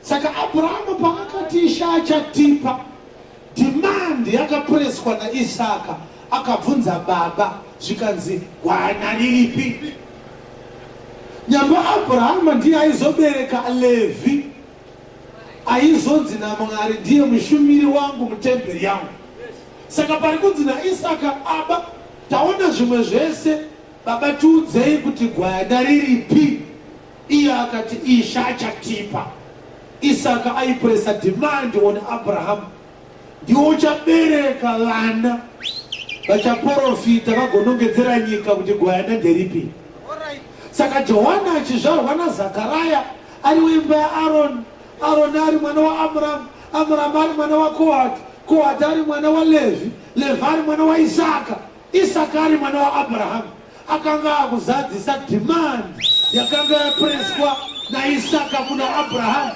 Saka Abraham paakati Isha achatipa, demand yakapreswa naIsaka, akabvunza baba zvikanzi gwayana riripi? Nyamba Abraham ndiye aizobereka Levi, aizonzi naMwari ndiye mushumiri wangu mutemberi yangu. Saka pari kunzi naIsaka, aba taona zvimwe zvese, baba tiudzei kuti gwayana riripi? Iye akati Isha achatipa. Isaka aipresa demand on Abraham, ndiwo uchabereka vana vachaprofita vagonongedzera nyika kuti gwayana nderipi. Saka Johana achizvarwa naZakaraya ari wemba yaAroni, Aroni ari mwana waAmramu, Amramu ari mwana waKohati, Kohati ari mwana waLevhi, Levhi ari mwana waIsaka, Isaka ari mwana waAbhurahamu. Akanga akuzadzisa demand yakanga yapreswa naIsaka kuna Abraham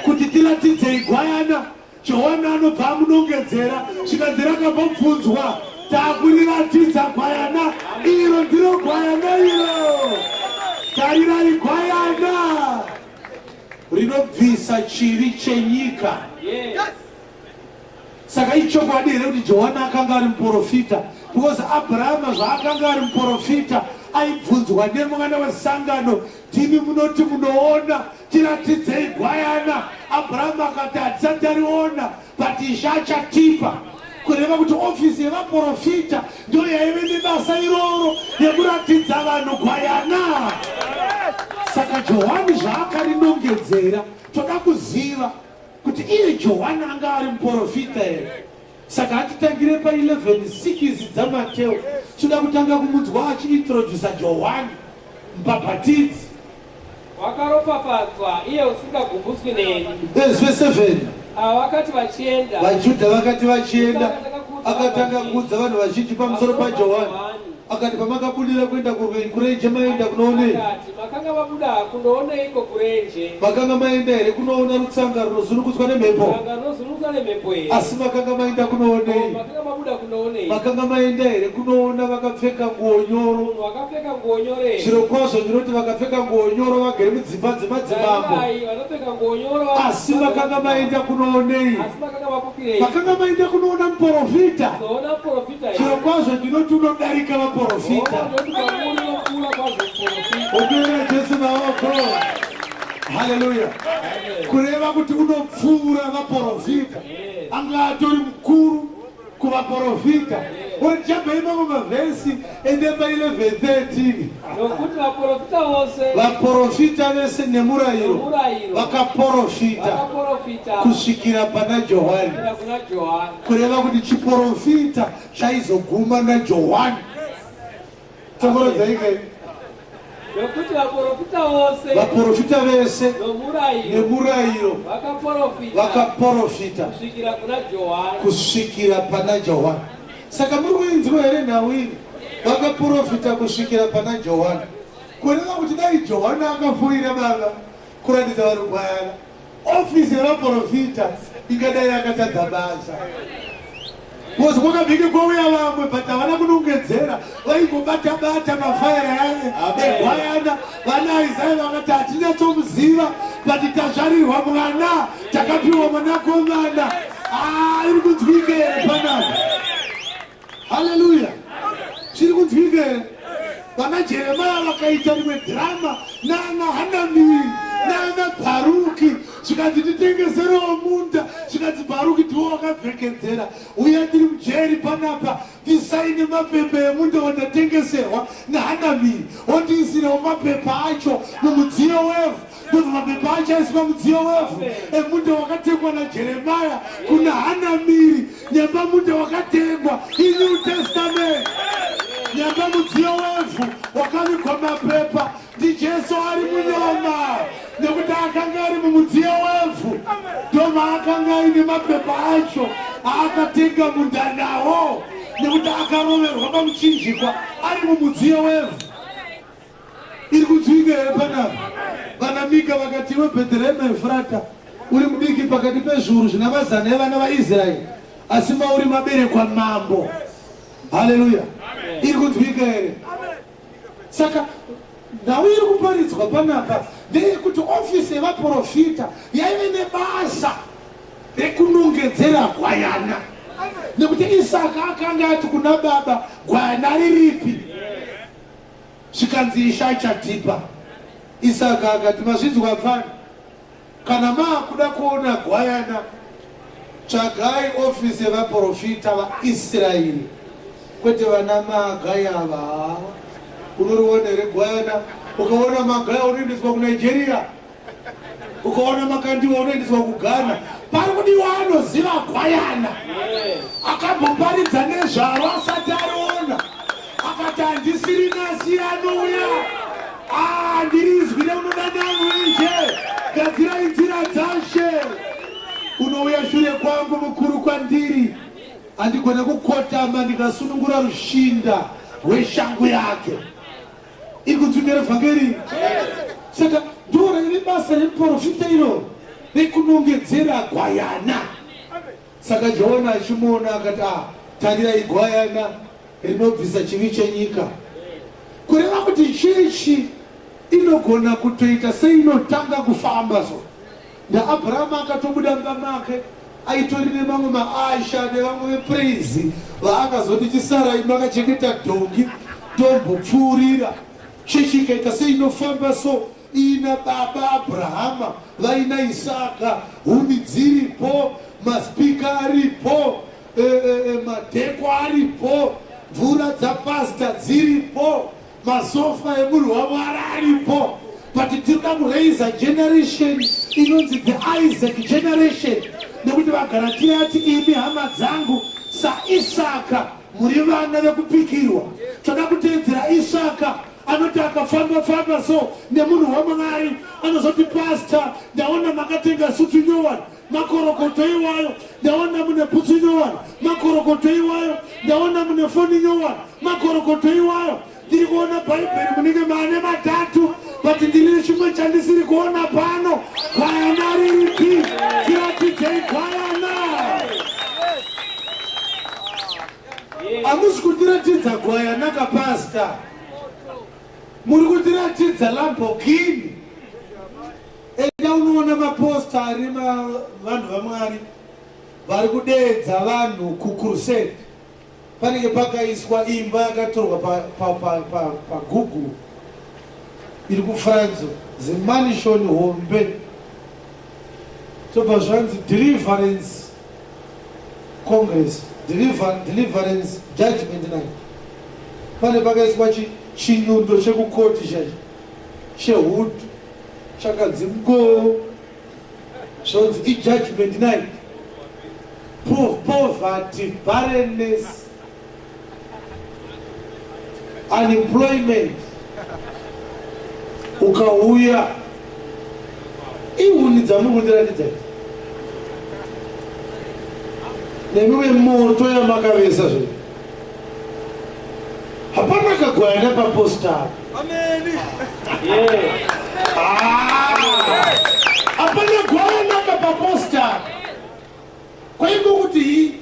kuti tiratidzei gwayana. Johana anobva amunongedzera, zvikanzi rakambobvunzwa, takuriratidza gwayana, iro ndiro gwayana iro. Tarirai gwayana rinobvisa chivi chenyika. Saka ichokwadi here kuti Johana akanga ari muprofita, because Abrahama zvaakanga ari muprofita aibvunzwa nemwana wesangano, timi munoti munoona, tiratidzei gwayana. Abrahama akati hatisati tariona, but Isha achatipa. Kureva kuti ofisi yevaprofita ndio yaive nebasa iroro yekuratidza vanhu gwayana. Saka Johani zvaakarinongedzera, toda kuziva kuti iye Johani anga ari muprofita here. Saka atitangire pa11:6 dzaMateo, toda kutanga kumunzwa achiintrodusa Johani mubhabhatidzi. Wakaropafadzwa iye usingagumbuswi neni. Verse 7. Vakati vachienda, vaJudha vakati vachienda, akatanga kuudza vanhu vazhinji pamusoro paJohani. Akati pamakabudira kuenda kurenje maenda kunoonei? Makanga vabuda kunooneiko kurenje? Makanga maenda here kunoona rutsanga runozungutswa nemhepo? Asi makanga maenda kunoonei? Makanga maenda here kunoona vakapfeka nguo nyoro? Zvirokwazvo ndinoti vakapfeka nguo nyoro vagere mudzimba dzemadzimambo. Asi makanga maenda kunoonei? Makanga maenda kunoona muprofita. Zvirokwazvo ndinoti unodarika vaprofita. Unoona Jesu maoko. Haleluya. Kureva kuti unopfuura vaprofita. Anga atori mukuru kuvaprofita. Uchabva imamo mavhesi ende pa11:13. Nokuti vaprofita vose, vaprofita vese nemurayiro vakaprofita kusvikira pana Johani. Kureva kuti chiprofita chaizoguma naJohani. Tokorodzaike. Nokuti vaprofita vose, vaprofita vese nemurayiro vakaprofita kusvikira pana Johani. Saka muri kuinzwa here nhawini, vakaprofita kusvikira pana Johani. Kureva kuti dai Johani akafuyira baba kuratidza vanhu gwayana, ofisi yevaprofita ingadai yakatadza basa. Because kwakabvike kwauya vamwe but havana kunongedzera, vaingobata-bata mafaira egwayana. Vana Isaya vakati hatinatsomuziva but tazvarirwa mwana, takapiwa mwanakomana. Iri kunzwika here panapa? Haleluya. Zviri kunzwika here? Vana Jeremia vakaita rimwe drama nana Hanamiri nana Bharuki, zvikanzi titengeserewo munda, zvikanzi Bharuki ndiwo wakabvekedzera. Uya tiri mujeri panapa, tisaine mapepa emunda wandatengeserwa naHanamiri, ondiisirewo mapepa acho mumudziyo wevhu. Kuti mapepa acho aiswa mudziyo wevhu emunda wakatengwa naJeremia kuna Hanamiri. Nyamba munda wakatengwa iNew Testament. Nyamba mudziyo wevhu wakavigwa mapepa ndiJesu ari munyama, nekuti akanga ari mumudziyo wevhu ndoma akanga aine mapepa acho aakatenga munda nawo, nekuti akaroverwa pamuchinjikwa ari mumudziyo wevhu. Iri kunzwika here panapa? vanamika vakati iwe Bheterehema Efurata uri mudiki pakati pezviuru zvina mazana evana vaIsraeri, asi mauri maberekwa mambo. Haleluya. Iri kunzwika here? Saka ndau iri kuparidzwa panapa ndeyekuti ofisi yevaprofita yaive nebasa rekunongedzera gwayana, nekuti Isaka akanga ati kuna baba, gwayana riripi? Zvikanzi Isha achatipa. Isaka akati, mazvinzwa pfana, kana maakuda kuona gwayana, tsvagai ofisi yevaprofita vaIsraeri, kwete vana Magai ava. Unoriona here gwayana? Ukaona Magai unoendeswa kuNigeria, ukaona Makandiwa unoendeswa kuGhana. Pari kudiwa anoziva gwayana, akamboparidza nezvaro asati ariona, akati handisiri nasi anouya, ndirizwire unoda namwenje, gadzirai nzira dzashe. Unouya shure kwangu mukuru kwandiri, handigone kukotama ndikasunungura rushinda rweshangu yake. Iri kunzwika vhangeri? Saka ndora iri basa reprofita iro rekunongedzera gwayana. Saka Jona achimuona akati, tarirai gwayana rinobvisa chivi chenyika. Kureva kuti chechi inogona kutoita seinotanga kufamba so. NdaAbhurahama akatobuda mumba make, aitori nemamwe maAsha nevamwe vePraizi vaakazoti chisarai makachengeta dhongi tombopfuurira. Chechi ikaita seinofamba so, ina baba Abhurahama, vaina Isaka, huni dziripo, maspika aripo, madheko aripo, mvura dzapasta dziripo, masofa emunhu waMwari aripo. But tirida kuraisa generation inonzi the Isaac generation, nekuti vaGaratia ati imi hama dzangu saIsaka muri vana vekupikirwa. Toda kuteedzera Isaka anoti akafamba so nemunhu waMwari anozoti pastor, ndaona makatenga sutu nyowani, makorokoto iwayo, ndaona mune bhutsu nyowani, makorokoto iwayo, ndaona mune foni nyowani, makorokoto iwayo. Ndiri kuona Bhaibheri munenge mane matatu, but ndiri chimwe chandisiri kuona pano. Gwayana riripi? Tiratidzei gwayana. Hamusi kutiratidza gwayana kapasta, muri kutiratidza Lamborghini. Enda unoona maposta ari vanhu vaMwari vari kudeedza vanhu kuCrusade. Panenge pakaiswa imba yakatorwa paGoogle iri kuFranzo, zimanishoni hombe, tobva zvanzi Deliverance Congress, Deliverance Judgment Night. Pane pakaiswa chinyundo chekukoti chacho cheHood chakadzi ngo, zvanzi iJudgment Night. Poverty, barrenness, unemployment. Ukauya ihuni dzamuri kundiratidza nemiwe moto yamakavesa zve. Hapana kagwayana paposta. Amen. Hapana gwayana paposta. Kwaiko kuti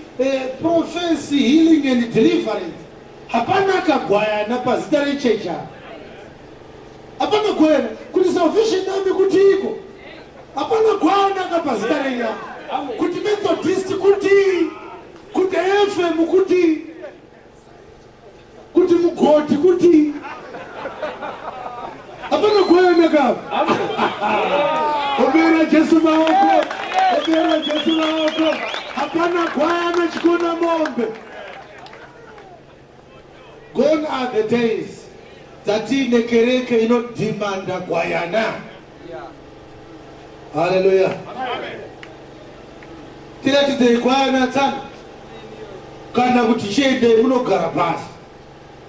prophecy, healing and deliverance, hapana kagwayana pazita rechecha. Hapana gwayana kuti salvation nami kuti iko. Hapana gwayana kapazita reya. Kuti Methodist kuti, kuti FM kuti, kuti mugodi kuti. Hapana gwayana kapa. Obera Jesu maoko. Obera Jesu maoko. Hapana gwayana chikona mombe. Gone are the days that inekereke inodimanda gwayana. Hallelujah. Tiratidze gwayana tsana. Kana kuti chende munogara pasi.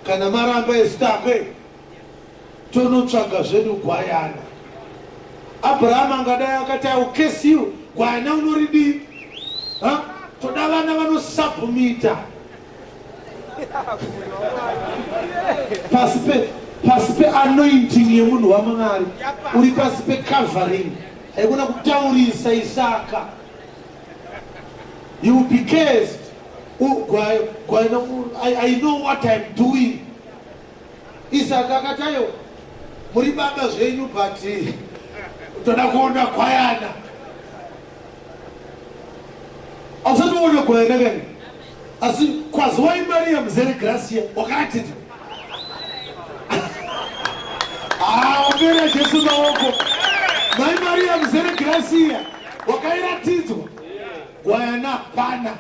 Kana maramba esitakwe tonotsvaga zvedu gwayana. Abraham angadai akati aukesiwo gwayana unoridi. Toda vana vanosubmita pasi pe-anointing yemunhu waMwari, uri pasi pe-covering. Haikona kutaurisa Isaka. You will be cursed. I know what I'm doing. Isaka akati ayo, muri baba zvenyu but toda kuona gwayana. Ausatoona gwayana kani. Asi kwazi waimariya muzere Gracia wakatiti. Wapera Jesu maoko. Maimariya muzere Gracia wakairatidzwa. Gwayana pana.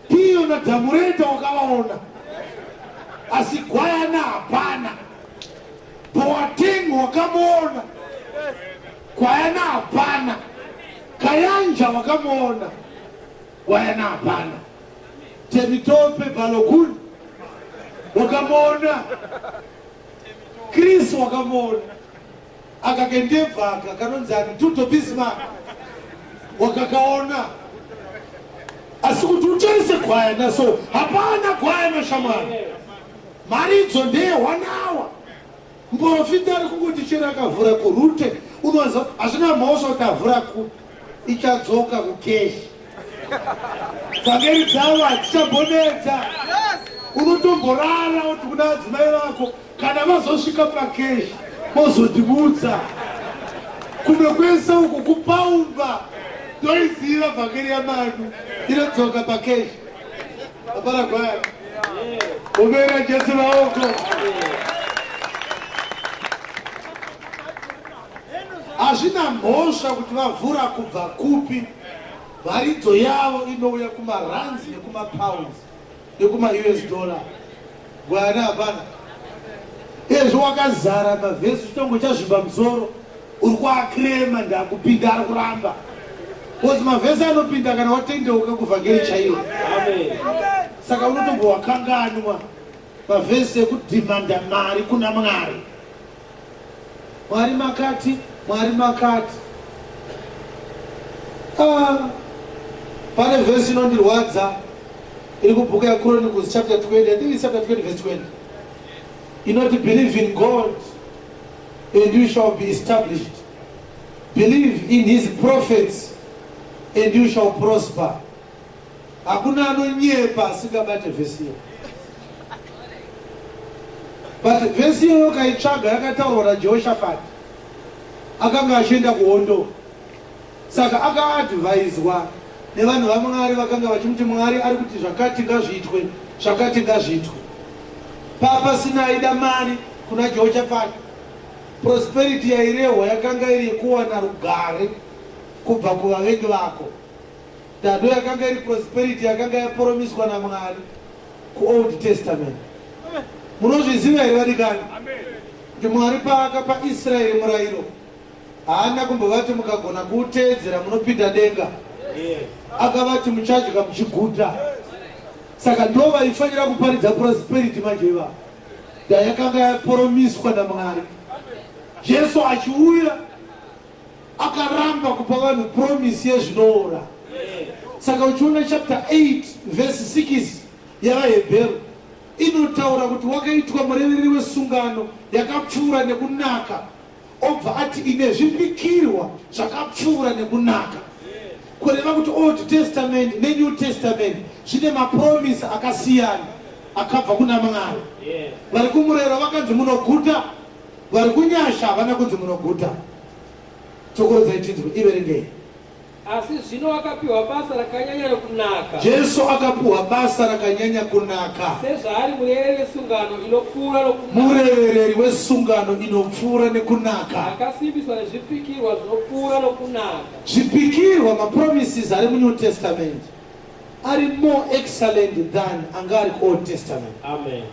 Piyo na Dhamureta wakavaona. Asi gwayana hapana. Boateng wakamuona. Gwayana hapana. Kayanja wakamuona. Gwayana hapana. Temitope Balogun wakamuona. Chris wakamuona. Akagendeva kanonzani Tuto Bismarck wakakaona. Asi kuti uchaise gwayana so hapana gwayana shamwari. Maridzo ndeye 1 hour. Muprofita ari kungoti chero akavhura kurute unowanza hazvina mhosva kuti avhura ku ichadzoka kukeshi. Dzangeri dzavo hadzichabonedza. Unotomborara kuti kuna adzimai vako kana vazosvika pakeshi mozondibudza. Kumwe kwese uku kupaumba ndoiziva vhangeri yaManhu inodzoka pakeshi. Hapana gwayana. Ubera Jesu maoko. Hazvina mhosva kuti vavhura kubva kupi. Maridzo yavo inouya kumarands nekumapounds nekuma-US dollar. Gwayana hapana. Ezvo wakazara mavhesi chitongo chazvimba musoro. Uri kuakrema ndakupinda ari kuramba. Kozi mavhesi anopinda kana watendeuka kuvhangeri chaiyo. Saka unotombowakanganwa mavhesi ekudhimanda mari kuna Mwari. Mwari makati, Mwari makati. Pane vhesi inondirwadza iri kubhuku yaChronicles chapter 20, I think it's chapter 20 verse 20. Inoti believe in God and you shall be established. Believe in his prophets and you shall prosper. Hakuna anonyepa asingabate vhesi iyo. But vhesi iyo kaitsvaga yakataurwa naJehoshaphat. Akanga achienda kuhondo. Saka akaadvaiswa nevanhu vaMwari vakanga vachimuti Mwari ari kuti zvakati ngazviitwe, zvakati ngazviitwe. Papa sinaida mari kuna Jehoshaphat. Prosperity yairehwa yakanga iri kuwana rugare kubva kuvavengi vako. Dado yakanga iri prosperity yakanga yapromiswa naMwari kuOld Testament. Munozviziva here vadikani? Kuti Mwari paakapa Israeri murayiro haana kumbovati mukagona kuuteedzera munopinda denga. Akavati muchadya muchiguta. Saka ndo vaifanira kuparidza prosperity majeva. Yakanga yapromiswa naMwari. Jesu achiuya akaramba kupa vanhu promise yezvinoora. Saka uchiona chapter 8 verse 6 yavaHebheru inotaura kuti wakaitwa mureveri wesungano yakapfuura nekunaka. Obva ati ine zvipikirwa zvakapfuura nekunaka. Kureva kuti Old Testament neNew Testament zvine mapromise akasiyana akabva kuna Mwari. Vari kumurayiro vakanzi munoguta, vari kunyasha havana kunzi munoguta. Chokorodza itinzwe iverengei. Asi zvino akapiwa basa rakanyanya kunaka. Jesu akapiwa basa rakanyanya kunaka. Sezvari mureveri wesungano inopfuura nokunaka. Mureveri wesungano inopfuura nekunaka. Akasimbiswa nezvipikirwa zvinopfuura nokunaka. Zvipikirwa mapromises ari muNew Testament ari more excellent than anga ari kuOld Testament. Amen.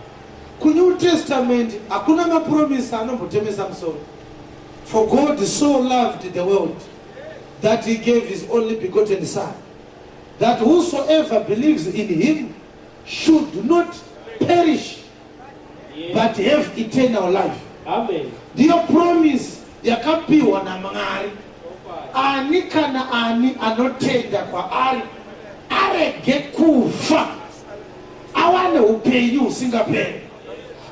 KuNew Testament hakuna mapromise anombotemesa musoro. For God so loved the world that he gave his only begotten Son, that whosoever believes in him should not perish, but have eternal life. Amen. Ndiyo promise yakapiwa na Mwari. Ani kana ani anotenda kwaari arege kufa, awane upenyu usingaperi.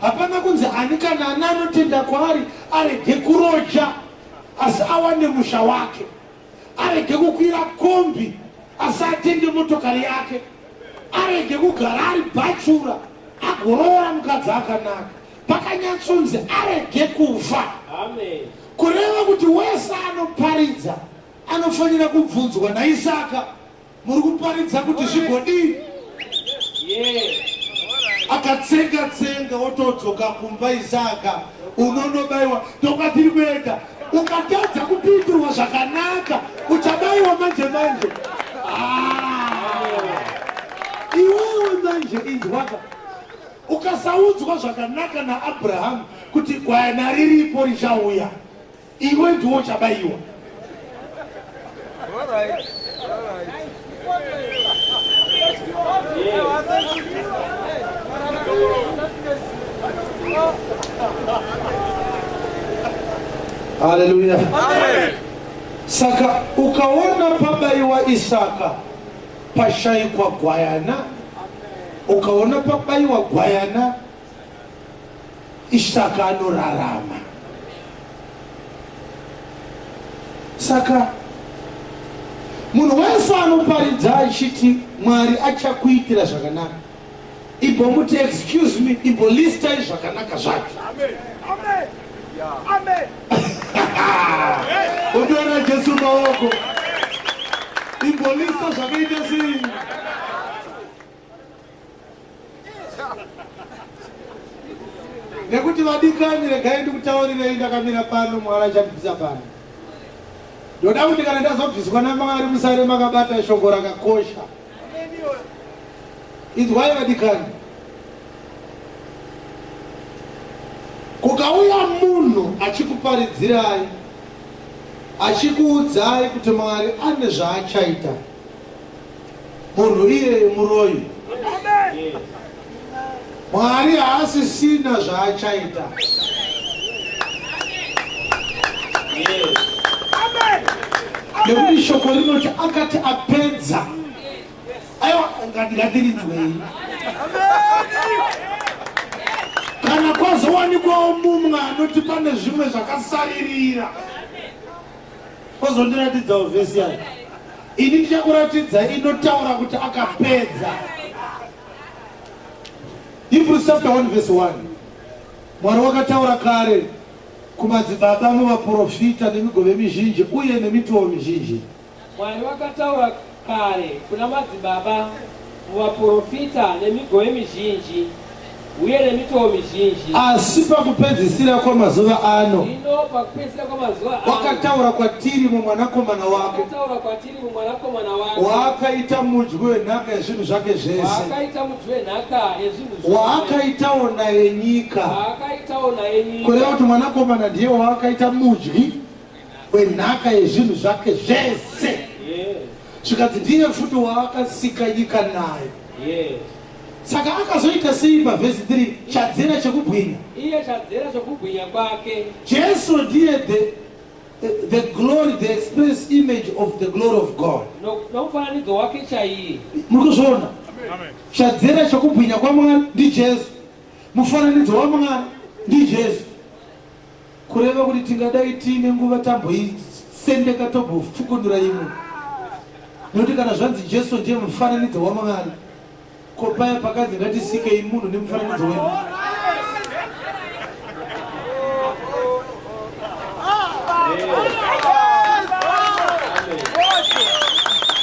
hapana kunzi ani kana ana anotenda kwaari arege kuroja asi awane musha wake, arege kukwira kombi asi atenge motokari yake, arege kugara ari bachura agoroora mukadzi akanaka, pakanyatsonzi arege kufa. Kureva kuti wese anoparidza anofanira kubvunzwa naIsaka, muri kuparidza kuti zvigodii? Akatsenga otodzoka kumba Isaka, unonobayiwa toka tiri kuenda, ukatadza kupindurwa zvakanaka uchabayiwa manje. Iwewe manje inzwaka, ukasaudzwa zvakanaka naAbhurahamu kuti gwayana riripo richauya, iwe ndiwo uchabayiwa. Haleluya. Saka ukaona pabayiwa Isaka pashayikwa gwayana, ukaona pabayiwa gwayana Isaka anorarama. Saka munhu wese anoparidza achiti Mwari achakuitira zvakanaka, imbomuti excuse me, imbolistai zvakanaka zvacho. Unoona Jesu maoko, imbolista zvakaita sei. Nekuti vadikani, regai ndikutaurirei ndakamira pano, Mwari achandibvisa pano. Ndoda kuti kana ndazobviswa naMwari musare makabata shoko rakakosha. Inzwai vadikani, kukauya munhu achikuparidzirai, achikuudzai kuti Mwari ane zvaachaita, munhu iyeye muroyi. Mwari haasisina zvaachaita. Nekuti shoko rinoti akati apedza. Aiwa, ngatirinzwei. Kana kwazowanikwawo mumwe anoti pane zvimwe zvakasaririra, kwazondiratidzawo vhesi yayo. Ini ndichakuratidza inotaura kuti akapedza. Hebrews chapter 1 verse 1. Mwari wakataura kare kumadzibaba muvaprofita nemigove mizhinji uye nemitoo mizhinji. Mwari wakataura kare kuna madzibaba muvaprofita nemigove mizhinji uye nemitoo mizhinji. Asi pakupedzisira kwamazuva ano, ino pakupedzisira kwamazuva ano, wakataura kwatiri mumwanakomana wake, wakataura kwatiri mumwanakomana wake, waakaita mudyi wenhaka yezvinhu zvake zvese, waakaita mudyi wenhaka yezvinhu zvose, waakaitawo naye nyika. waakaitawo naye nyika. Kureva kuti mwanakomana ndiye waakaita mudyi wenhaka yezvinhu zvake zvese. Zvikati ndiye futi waakasika nyika naye. Saka akazoita sei pavhesi 3 chadzera chekubwinya. Iye chadzera chekubwinya kwake. Jesu ndiye the glory, the express image of the glory of God. Nomufananidzo wake chaiye. Muri kuzviona? Chadzera chekubwinya kwaMwari ndi Jesu. Mufananidzo waMwari ndi Jesu. Kureva kuti tingadai tiine nguva tamboisendeka tombofukundura imwe. Nokuti kana zvanzi Jesu ndiye mufananidzo waMwari, ko paya pakanzi ngatisikei munhu nemufananidzo wedu.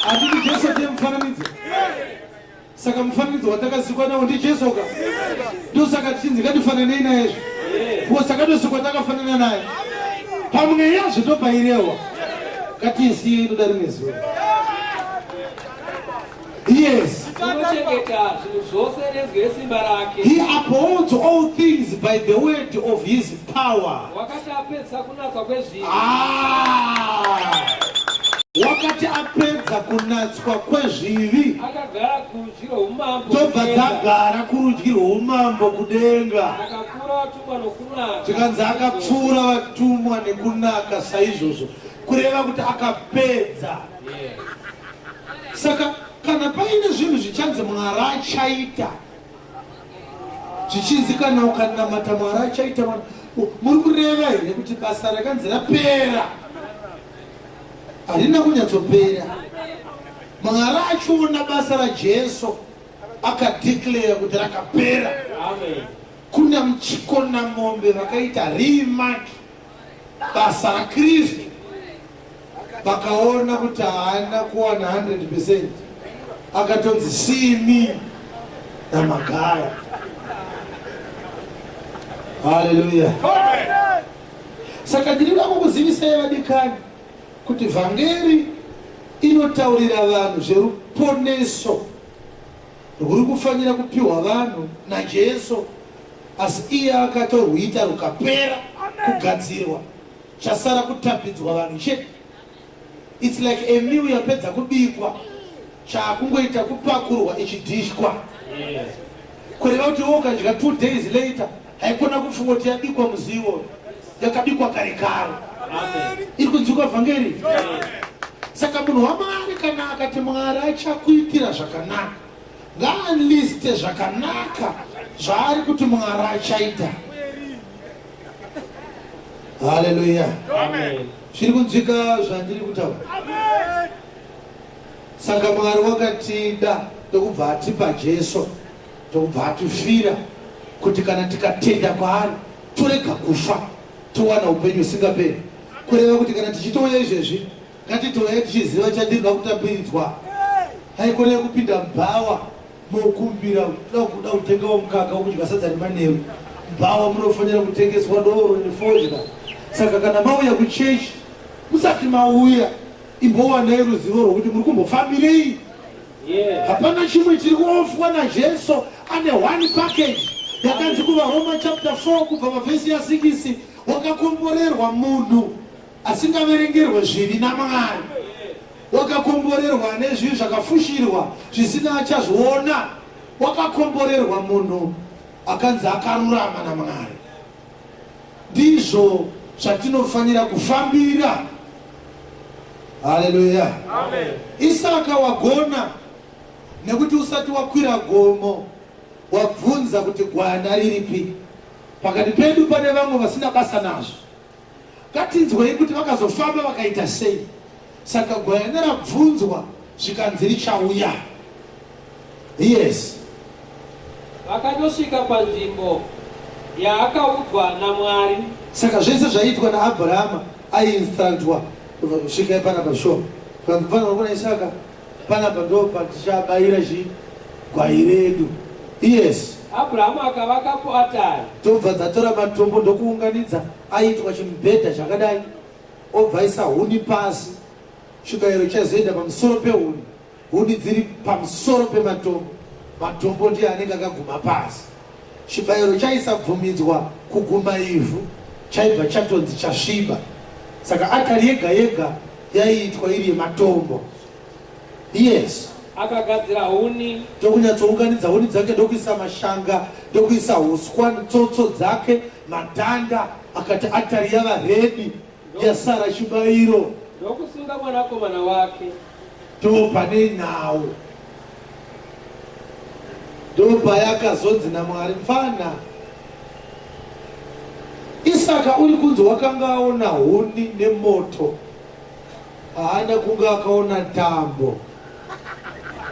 Handiti Jesu ndiye mufananidzo? Saka mufananidzo watakasikwa nawo ndi Jesu ka? Ndosaka tichinzi ngatifananei naye. Ko saka ndosikwa takafanana naye. Pamwe yazvo tobairewa. Katisiye inoda rimwe zuva. Yes. He upholds all things by the word of his power. Wakati apedza kunatswa kwezvivi, tobva tagara kurudyi rwoumambo kudenga. Tikanzi akapfuura vatumwa nekunaka saizvozvo, kureva kuti akapedza. Saka kana paine zvinhu zvichanzi Mwari achaita, Chichinzikana ukanamata Mwari achaita muri kureva here kuti basa rakanzi rapera harina kunyatsopera. Mwari achiona basa raJesu akadeclare kuti rakapera. Kuna muchiko namombe vakaita remark basa raKristu vakaona kuti haana kuwana 100%, akatonzi simi namagaya. Haleluya. Saka ndinoda kukuzivisai vadikani kuti vhangeri inotaurira vanhu zveruponeso rwuri kufanira kupiwa vanhu naJesu, asi iye akatorwita rukapera kugadzirwa, chasara kutambidzwa vanhu chete. It's like a meal yapedza kubikwa, chakungoita kupakurwa ichidhishwa. Kureva kuti ukadya 2 days later haikona kufunga kuti yabikwa muzivo, yakabikwa kare kare. Iri kunzwika vhangeri? Saka munhu waMwari kana akati Mwari achakuitira zvakanaka, ngaanliste zvakanaka zvaari kuti Mwari achaita. Haleluya. Zviri kunzwika zvandiri kutaura? Saka Mwari wakatida ndokubva atipa Jesu, ndokubva atifira kuti kana tikatenda kwaari torega kufa, towana upenyu husingaperi. Kureva kuti kana tichitouya izvezvi ngatitouya tichiziva chatirika kutambiridzwa. Haikonei kupinda mubhawa mokumbira kuda kutengawo mukaka wokudya sadza nemanheru. Mubhawa munofanira kutengeswa doro nefodya. Saka kana mauya kuchechi, musati mauya imbowanai ruzivo rwokuti muri kumbofambirei. Hapana chimwe chiri kuofwa naJesu. Ane 1 package yakanzi kuvaRoma chapter 4 kubva pavhesi ya6, wakakomborerwa munhu asingaverengerwe zvivi naMwari, wakakomborerwa nezvivi zvakafushirwa zvisina achazviona, wakakomborerwa munhu akanzi akarurama naMwari. Ndizvo zvatinofanira kufambira. Haleluya. Isaka wagona nekuti usati wakwira gomo wabvunza kuti gwanda riripi. Pakati pedu pane vamwe vasina basa nazvo. Ngatinzwei kuti vakazofamba vakaita sei. Saka gwanda rabvunzwa zvikanzi richauya. Yes. Vakandosvika panzvimbo yaakaudzwa naMwari. Saka zvese zvaitwa naAbhurahama ainstructwa kusvika panapa sho. Panopana kuna Isaka panapa ndo patichabayira gwai redu. Yes. Abrahama akavakapo atari. Tobva dzatora matombo ndokuunganidza, aitwa chimubhedha chakadai, obva isa huni pasi, chibayiro chazoenda pamusoro pehuni, huni dziri pamusoro pematombo, matombo ndiye anenge akaguma pasi. Chibayiro chaisabvumidzwa kuguma ivhu, chaibva chatonzi chasviba. Saka atari yega yega yaiitwa iri yematombo. Yes. Akagadzira huni, ndokunyatsounganidza huni dzake, ndokuisa mashanga, ndokuisa huswa netsotso dzake, madhanda, akati atari yava redi, yasara chibayiro. ndokusunga mwanakomana wake. Ndopane nhau, ndopayakazonzi naMwari, mfana Isaka uri kunzi wakanga aona huni nemoto, haana kunga akaona tambo.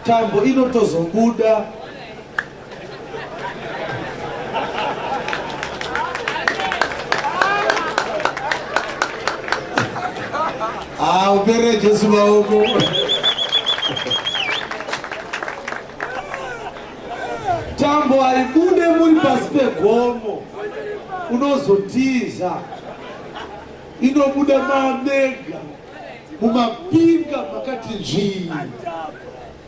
Tambo inotozombuda. Upere Jesu maoko. Tambo haibude muri pasi pegomo, unozotiza. Inobuda mamega mumapinga makati njii.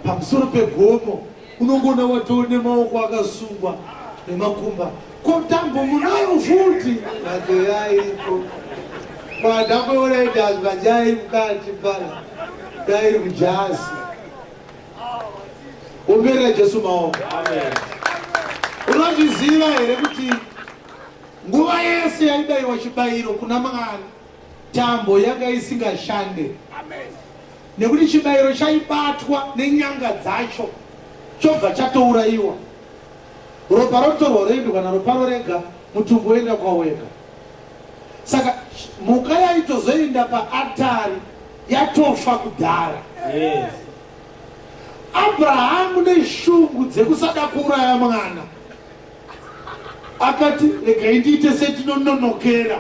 Pamusoro pegomo unongona watone maoko akasungwa nemakumba. Kotambo munayo futi nacho yaiko. Madambo unaenda zvajai mukati pala. Dai mujasi. Umbere Jesu maoko. Amen. Unozviziva here kuti nguva yese yaidaiwa chibayiro kuna Mwari, tambo yanga isingashande. Amen. Nekuti chibayiro chaibatwa nenyanga dzacho chobva chatourayiwa. ropa rotorwa roendwa kana ropa rorega mutumbu woenda kwawega. Saka mhuka yaitozoenda paatari yatofa kudhara. Abrahamu neshungu dzekusada kuuraya mwana akati regai ndiite setinononokera.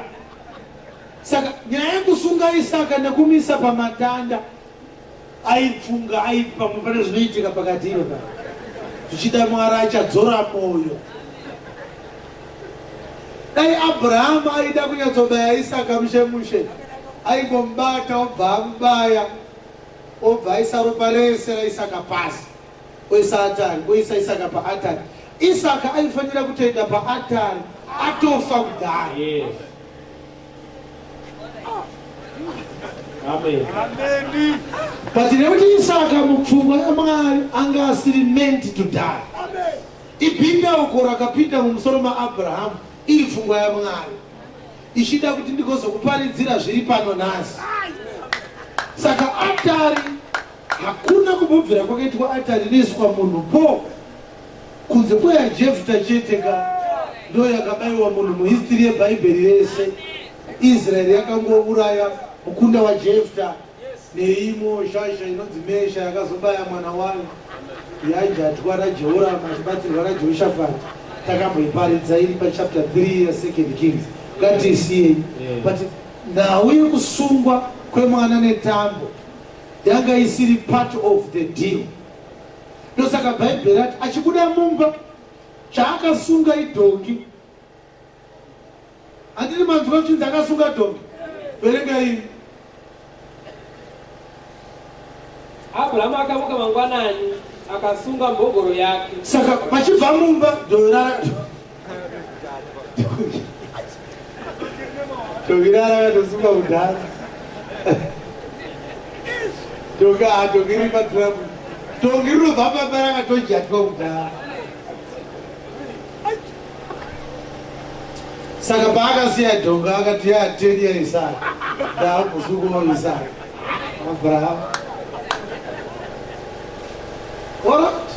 Saka nyaya yekusunga Isaka nekumisa pamatanda aipfunga aipa mupane zvinoitika pakati iyo zvichida Mwari achadzora moyo. Dai Abrahamu aida kunyatsobaya Isaka mushe aingomubata obva amubaya obva aisa ropa rese raIsaka pasi oisa atari oisa Isaka paatari. Isaka aifanira kutoenda paatari atofa kudhara. Amen. But nekuti Isaka mupfungwa yaMwari anga asiri meant to die. Ipinda uko rakapinda mumusoro maAbhurahamu iri pfungwa yaMwari ichida kuti ndikozokuparidzira zviri pano nhasi. Saka atari hakuna kubvira kwakaitwa atari inoiswa munhu po kunze kweyaJefta cheteka ndo yakabayiwa munhu muhistory yeBhaibheri rese. Israeri yakangouraya mukunda waJefta neimo shasha inonzi Mesha yakazobaya mwana wayo yaijatwa raJehoramu achibatsirwa raJehoshafati. Takamboiparidza iri pachapter 3 ya2 Kings. Ngatisiye. But nhau yekusungwa kwemwana netambo yanga isiri part of the deal. Ndosaka Bhaibheri rati achikuda mumba chaakasunga idhongi. Handiri manzwa chinzi akasunga dhongi. Verenga ini. Abrahamu akamuka mangwanani akasunga mbogoro yake. Saka pachibva mumba dhongi rakasunga kudhara. Dhongi riri padhiramu. Dhongi rinobva pamba rakatojatwa kudhara. Saka paakasiya dhongi akati yateni yaIsaka ndaakusukumawo Isaka Abrahamu. Alright.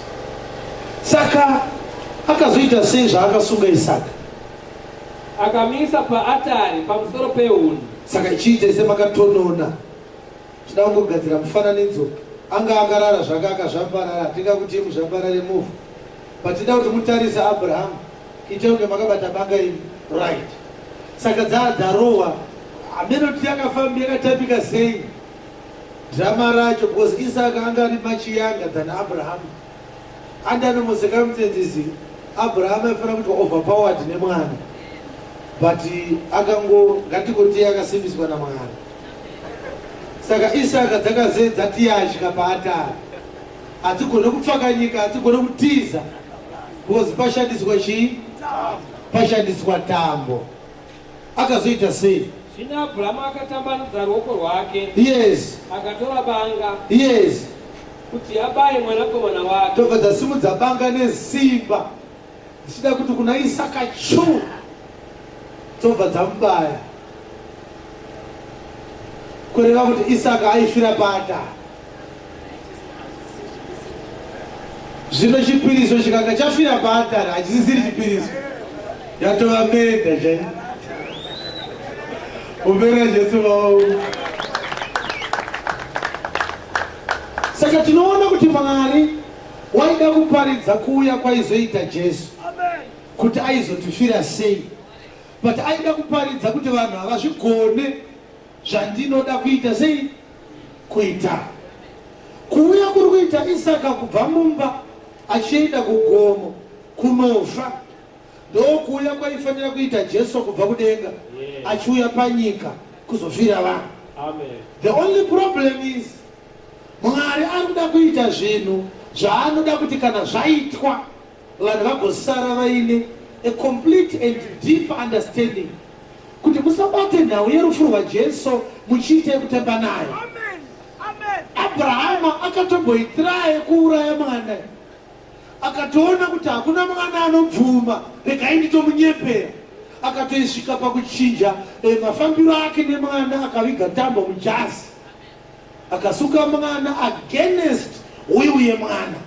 Saka akazoita sei zvaakasunga Isaka? Akamisa paatari pamusoro peuni. Saka ichiita semakatonona. Tinoda kungogadzira mufananidzo. Anga akarara zvake akazvambarara. Tingakuti muzvambarare muvhu. But tinoda kuti mutarise Abrahamu. Ite kunge makabata banga imi. Right. Saka dzarohwa. Amene kuti yakafamba yakatapika sei. Drama racho because Isaka anga ari machiyanga than Abrahamu. Andani musikamudzidzisi Abrahamu aifana kuti overpowered nemwana. But akango ngatikuti akasimbiswa naMwari. Saka Isaka dzakazedza tiyasvika paatari. Adzigone kutsvaka nyika, adzigone kutiza. Because pashandiswa chii? Pashandiswa tambo. Akazoita sei? Zvino Abrahamu akatambanudza ruoko rwake. Yes. Akatora banga. Yes. Kuti abaye mwanakomana wake. Tobva dzasimudza banga nesimba. Dzichida kuti kuna Isaka chu. Tobva dzamubaya. Kureva kuti Isaka aifira paatari. Zvino chipiriso chikanga chafira paatari hachisisiri chipiriso. Yatova menda chai. Umera Jesu wao. Saka tinoona kuti Mwari waida kuparidza kuuya kwaizoita Jesu. Kuti aizotifira sei. But aida kuparidza kuti vanhu havazvigone zvandinoda kuita sei kuita. Kuuya kuri kuita Isaka kubva mumba achienda kugomo kunofa. Ndokuuya kwaifanira kuita Jesu kubva kudenga achiuya panyika kuzofira vanhu. Amen. The only problem is Mwari ari kuda kuita zvinhu zvaanoda kuti kana zvaitwa vanhu vagosara vaine a complete and deep understanding kuti musabate nhau yerufu rwaJesu muchiite kutemba naye. Abrahamu akatomboitiraye kuuraya mwana akatoona kuti hakuna mwana anobvuma regai nditomunyepera akatoisvika pakuchinja mafambiro ake nemwana akaviga tambo mujazi akasuka mwana against uyu yemwana.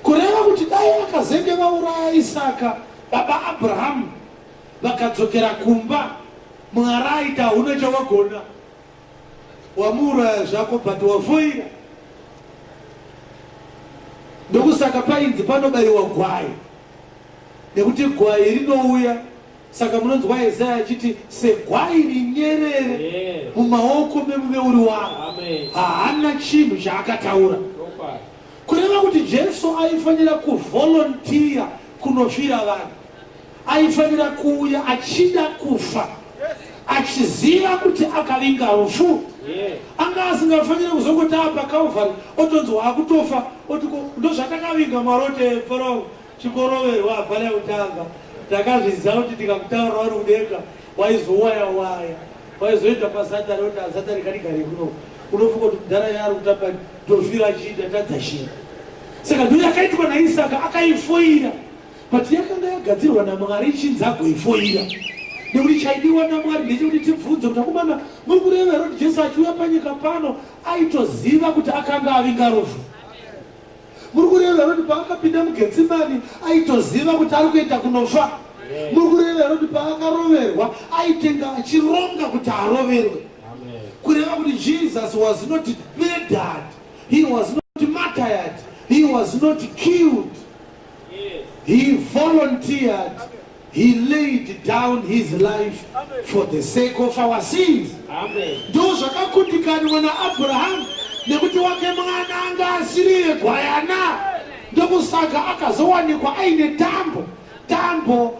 kureva kuti dai akazenge vauraya Isaka baba Abrahamu vakadzokera kumba, Mwari aita huna chawagona, wamuuraya zvako but wafoira. Ndokusaka painzi panobayiwa gwai, nekuti gwai rinouya. Saka munonzwa Isaya achiti segwai rinyerere mumaoko memuveuri wangu, haana chinhu chaakataura. Kureva kuti Jesu aifanira kuvolontiya kunofira vanhu, aifanira kuuya achida kufa, achiziva kuti akavinga rufu. Anga asingafanira kuzongoti apa Calvary otonzwa akutofa, oti ndozvatakavinga marote Farao chikoroverwa abhala utanga. Ndakazviziva kuti ndikakutaura uri kudenga waizowaya waya, waizoita pasatani kuti asatani kadigare kuno. Unofunga kuti mudhara yari kutamba ndofira achiita tadzashira. Saka ndiyo yakaitwa naIsaka, akaifoira. But yakanga yagadzirwa naMwari ichinzi agoifoira. Nekuti chaidiwa naMwari ndechekuti tibvunze kuti akomana muri kureva here kuti Jesu achiuya panyika pano aitoziva kuti akanga avinga rufu. Muri kureva here kuti paakapinda muGetsemani aitoziva kuti ari kuenda kunofa. Muri kureva here kuti paakaroverwa aitenga achironga kuti aroverwe. Kureva kuti Jesus was not murdered, he was not martyred, he was not killed. He volunteered, he laid down his life for the sake of our sins. Ndo zvakakundikanwa naAbraham nekuti wake mwana anga asiriye gwayana. Ndokusaka akazowanikwa aine tambo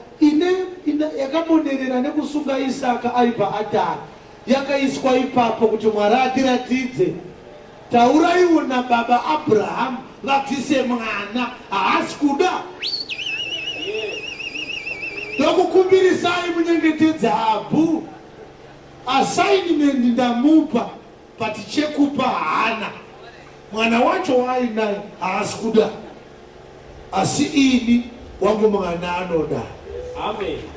yakamonerera nekusunga Isaka ari paAtari, yakaiswa ipapo kuti Mwari atiratidze, tauraiwo nababa Abraham vabvise mwana, haasi kuda. Ndokukumbirisai munyengetedze Habhu, assignment ndamupa, but chekupa haana. Mwana wacho wainaye haasi kuda, asi ini wangu mwana anoda.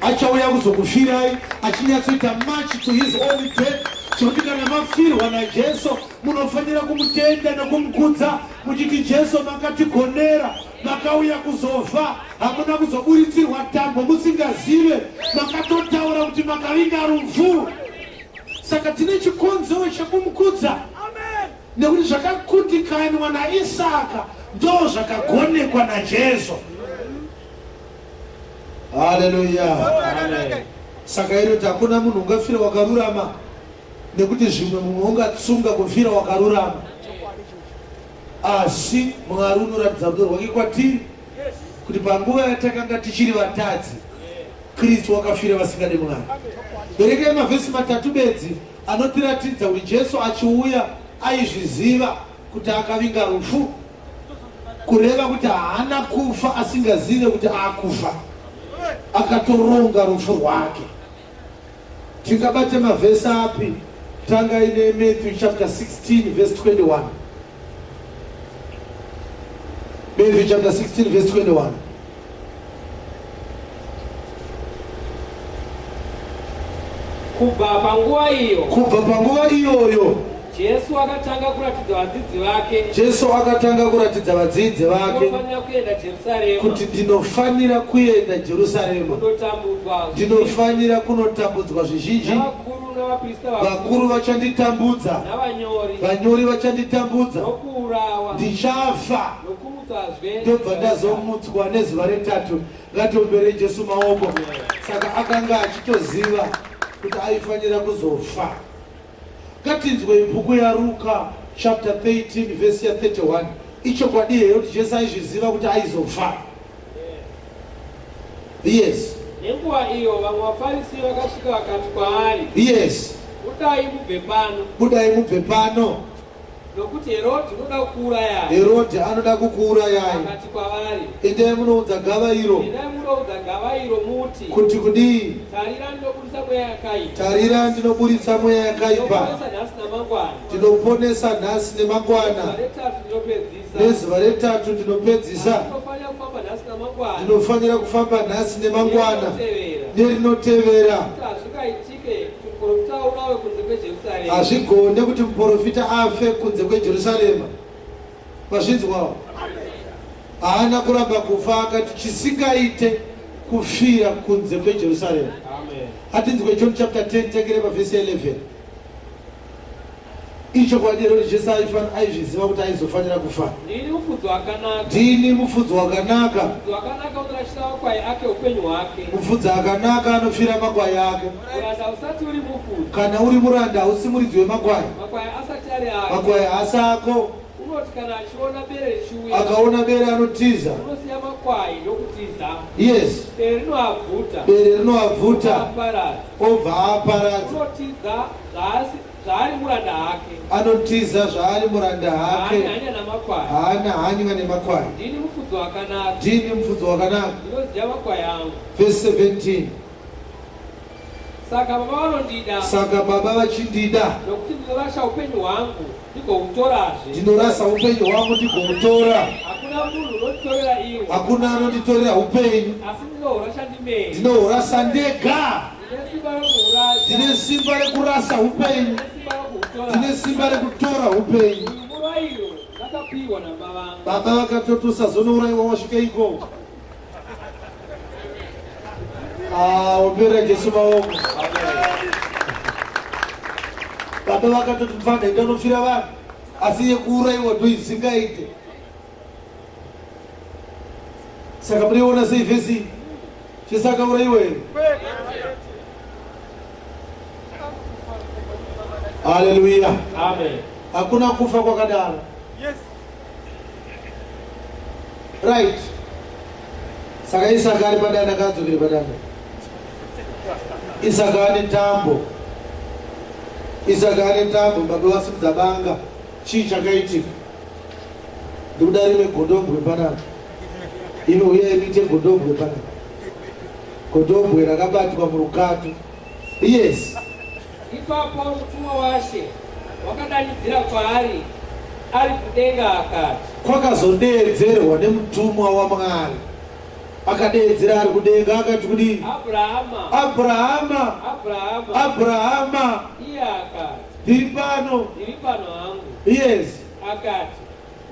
Achauya kuzokufirai, achinyatsoita much to his own death. Chikuti kana mafirwa naJesu munofanira kumutenda nokumukudza, muchiti Jesu makatigonera, makauya kuzofa, hamuna kuzoburitsirwa tambo musingazive, makatotaura kuti makavinga rufu. Saka tine chikonzero chekumukudza, nekuti zvakakundikanwa naIsaka ndo zvakagonekwa naJesu. Hallelujah. Saka inoti hakuna munhu ungafira wakarurama, nekuti zvimwe munhu ungatsunga kufira wakarurama. Asi Mwari unoratidza rudo rwake kwatiri kuti panguva yatakanga tichiri vatadzi, Kristu wakafira vasingade Mwari. Berekai mavhesi 3 bedzi anotiratidza kuti Jesu achiuya aizviziva kuti akavinga rufu, kureva kuti haana kufa asingazive kuti akufa, akatoronga rufu rwake. Tingabate mavhesi api? Tanga ine Matthew chapter 16 verse 21. Matthew chapter 16 verse 21. Kubva panguva iyoyo Jesu akatanga kuratidza vadzidzi vake kuti ndinofanira kuenda Jerusarema, ndinofanira kunotambudzwa zvizhinji, vakuru vachanditambudza, vanyori vachanditambudza, ndichafa ndobva ndazomutswa nezuva retatu. Ngatimbere Jesu maoko. Saka akanga achitoziva kuti aifanira kuzofa. Ngatinzwe ibhuku yaRuka chapter 13 verse 31. Ichokwadi here kuti Jesu aizviziva kuti aizofa. Yes. Nenguva iyo vamwe vaFarisi vakasvika vakati kwaari, yes, budai mubve pano. Nokuti Herode anoda kukuurayai. Akati kwavari, endai munoudza gavairo muti, kuti kudii? Tarira ndinoburitsa mweya yakaipa, ndinoponesa nhasi nemangwana, nezuva retatu ndinopedzisa. Ndinofanira kufamba nhasi nemangwana nerinotevera. Hazvigone kuti muprofita afe kunze kweJerusarema. Mazvinzwawo? haana kuramba kufa, akati chisingaite kufira kunze kweJerusarema. Hatinzwe John chapter 10 tekere pavhesi 11. Icho kwadero Jesu aizviziva kuti aizofanira kufa. Ndini mufudzi wakanaka. Mufudzi akanaka anofira makwai ake. Kana uri muranda hausi muridzi wemakwai. Makwai haasi ako. Akaona bere anotiza. Yes. Bere rinoabvuta. Obva aparadza. Anotiza zvaari muranda hake. Haana hanya nemakwai. Ndini mufudzi wakanaka. Verse 17. Saka baba vachindida, ndinorasa upenyu hwangu ndigoutora. Hakuna anonditorera upenyu, ndinohurasa ndega. Ndine simba rekurasa upenyu, ndine simba rekutora upenyu. Baba vakatoti usazonouraiwa wasvika ikoko. Umbira Jesu maoko. Baba vakatoti mfana itanofira vanhu, asi yekuuraiwa ndoisingaite. Saka muriona sei vhesi Jesu akauraiwa here? Hallelujah. Amen. Hakuna kufa kwakadaro. Yes. Right. Saka Isaka ari padanda akadzokera padanda. Isaka ane tambo, baba vasimudza banga. Chii chakaitika? Ndikuda rime godombwe panapa. Ino uyai muite godombwe panapa. Godombwe rakabatwa murukato. Yes. Ipapo mutumwa washe wakadanidzira kwaari ari kudenga akati. Kwakazodedzerwa nemutumwa waMwari. Akadedzera ari kudenga akati kudini? Abrahama. Iye akati, ndiri pano hangu. Yes. Akati,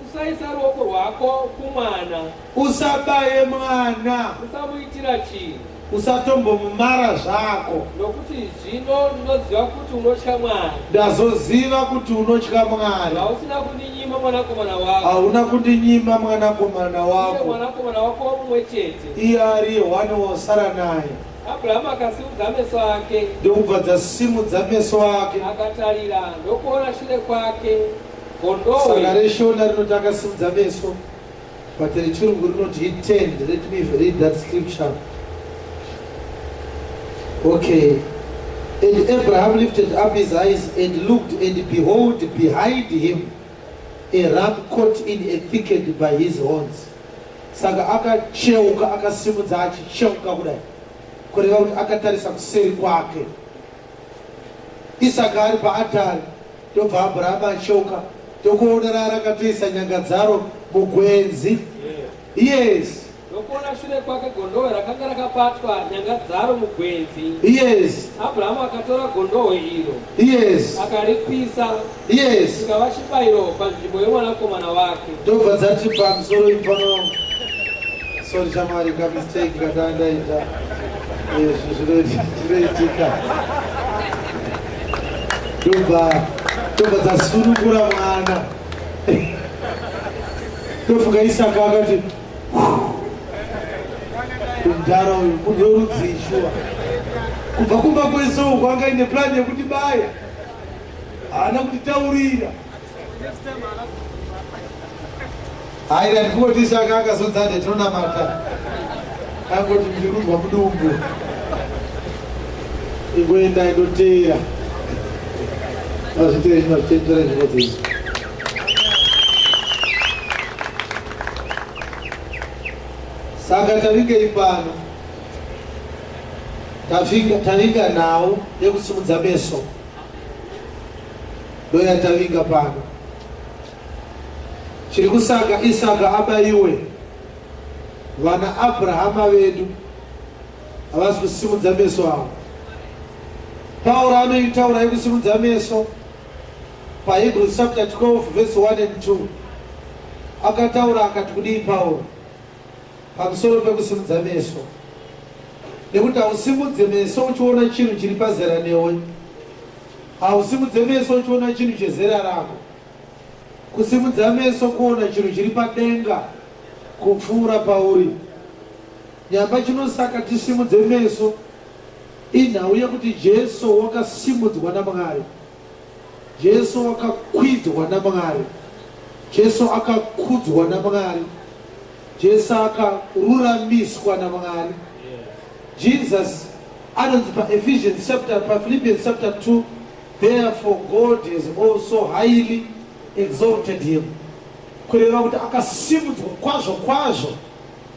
usaisa ruoko rwako kumwana. Usabaye mwana. Usamuitira chinhu. Usatombomumara zvako. Nokuti zvino ndinoziva kuti unotya Mwari. Ndazoziva kuti unotya Mwari. Hausina kundinyima mwanakomana wako. Hauna kundinyima mwanakomana wako. Mwanakomana wako mumwe chete. Iye ari Yohane wosara naye. Abrahamu akasimudza meso ake. Ndokubva dzasimudza meso ake. Akatarira ndokuona shure kwake gondobwe. Saka reshona rinoti akasimudza meso. But rechirungu rinoti he turned. Let me read that scripture. Okay. And Abraham lifted up his eyes and looked, and behold, behind him a ram caught in a thicket by his horns. Saka akacheuka, akasimudza achicheuka kudai. Kureva kuti akatarisa kuseri kwake. Isaka ari paatari, ndobva Abraham acheuka, ndokuona rakatoisa nyanga dzaro mugwenzi. Yes. Ndokuona shure kwake gondobwe rakanga rakapatwa nyanga dzaro mugwenzi. Yes. Abrahamu akatora gondobwe iro. Yes. Akaripisa. Yes. Chikava chibayiro panzvimbo yomwanakomana wake. Ndobva dzati pamusoro ipano. Sorry shamwari, kamistake katandaita. Zvinoitika. Ndobva dzasunungura mwana. Ndofunga Isaka akati mudhara uyu munhu werudzi ishuwa. Kubva kumba kwese uku anga ine plani yekuti baya. Haana kutitaurira. Haira ndikungoti Isaka akazodza ndetonamata. Angoti ndirurwa mudumbu. Ingoenda indoteera. Azvitei zvinotendera zvinodzi. Saka tavinga ipano. Tavinga nawo yekusimudza meso. Ndoya tavinga pano. Chiri kusaka Isaka abayiwe. Vana Abrahama vedu havasi kusimudza meso avo. Pauro anoitaura yekusimudza meso paHebrews chapter 12 verse 1 and 2. Akataura akati kudii Pauro? pamusoro pekusimudza meso, nekuti hausimudze meso uchiona chinhu chiri pazera newe, hausimudze meso uchiona chinhu chezera rako. Kusimudza meso kuona chinhu chiri padenga kupfuura pauri. Nyamba chinosaka tisimudze meso inhau yekuti Jesu wakasimudzwa naMwari, Jesu wakakwidzwa naMwari, Jesu akakudzwa naMwari, Jesu akaruramiswa naMwari. Jesus anonzi paEphesians chapter, paPhilippians chapter 2, therefore God has also highly exalted him. Kureva kuti akasimudzwa kwazvo kwazvo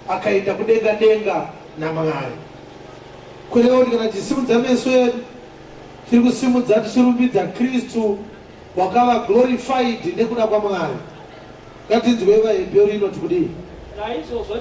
akaenda kudenga denga naMwari. Kureva kuti kana tisimudza meso edu tiri kusimudza tichirumbidza Kristu wakava glorified nekuda kwaMwari. Ngatinzwe vaHebheru inoti kudii? Naizvozvo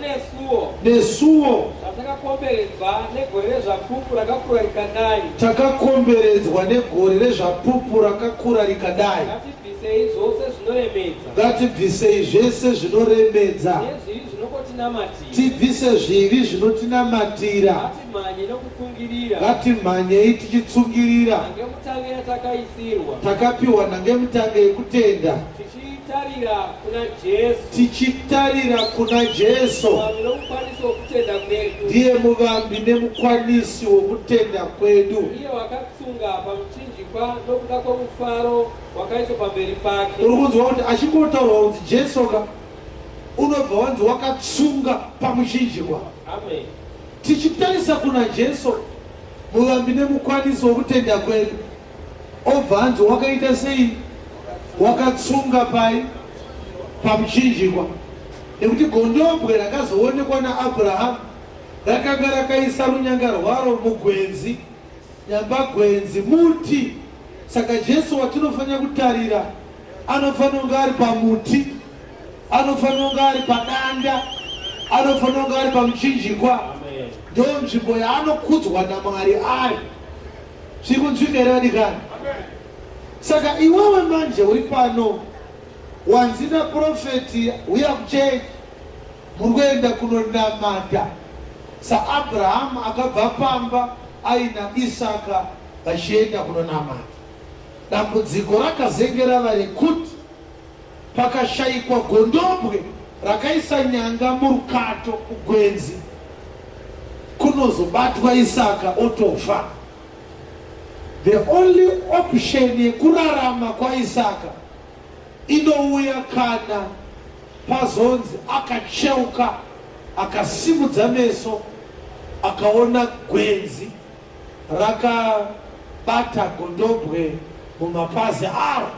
nesuwo takakomberedzwa negore rezvapupu rakakura rikadai, takakomberedzwa negore rezvapupu rakakura rikadai, ngatibvisei zvose zvinoremedza, ngatibvisei zvese zvinoremedza, nezvivi zvinongotinamatira, tibvise zvivi zvinotinamatira, ngatimhanye nokutungirira, ngatimhanyei tichitsungirira, nangemutange yatakaisirwa, takapiwa nangemutange yekutenda, tichitarira kuna Jesu, tichitarira kuna Jesu, muvambi nomukwanisi wokutenda kwedu, ndiye muvambi nemukwanisi wokutenda kwedu, iye wakatsunga pamuchinjikwa nokuda kwomufaro wakaiswa pamberi pake. uri kunzwa kuti achingotaurwa kuti Jesu unobva wanzi wakatsunga pamuchinjikwa. Amen. Tichitarisa kuna Jesu muvambi nemukwanisi wokutenda kwedu, obva anzi wakaita sei? Wakatsunga pai? Pamuchinjikwa. Nekuti gondobwe rakazoonekwa naAbhurahama rakanga rakaisa runyanga rwaro mugwenzi, nyamba gwenzi muti. Saka Jesu watinofanira kutarira anofanira kunge ari pamuti, anofanira kunge ari padanda, anofanira kunge ari pamuchinjikwa. Ndo nzvimbo yaanokudzwa naMwari ari. Zviri kunzwika here vadikani? Saka iwewe manje uri pano, wanzi naprofeti uya kuchechi, muri kuenda kunonamata saAbhurahama akabva pamba aina Isaka vachienda kunonamata. Dambudziko rakazengera vari kuti pakashayikwa gondobwe rakaisa nyanga murukato kugwenzi, kunozobatwa Isaka otofa. The only option yekurarama kwaIsaka inouya kana pazonzi akacheuka, akasimudza meso, akaona gwenzi rakabata gondobwe mumapazi aro.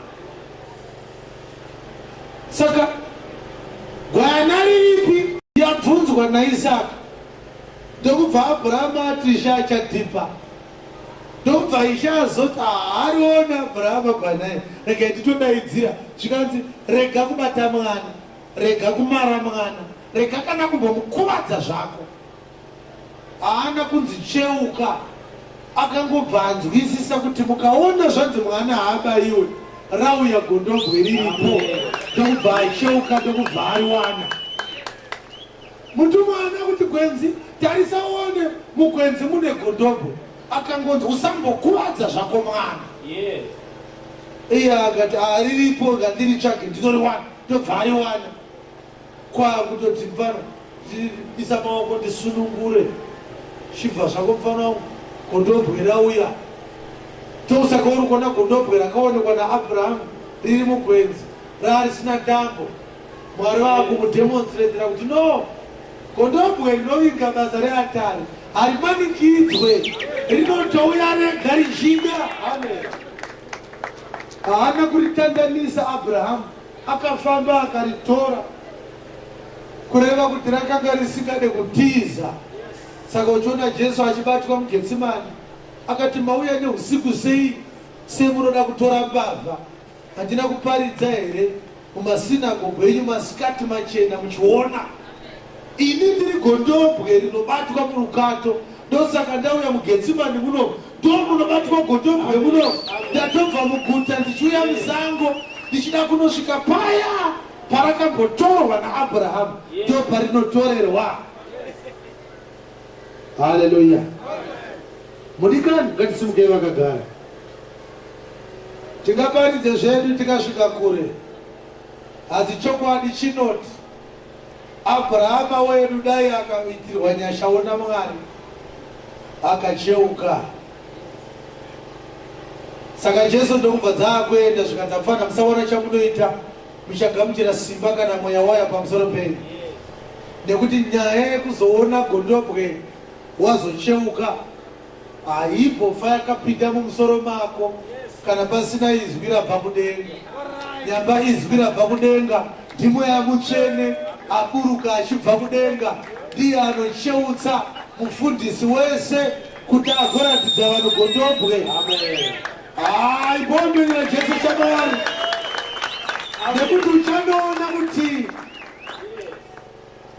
Saka gwayana riripi yabvunzwa naIsaka, ndokubva Abhurahama ati chadhipa, ndobva ichazoti haariona Abhurahama banaye, rega nditodaidzira zvikanzi rega kubata mwana, rega kumara mwana, rega kana kumbomukuvadza zvako. Haana kunzi cheuka, akangobva anzwisisa kuti mukaona zvanzi mwana haabayiwe, rauya gondobwe riripo, ndokubva acheuka, ndokubva ariwana. Mutumwa kuti gwenzi, tarisa uone mugwenzi mune gondobwe, akangonzi usambokuvadza zvako mwana. Iye akati riripo, ngandiritsvage ndinoriwana, ndobva ariwana. Kwakutoti mfana isa maoko ndisunungure, chibva zvako mfana wangu, gondobwe rauya. Tosaka uri kuona gondobwe rakaonekwa naAbhurahama riri mugwenzi, rarisina dambo, Mwari vakumudemonstratera kuti no, gondobwe rinovinga basa reatari harimanikidzwe, rinotouya rega richida. Haana kuritandanisa Abhurahama, akafamba akaritora, kureva kuti rakanga risingade kutiza. Saka uchiona Jesu achibatwa muGetsemani akati, mauya neusiku sei munoda kutora mbavha? Handina kuparidza here mumasinagoge enyu masikati machena muchiona? Ini ndiri gondobwe rinobatwa murukato, ndosaka ndauya muGetsemani muno, ndo munobatwa gondobwe muno. Ndatobva muguta ndichiuya musango ndichida kunosvika paya parakambotorwa naAbhurahama, ndo parinotorerwa. Haleluya. Mudikani ngatisimukei vakagara. Tingaparidze zvedu tikasvika kure. Asi chokwadi chinoti Abrahama wedu dai akaitirwa nyasha ona Mwari akacheuka. Saka Jesu ndokubva dzaakuenda zvikadzapfana musaona chamunoita muchagamuchira simba kana mweya waya pamusoro penyu. Nekuti nyaya yekuzoona gondobwe wazocheuka haipo fa yakapinda mumusoro mako kana pasina izwi rabva kudenga. Nyamba izwi rabva kudenga ndimwe yamutsvene aburuka achibva kudenga ndiye anocheutsa mufundisi wese kuti agoratidza vanhu gondobwe. Ibondonyera Jesu chaMwari. Nekuti uchanoona kuti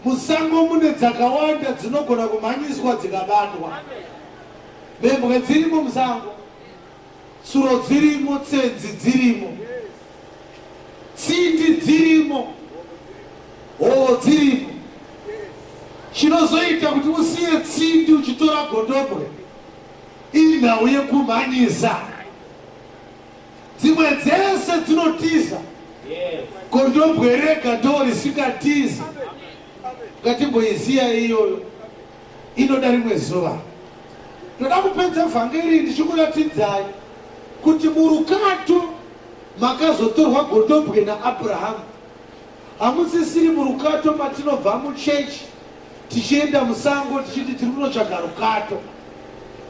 musango mune dzakawanda dzinogona kumhanyiswa dzikabandwa. Mbembwe dzirimo musango, tsuro dzirimo, tsenzi dzirimo, tsindi dzirimo, hoho dzirimo. Chinozoita kuti usiye tsindi uchitora gondobwe inhau yekumhanyisa. Dzimwe dzese dzinotiza, gondobwe rega ndo risingatizi. Ngatimboiziya iyoyo, inoda rimwe zuva. Ndoda kupedza vhangeri ndichikuratidzai kuti murukato makazotorwa gondobwe naAbhurahama. Hamusisiri murukato matinobva muchechi tichienda musango tichiti tiri kunotsvaga rukato.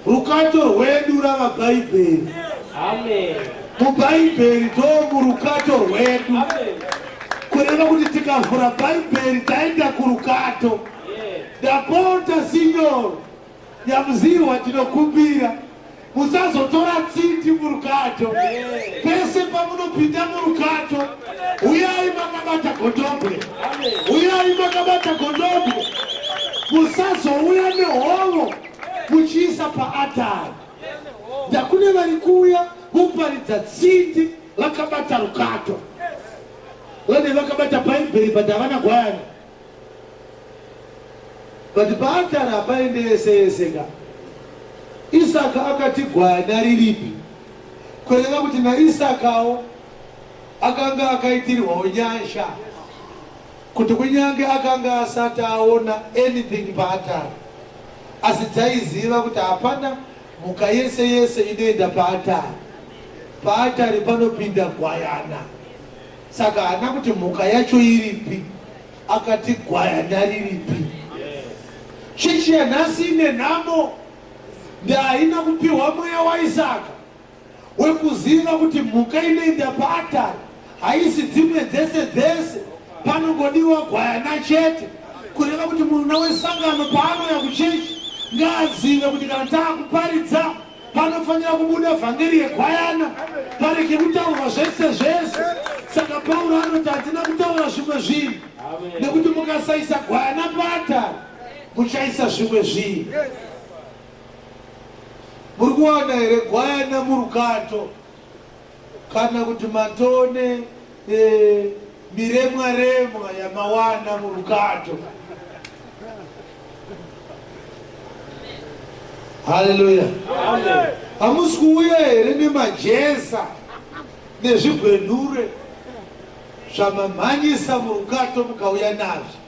Rukato rwedu ravaBhaibheri. Amen. MuBhaibheri ndo murukato rwedu. Kureva kuti tikavhura Bhaibheri taenda kurukato. Ndapota sinyoro yamuzirwa tinokumbira musazotora tsindi murukato. Pese pamunopinda murukato uyai makabata gondobwe. Uyai makabata gondobwe. Musazouya nehovo muchiisa paatari. Ndakune vari kuuya muparidza tsindi vakabata rukato. Vane vakabata Bhaibheri but havana gwayana. But paatari hapaende ese nga. Isaka akati gwayana riripi. Kureva kuti naIsakawo akanga akaitirwawo nyasha kuti kunyange akanga asati aona anything paatari, asi dzaiziva kuti hapana mhuka yese yese inoenda paatari. Paatari panopinda gwayana. Saka hana kuti mhuka yacho iripi, akati gwayana riripi. Chechi yanhasi ine nhamo ndaina kupiwa mweya waIsaka wekuziva kuti mhuka inoenda paatari haisi dzimwe dzese dzese, panongodiwa gwayana chete. Kureva kuti munhu wesangano paanoya kuchechi ngaazive kuti kana taakuparidza panofanira kubuda vhangeri yegwayana, pareke kutaurwa zvese zvese. Saka Pauro anoti hatina kutaura zvimwe zvinhu, nekuti mukasaisa gwayana paatari muchaisa zvimwe zvinhu. Muri kuwana here gwayana murukato kana kuti matone miremwa remwa yamawana murukato? Haleluya. Hamusi kuuya here nemajesa nezvigwenhure zvamamhanyisa murukato mukauya nazvo?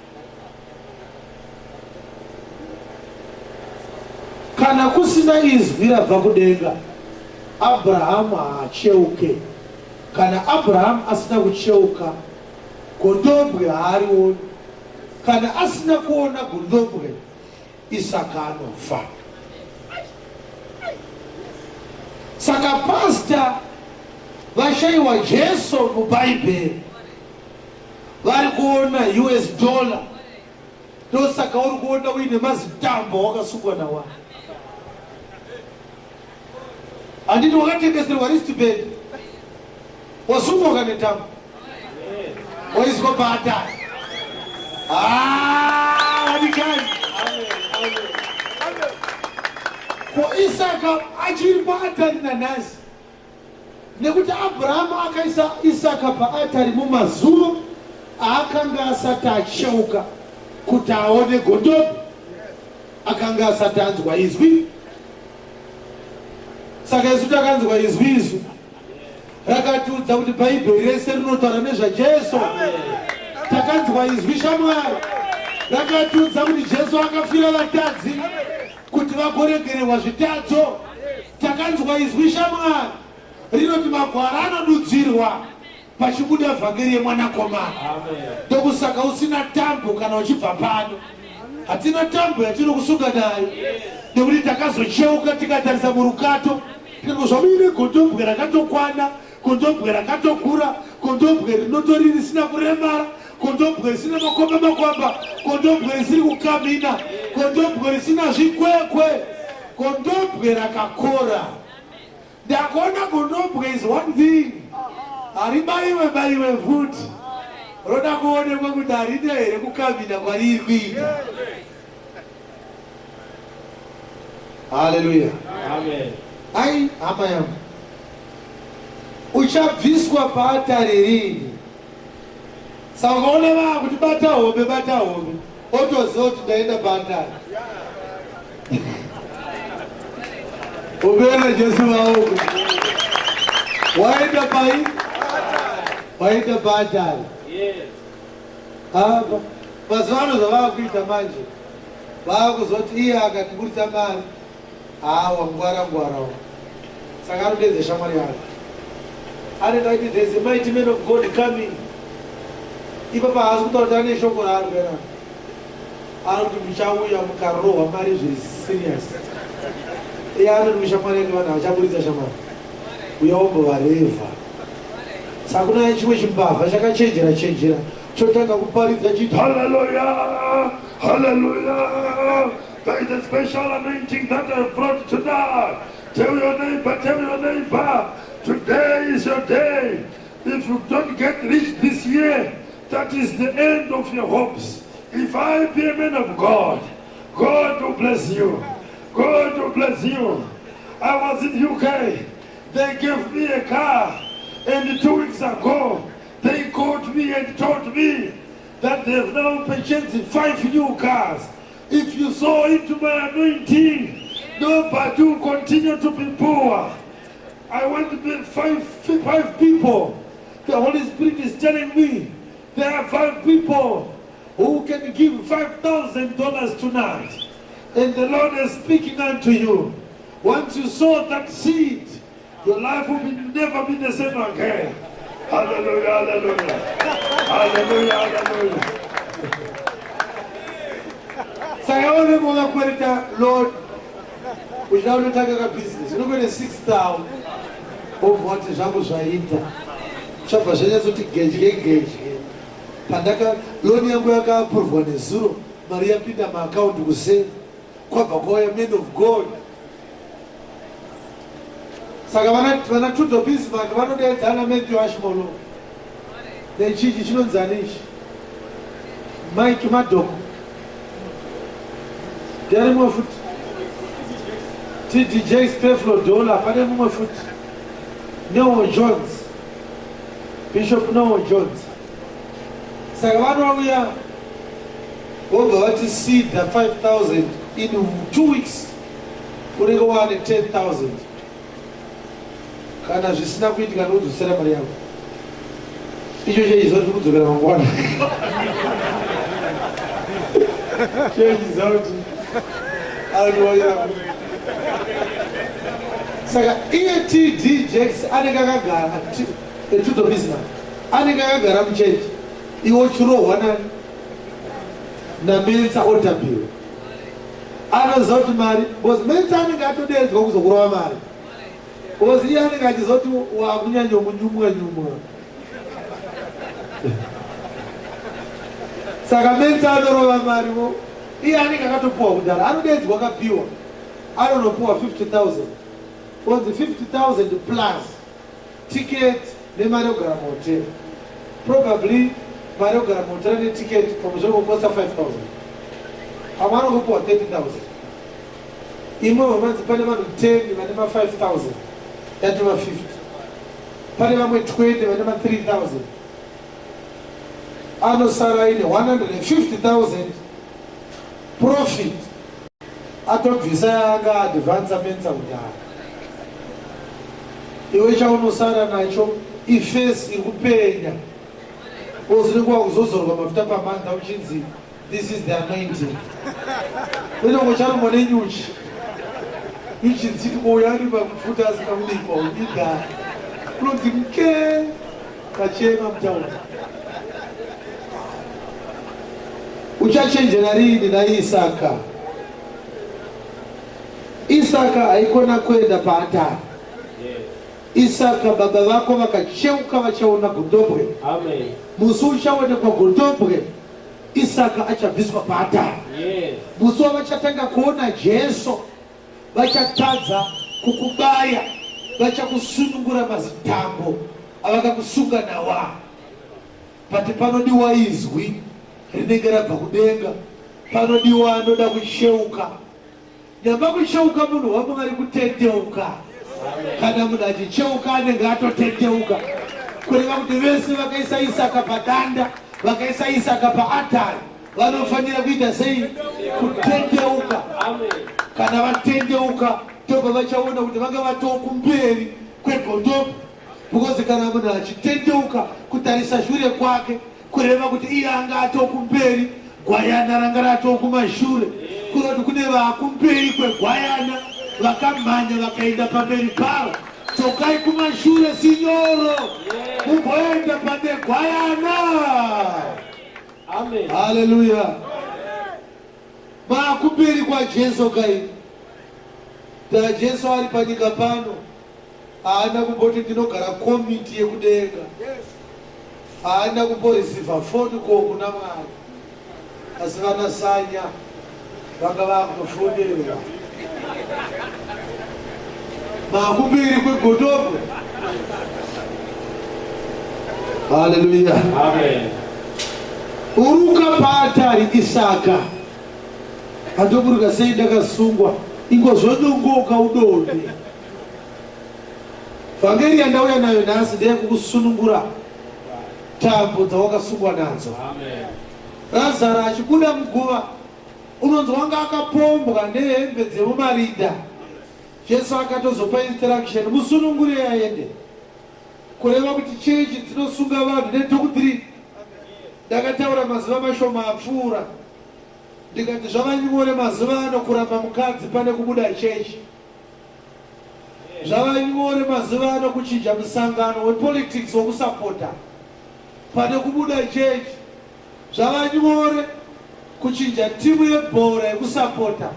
Kana kusina izwi rabva kudenga, Abrahamu haacheuke. Kana Abrahamu asina kucheuka, gondobwe haarioni. Kana asina kuona gondobwe, Isaka anofa. Saka pasta vashayiwa Jesu muBhaibheri vari kuona $, ndosaka uri kuona uine mazitambo wakasungwa nawa. Handiti wakatengeserwa wristband wasungwa ukanetambo waiswa paatari. Vadikani ko Isaka achiri paatari nanhasi, nekuti Abrahamu akaisa Isaka paatari mumazuva aakanga asati acheuka kuti aone gondobwe. akanga asati anzwa izwi. Saka isu takanzwa izwi isu rakatiudza kuti bhaibheri rese rinotaura nezvajesu. Takanzwa izwi shamwari rakatiudza kuti Jesu akafira vatadzi kuti vagoregererwa zvitadzo. Takanzwa izwi shamwari rinoti magwara anodudzirwa pachibuda vhangeri yemwanakomana. Ndokusaka usina tambo kana uchibva pano. Hatina tambo yatinokusunga nayo nekuti takazocheuka tikatarisa murukato tikazvamire gondobwe rakatokwana, gondobwe rakatokura, gondobwe rinotori risina kuremara, gondobwe risina makwamba, gondobwe risiri kukamina, gondobwe risina zvikwekwe, gondobwe rakakora. Ndakaona gondobwe is one thing, haribaiwe futi, roda kuonekwa kuti harina here kukamina kwariri kuita. Hallelujah. Amen. Ai hama yangu, uchabviswa paatare rini. Saka ukaona vanhu kuti bata hobe, otoziva kuti ndaenda paatare. Ubere Jesu maoko. Waenda pai? Waenda paatare. Yes. Apa mazuva ano zvavakuita manje vaakuzwa kuti iye akatiburitsa mari ngwara. Saka anodedze shamwari yake. Anenge achiti there is a mighty man of God coming. Ipapa haasi kutaura kuti ane shoko raari kuera. Anoti muchauya mukarohwa mari zviri serious. Iye anoti mushamwari yake vanhu vachaburitsa shamwari. Uya wombovarevha. Saka kuna chimwe chimbavha chakachenjera chotanga kuparidza chiti hallelujah, hallelujah. There is a special anointing that I brought tonight. Tell your neighbor, today is your day. If you don't get rich this year, that is the end of your hopes. If I be a man of God, God will bless you. God will bless you. I was in UK. They gave me a car. And 2 weeks ago, they called me and told me that they have now purchased 5 new cars. If you sow into my anointing, nobody will continue to be poor. I want to be five people. The Holy Spirit is telling me there are 5 people who can give $5,000 tonight. And the Lord is speaking unto you. Once you sow that seed, your life will never be the same again. Hallelujah, hallelujah. Hallelujah, hallelujah. Saka mwana kwereta Lord, uchida unotanga business. Unogone 6,000. Obvoti zvangu zvaita. Chabva zvanyatsuti geje. Pandaka loan yangu yakaapurvwa nezuro, mari yapinda maaccount kusave. Kwabva kwauya man of God. Saka vana Tudo Bismarck vanodeedzana Matthew Ashmolo. Nechichi chinonzanishi. Mike Madoko. Ndiani mumwe futi? TDJ Steflo Dola, pane mumwe futi. Noah Jones. Bishop Noah Jones. Saka vanouya vobva vati seed 5,000 in 2 weeks. Unenge wane 10,000. Kana zvisina kuitika ndokudzosera mari yako. Icho cheizwa kuti kudzokera mangwana. Cheizwa kuti anowaira. Saka iye TD Jakes anenge akagara Tudo Bismarck. Anenge akagara muchechi. Iwo chirohwa nani? naMensa otapiwa. Anoziva kuti mari, because Mensa anenge atodedzwa kuzokurova mari. Because iye anenge achiziva kuti wakunyanyomonyumwa. Saka Mensa anorova mariwo. Iye anenge akatopuwa kudhara. Anodedzwa akapiwa. Anonopuwa 50,000. Because 50,000 plus ticket nemari yogara muhotel. Probably mari yogara muhotel neticket pamuzvokokosta 5,000. Pamwe anokupuwa 30,000. Imwe vamanzi pane vanhu 10 vane ma5,000 yati ma50. Pane vamwe 20 vane ma3,000. Anosara ine 150,000 profit atobvisa yanga advance amenza kudhara. Iwe chaunosara nacho ifesi iri kupenya. Ozire kuwa kuzozorwa mafuta pamanza uchinzi this is the anointing. Wena charo nenyuchi. Nyuchi nziti kuuyari mafuta asikaudikwa unyigara. Unonzi mke kachema mtauni. Uchachenjera rini na Isaka. Isaka haikona kwenda paatari. Isaka baba vako vakacheuka vachaona gondobwe. Amen. Musu uchaona kwa gondobwe, Isaka achabviswa paatari. Musu vachatanga kuona Jesu, vachatadza kukubaya, vachakusunungura mazitambo avakakusunga nawa. Pati panodiwa izwi rinenge rabva kudenga, panodiwa anoda kucheuka. Nyamba kucheuka munhu wamwari kutendeuka. Kana munhu achicheuka anenge atotendeuka. Kureva kuti vese vakaisa Isaka padanda, vakaisa Isaka paatari, vanofanira kuita sei? Kutendeuka. Kana vatendeuka tobva vachaona kuti vanga vatokumberi kwegondobwe. Because kana munhu achitendeuka kutarisa shure kwake, kureva kuti iye anga atokumberi, gwayana ranga ratokumashure. Kuroti kune vakumberi kwegwayana vakamhanya vakaenda pamberi pavo. Tsokai kumashure sinyoro, mumboenda pane gwayana. Amen. Hallelujah. Makumberi kwa Jesu kai. Da Jesu ari panyika pano, haana kumboti ndinogara komiti yekudenga. Haana kumboreceiva phone call kuna Mwari. Asi vanasanya vanga vakutofonera. Makumberi kwegondobwe. Hallelujah. Amen. Uruka paatari Isaka. Andoburuka sei ndakasungwa. Ingozvonongoka udonde. Vhangeri yandauya nayo nhasi ndeyekukusunungura tambo dzawakasungwa nadzo. Amen. Lazaro achibuda muguva, unonzi wanga akapombwa nehembe dzemumarinda. Jesu akatozopa instruction, musunungure aende. Kureva kuti chechi dzinosunga vanhu nedhokutirini. Ndakataura mazuva mashoma apfuura. Ndikati zvavanyore mazuva ano kuramba mukadzi pane kubuda chechi. Zvavanyore mazuva ano kuchinja musangano wepolitics wokusapota pane kubuda chechi. Zvavanyore kuchinja timu yebhora yekusapota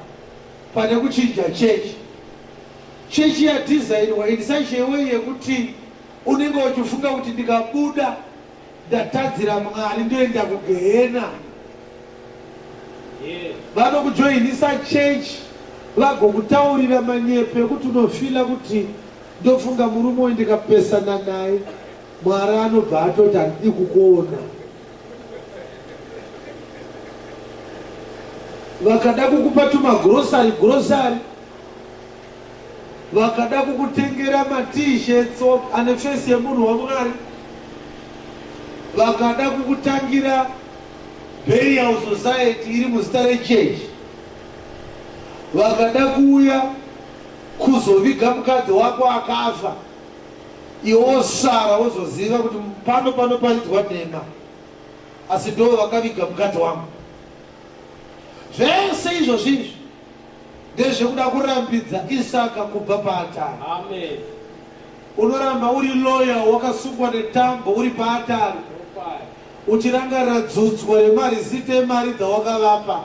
pane kuchinja chechi. Chechi yadhizainwa in such a way yekuti unenge uchifunga kuti ndikabuda ndatadzira Mwari ndoenda kugehena. Vanokujoinisa chechi vagokutaurira manyepe ekuti unofila kuti ndofunga murume wendikapesana naye Mwari anobva atoti handidi kukuona. Vakada kukupa tumagrosari vakada kukutengera t-shirts ane fesi yemunhu waMwari, vakada kukutangira burial society iri muzita rechechi, vakada kuuya kuzoviga mukadzi wako akafa, iwe wosara wozoziva kuti pano paridzwa nhema, asi ndo vakaviga mukadzi wangu. Zvese izvozvizvi ndezvekuda kurambidza Isaka kubva paatari. Amen. Unoramba uri loya wakasungwa netambo uri paatari, uchirangarira dzudzwa remari zite mari dzawakavapa.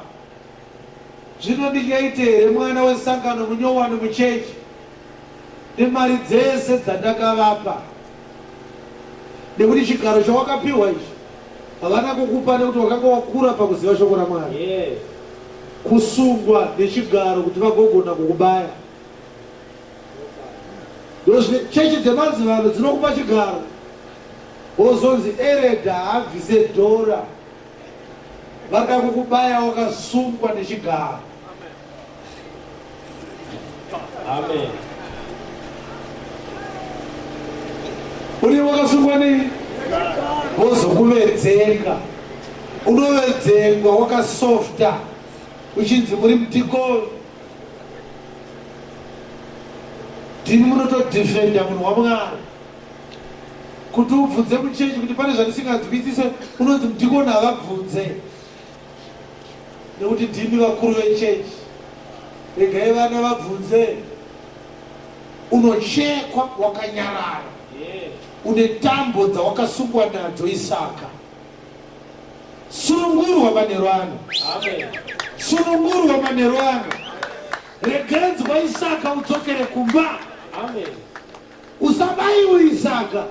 Zvino ndingaite here mwana wesangano munyowani muchechi nemari dzese dzandakavapa? Nekuti chigaro chawakapiwa ichi havana kukupa nekuti wakanga wakura pakuziva shoko raMwari. Kusungwa nechigaro kuti vagogona kukubaya. Chechi dzemazivano dzinokupa chigaro, wozonzi ereda abvise dhora, vada kukubaya wakasungwa nechigaro. Amen. Uri wakasungwa nei? Wozokuvedzenga. Unovedzengwa wakasofta, uchinzi muri mudhikoni, ndini munotodhifenda munhu waMwari kuti ubvunze muchechi kuti pane zvandisingadzwisise unonzi ndikona havabvunze nekuti ndimi vakuru vechechi. Regai vana vabvunze. Unochekwa wakanyarara, une tambo dzawakasungwa nadzo Isaka. Sunungurwa manero ano, sunungurwa manero ano. Regedzwa Isaka udzokere kumba. Usabaiwe Isaka.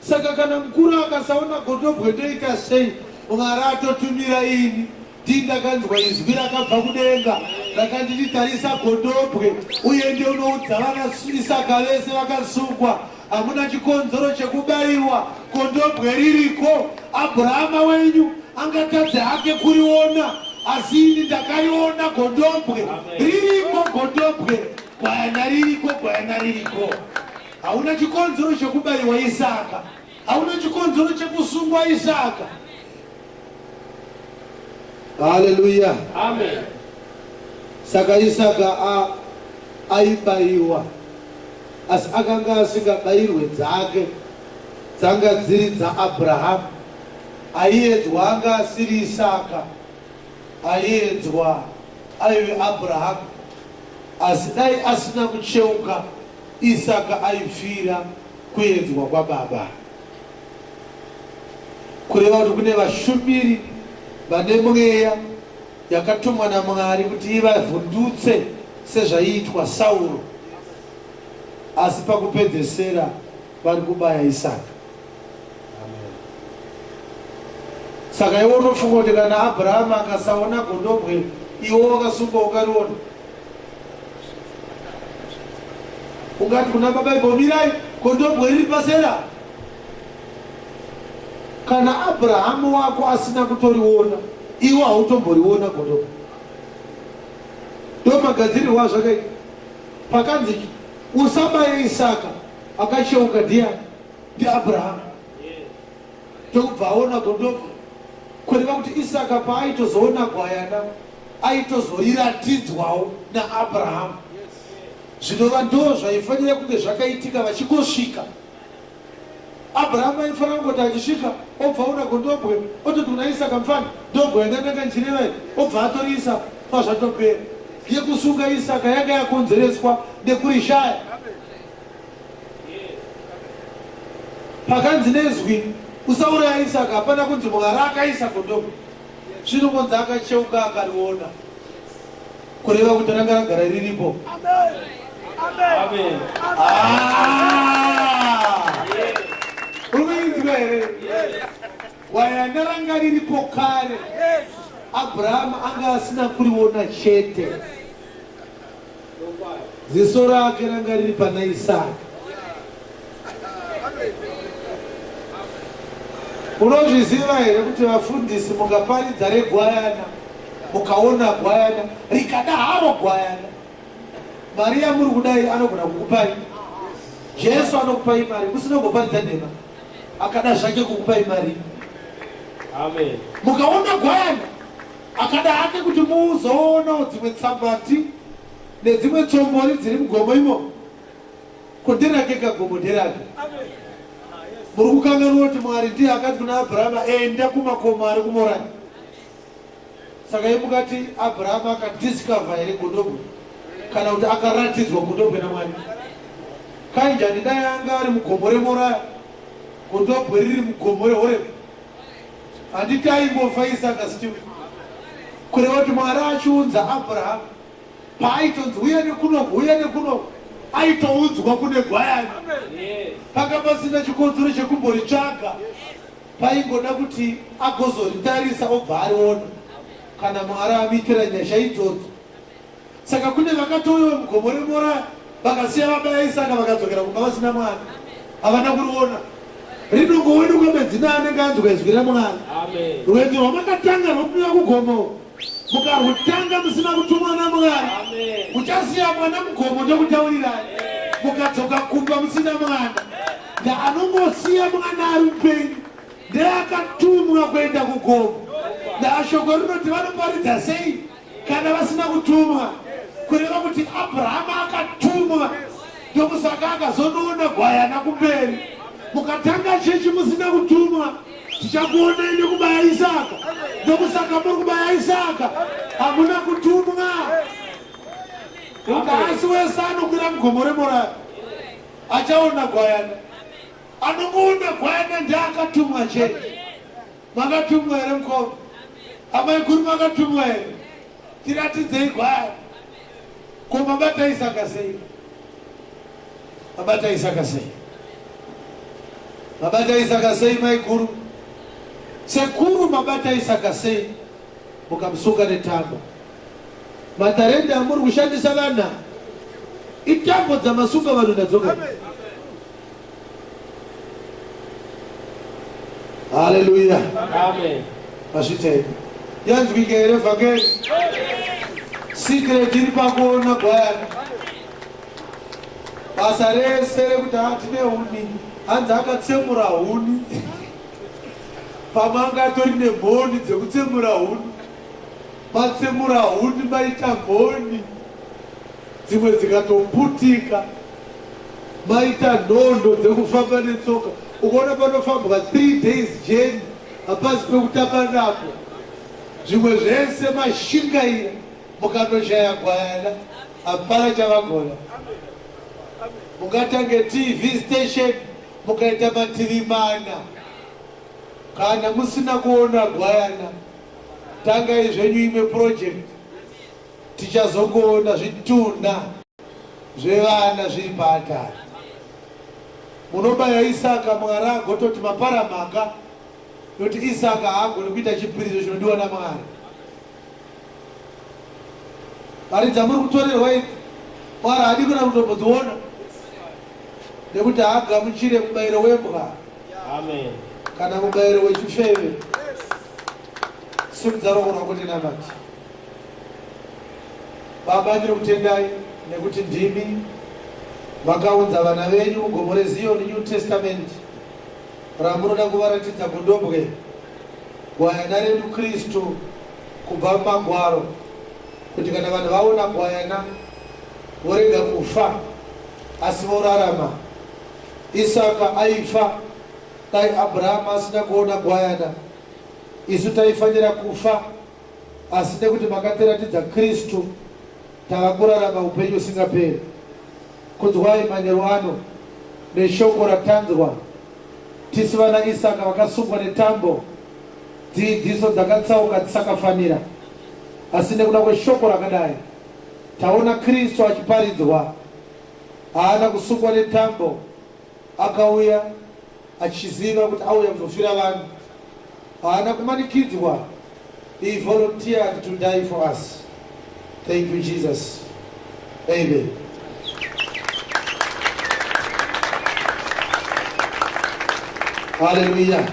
Saka kana mkuru akasaona godobwe ndeikasei Mwari atotumira ini ndindakanzwa izwi rakabva kudenga rakandiritarisa godobwe uende unoudza vana Isaka vese vakasungwa hamuna chikonzero chekubaiwa godobwe ririko. Abhurahama wenyu angatadze hake kuriona asi ini ndakaiona godobwe ririko. Godobwe gwayana ririko, gwayana ririko. Hauna chikonzero chekubaiwa Isaka, hauna chikonzero chekusungwa Isaka. Haleluya, amen. Saka Isaka aibaiwa asi akanga asingabairwe dzake dzanga dziri dzaAbhurahama. Aiedzwa anga asiri Isaka, aiedzwa aive Abhurahama. Asi dai asina kucheuka Isaka aifira kuedzwa kwababa. Kureva kuti kune vashumiri vane mweya yakatumwa naMwari kuti ivavhundutse sezvaiitwa Sauro, asi pakupedzesera vari kubaya Isaka. Saka iwo unofunga kuti kana Abhurahama akasaona godobwe iwo wakasungwa ukariona, ungati kuna baba ibomirai godobwe riri pasera. Kana Abhurahama wako asina kutoriona, iwo hautomboriona godobwe. Ndo magadzirirwo azvakaita. Pakanzi usabaye Isaka akacheuka ndiani? NdiAbhurahama. Ndokubva aona godobwe. Kureva kuti Isaka paaitozoona gwayana aitozoratidzwawo naAbhurahama. Zvinova ndo zvaifanira kunge zvakaitika vachingosvika. Abhurahama aifanira kungoti achisvika obva aona godobwe ototi kuna Isaka mufana ndobwe yandanga njireva iyi, obva atoriisa pazvatopera. Yekusunga Isaka yanga yakonzereswa nekurishaya. Pakanzi nezwi usauraya Isaka hapana kunzi Mwari akaisa godobwe. Zvino kunzi akacheuka akariona, kureva kuti ranga ragara riripo. Amen. Uruinzwa here? Gwayana ranga riripo kare. Abhurahama anga asina kuriona chete. Ziso rake ranga riri pana Isaka. Unozviziva here kuti vafundisi mukaparidza regwayana mukaona gwayana rikada haro gwayana, mari yamuri kudai anogona kukupai. Jesu anokupai mari musina kumboparidza nhema, akada zvake kukupai mari. Amen. Mukaona gwayana akada hake kuti muzoona dzimwe tsambati nedzimwe tsombori dziri mugomo imo, konderake kagomo nderake. Muri kukanganwa kuti Mwari ndiye akati kuna Abhurahama enda kumakomo ari kuMorani. Saka mukati Abhurahama akadiscover here godobwe kana kuti akaratidzwa godobwe naMwari. Kainjani dai anga ari mugomo reMoraya, godobwe riri mugomo reHorebu, handiti aimbofa Isaka still. Kureva kuti Mwari achiunza Abhurahama paaitonzi uya nekunoku, uya nekunoku, aitoudzwa kune gwayana. Paka pasina chikonzero chekumboritsvaga, paingoda kuti agozoritarisa obva ariona kana Mwari amuitira nyasha idzodzo. Saka kune vakatouya mugomo reMoraya vakasiya vabaya Isaka vakadzokera kumba vasina mwana, havana kuriona. Rinongowedu kwemedzina anenge anzwa izwi raMwari. Rwendo rwamakatanga rwopinda kugomo mukarutanga musina kutumwa naMwari, muchasiya mwana mugomo ndokutaurirai, mukadzoka kumba musina mwana. Ndaanongosiya mwana ari upenyu ndeakatumwa kuenda kugomo. Ndashoko rinoti vanoparidza sei kana vasina kutumwa? Kureva kuti Abhurahama akatumwa ndokusaka akazonoona gwayana kumberi. Mukatanga chechi musina kutumwa, tichakuoneni kubaya Isaka. Ndokusaka muri kubaya Isaka, hamuna kutumwa. Asi wese anokwira mugomore Moravi achaona gwayana. Anomuona gwayana ndiye akatumwa chete. Makatumwa here mukoma? Amai kuri makatumwa here? Tiratidzei gwayana. Ko mabata Isaka sei? Mabata Isaka sei? Mabata Isaka sei mai kuru? Sekuru mabata Isaka sei? Mukamsuka netambo. Matarenda amuri kushandisa vana. Itambo dzamasuka vanhu nadzoka. Hallelujah. Amen. Pasite. Yanzwike here vhangeri. Secret iri pakuona gwayana. Basa rese rekuti hatine huni. Hanzi akatsemura huni. Pamanga atori nemhoni dzekutsemura huni. Matsemura huni maita mhoni. Dzimwe dzikatoputika. Maita nhondo dzekufamba netsoka. Ukaona panofambwa 3 days journey hapasi pekutamba napo. Zvimwe zvese mashingaira. Mukanoshaya gwayana hapana chavagona. Mungatange TV station mukaita mativi mana. Kana musina kuona gwayana, tangai zvenyu imwe project. Tichazokuona zvitunda zvevana zviri paatari. Munobaya Isaka Mwari agototi maparamaka, nokuti Isaka haagoni kuita chipiriso chinodiwa naMwari. Mari dzamuri kutorerwa idzi, Mwari haadi kuna kutombodziona, nekuti haagamuchire mubayiro wembwa. Amen. Kana mubayiro wechifeve. Simudzarogorwa kuti namati. Baba ndiri kutendai nekuti ndimi vakaunza vana venyu mugomo reZioni New Testament ramunoda kuvaratidza kundombwe gwayana redu Kristu kubva mumagwaro, kuti kana vanhu vaona gwayana vorega kufa asi vorarama. Isaka aifa, dai Abrahama asina kuona gwayana. Isu taifanira kufa, asi nekuti makatiratidza Kristu tavakurarama upenyu usingaperi. Kunzwai manyero ano neshoko ratanzwa. Tisi vana Isaka vakasungwa netambo, dzidziso dzakatsauka dzisikafanira, asi nekuda kweshoko rakadai taona Kristu achiparidzwa. Haana kusungwa netambo, akauya achiziva kuti auya kuzofira vanhu. Haana kumanikidzwa. He volunteered to die for us. Thank you, Jesus. Amen. Hallelujah.